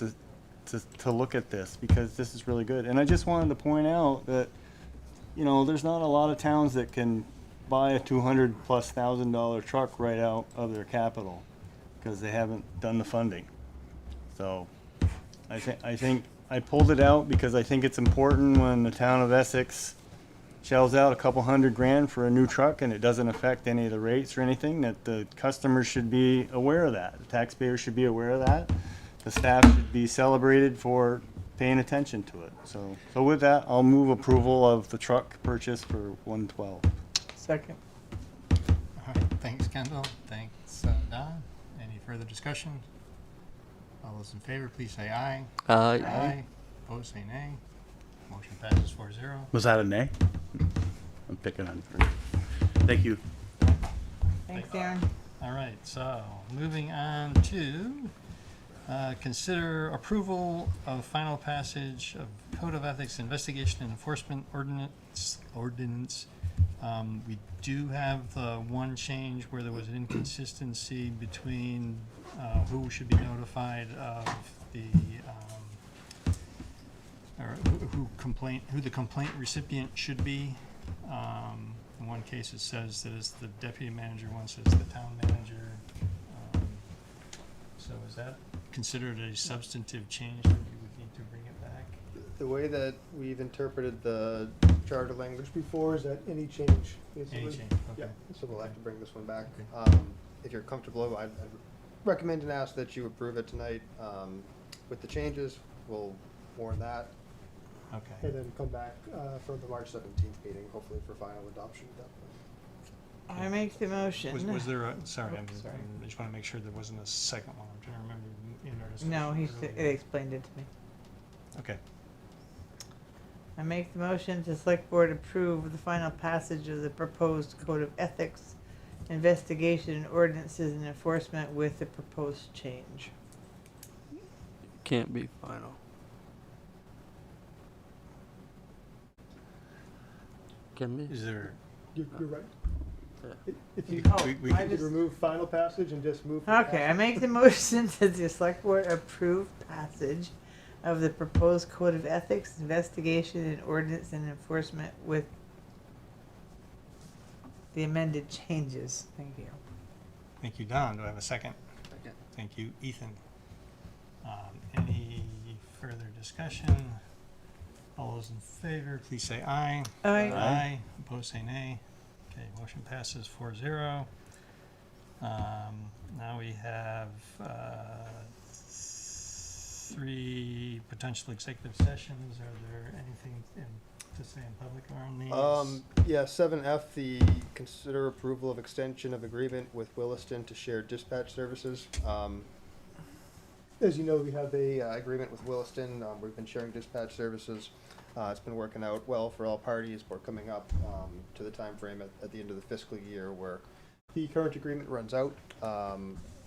[SPEAKER 3] to look at this, because this is really good. And I just wanted to point out that, you know, there's not a lot of towns that can buy a $200,000+ truck right out of their capital, because they haven't done the funding. So I think I pulled it out because I think it's important when the town of Essex shells out a couple $100,000 for a new truck and it doesn't affect any of the rates or anything, that the customers should be aware of that. The taxpayers should be aware of that. The staff should be celebrated for paying attention to it. So with that, I'll move approval of the truck purchase for 112.
[SPEAKER 5] Second.
[SPEAKER 1] All right, thanks, Kendall. Thanks, Don. Any further discussion? All those in favor, please say aye. Aye. Opposed, say nay. Motion passes 4-0.
[SPEAKER 13] Was that a nay? I'm picking on you. Thank you.
[SPEAKER 5] Thanks, Aaron.
[SPEAKER 1] All right, so moving on to consider approval of final passage of Code of Ethics Investigation and Enforcement Ordinance. We do have the one change where there was an inconsistency between who should be notified of the or who the complaint recipient should be. In one case it says that it's the deputy manager, one says the town manager. So is that considered a substantive change that you would need to bring it back?
[SPEAKER 11] The way that we've interpreted the charter language before is that any change, basically.
[SPEAKER 1] Any change, okay.
[SPEAKER 11] Yeah, so we'll have to bring this one back.
[SPEAKER 1] Okay.
[SPEAKER 11] If you're comfortable, I'd recommend and ask that you approve it tonight. With the changes, we'll warn that.
[SPEAKER 1] Okay.
[SPEAKER 11] And then come back for the March 17th meeting, hopefully for final adoption at that point.
[SPEAKER 5] I make the motion.
[SPEAKER 1] Was there a, sorry,
[SPEAKER 5] Oh,
[SPEAKER 1] I just want to make sure there wasn't a second one. I'm trying to remember in our discussion.
[SPEAKER 5] No, he
[SPEAKER 1] earlier.
[SPEAKER 5] explained it to me.
[SPEAKER 1] Okay.
[SPEAKER 5] I make the motion to select board approve the final passage of the proposed Code of Ethics, Investigation, Ordinances, and Enforcement with the proposed change.
[SPEAKER 9] Can't be final. Can be.
[SPEAKER 1] Is there?
[SPEAKER 11] You're right.
[SPEAKER 9] Yeah.
[SPEAKER 11] If you
[SPEAKER 5] Oh,
[SPEAKER 1] we
[SPEAKER 5] I
[SPEAKER 11] could
[SPEAKER 5] just-
[SPEAKER 11] remove final passage and just move.
[SPEAKER 5] Okay, I make the motion that the select board approve passage of the proposed Code of Ethics, Investigation, and Ordinance and Enforcement with the amended changes. Thank you.
[SPEAKER 1] Thank you, Don. Do I have a second?
[SPEAKER 9] Second.
[SPEAKER 1] Thank you, Ethan. Any further discussion? All those in favor, please say aye.
[SPEAKER 5] Aye.
[SPEAKER 1] Aye. Opposed, say nay. Okay, motion passes 4-0. Now we have 3 potential executive sessions. Are there anything to say in public around these?
[SPEAKER 11] Yeah, 7F, the consider approval of extension of agreement with Williston to share dispatch services. As you know, we have a agreement with Williston. We've been sharing dispatch services. It's been working out well for all parties. We're coming up to the time frame at the end of the fiscal year where the current agreement runs out.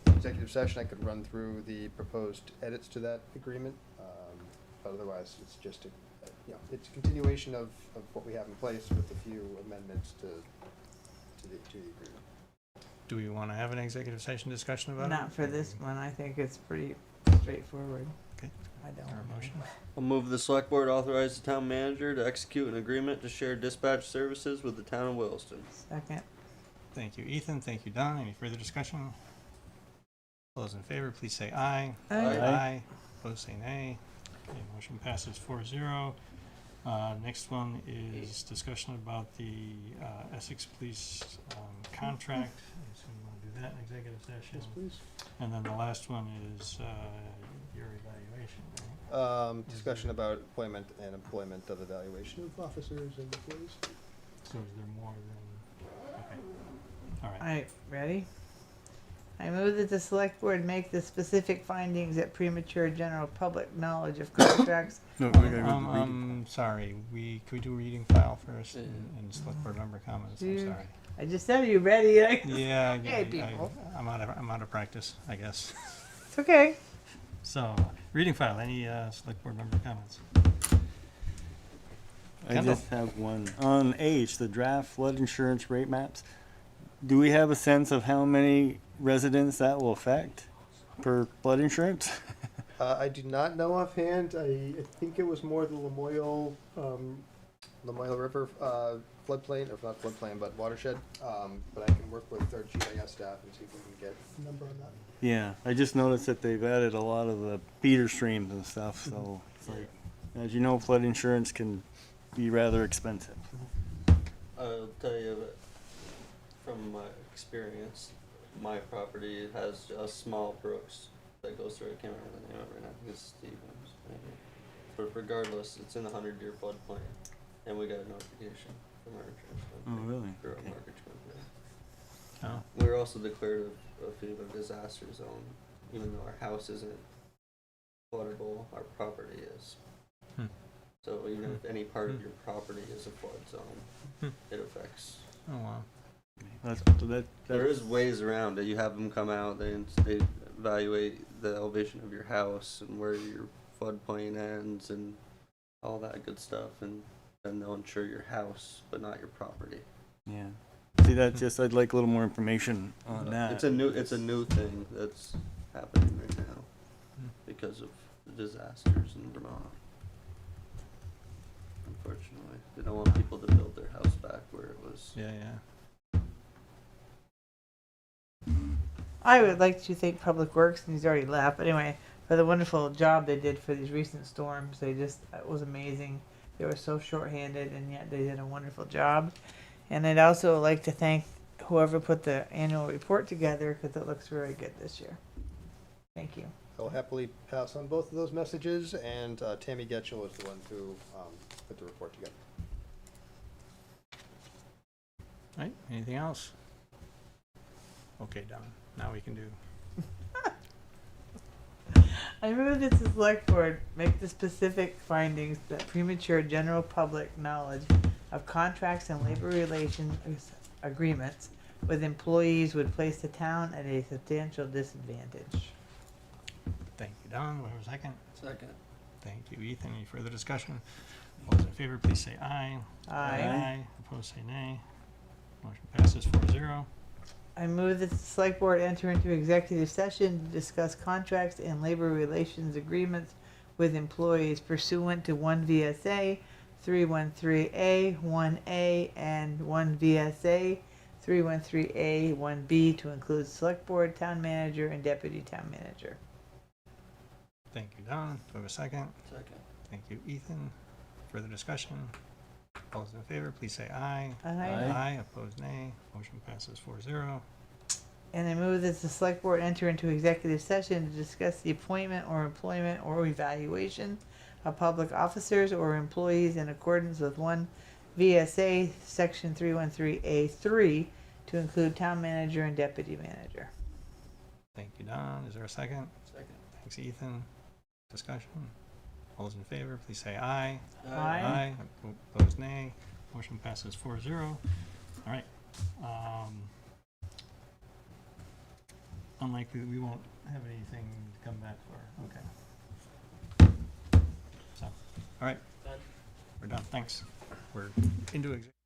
[SPEAKER 11] Executive session, I could run through the proposed edits to that agreement, but otherwise it's just it's a continuation of what we have in place with a few amendments to the agreement.
[SPEAKER 1] Do we want to have an executive session discussion about it?
[SPEAKER 5] Not for this one. I think it's pretty straightforward.
[SPEAKER 1] Okay.
[SPEAKER 5] I don't.
[SPEAKER 1] Is there a motion?
[SPEAKER 9] I'll move the select board authorize the town manager to execute an agreement to share dispatch services with the town of Williston.
[SPEAKER 5] Second.
[SPEAKER 1] Thank you, Ethan. Thank you, Don. Any further discussion? All those in favor, please say aye.
[SPEAKER 5] Aye.
[SPEAKER 1] Aye. Opposed, say nay. Okay, motion passes 4-0. Next one is discussion about the Essex Police contract. I assume you want to do that in executive session.
[SPEAKER 11] Yes, please.
[SPEAKER 1] And then the last one is your evaluation, right?
[SPEAKER 11] Discussion about appointment and employment of evaluation of officers and employees.
[SPEAKER 1] So is there more than, okay. All right.
[SPEAKER 5] All right, ready? I move that the select board make the specific findings that premature general public knowledge of contracts.
[SPEAKER 3] No, we gotta go to the reading.
[SPEAKER 1] Sorry, could we do reading file first and select board member comments? I'm
[SPEAKER 5] Dude.
[SPEAKER 1] sorry.
[SPEAKER 5] I just said, are you ready?
[SPEAKER 1] Yeah,
[SPEAKER 5] Hey, people.
[SPEAKER 1] I'm out of practice, I guess.
[SPEAKER 5] It's okay.
[SPEAKER 1] So, reading file, any select board member comments?
[SPEAKER 3] I
[SPEAKER 1] Kendall.
[SPEAKER 3] just have one. On H, the draft flood insurance rate maps, do we have a sense of how many residents that will affect per flood insurance?
[SPEAKER 11] I do not know offhand. I think it was more the Lamoille River floodplain, or not floodplain, but watershed. But I can work with our GIS staff and see if we can get a number on that.
[SPEAKER 3] Yeah, I just noticed that they've added a lot of the feeder streams and stuff, so it's like, as you know, flood insurance can be rather expensive.
[SPEAKER 9] I'll tell you that from my experience, my property has a small brooks that goes through. I can't remember the name of it right now. I think it's Stevens, maybe. But regardless, it's in the 100-year floodplain, and we got a notification from our insurance company.
[SPEAKER 3] Oh, really?
[SPEAKER 9] Through our mortgage company.
[SPEAKER 1] Oh.
[SPEAKER 9] We were also declared a FEMA disaster zone, even though our house isn't floodable, our property is. So even if any part of your property is a flood zone, it affects.
[SPEAKER 1] Oh, wow.
[SPEAKER 9] There is ways around it. You have them come out, they evaluate the elevation of your house and where your floodplain ends and all that good stuff, and then they'll insure your house, but not your property.
[SPEAKER 3] Yeah. See, that just, I'd like a little more information on that.
[SPEAKER 9] It's a new thing that's happening right now because of the disasters in Vermont. Unfortunately, they don't want people to build their house back where it was.
[SPEAKER 1] Yeah, yeah.
[SPEAKER 5] I would like to thank Public Works, and he's already left, but anyway, for the wonderful job they did for these recent storms. It was amazing. They were so short-handed, and yet they did a wonderful job. And I'd also like to thank whoever put the annual report together, because it looks very good this year. Thank you.
[SPEAKER 4] I'll happily pass on both of those messages, and Tammy Getchell is the one who put the report together.
[SPEAKER 1] All right, anything else? Okay, Don, now we can do.
[SPEAKER 5] I move that the select board make the specific findings that premature general public knowledge of contracts and labor relations agreements with employees would place the town at a substantial disadvantage.
[SPEAKER 1] Thank you, Don. We have a second.
[SPEAKER 9] Second.
[SPEAKER 1] Thank you, Ethan. Any further discussion? All those in favor, please say aye.
[SPEAKER 5] Aye.
[SPEAKER 1] Opposed, say nay. Motion passes 4-0.
[SPEAKER 5] I move that the select board enter into executive session to discuss contracts and labor relations agreements with employees pursuant to 1 VSA 313A 1A and 1 VSA 313A 1B to include select board, town manager, and deputy town manager.
[SPEAKER 1] Thank you, Don. Do we have a second?
[SPEAKER 9] Second.
[SPEAKER 1] Thank you, Ethan. Further discussion? All those in favor, please say aye.
[SPEAKER 5] Aye.
[SPEAKER 1] Aye. Opposed, nay. Motion passes 4-0.
[SPEAKER 5] And I move that the select board enter into executive session to discuss the appointment or employment or evaluation of public officers or employees in accordance with 1 VSA section 313A3 to include town manager and deputy manager.
[SPEAKER 1] Thank you, Don. Is there a second?
[SPEAKER 9] Second.
[SPEAKER 1] Thanks, Ethan. Discussion? All those in favor, please say aye.
[SPEAKER 5] Aye.
[SPEAKER 1] Opposed, nay. Motion passes 4-0. All right. Unlikely that we won't have anything to come back for. Okay. So, all right. We're done. Thanks. We're into executive.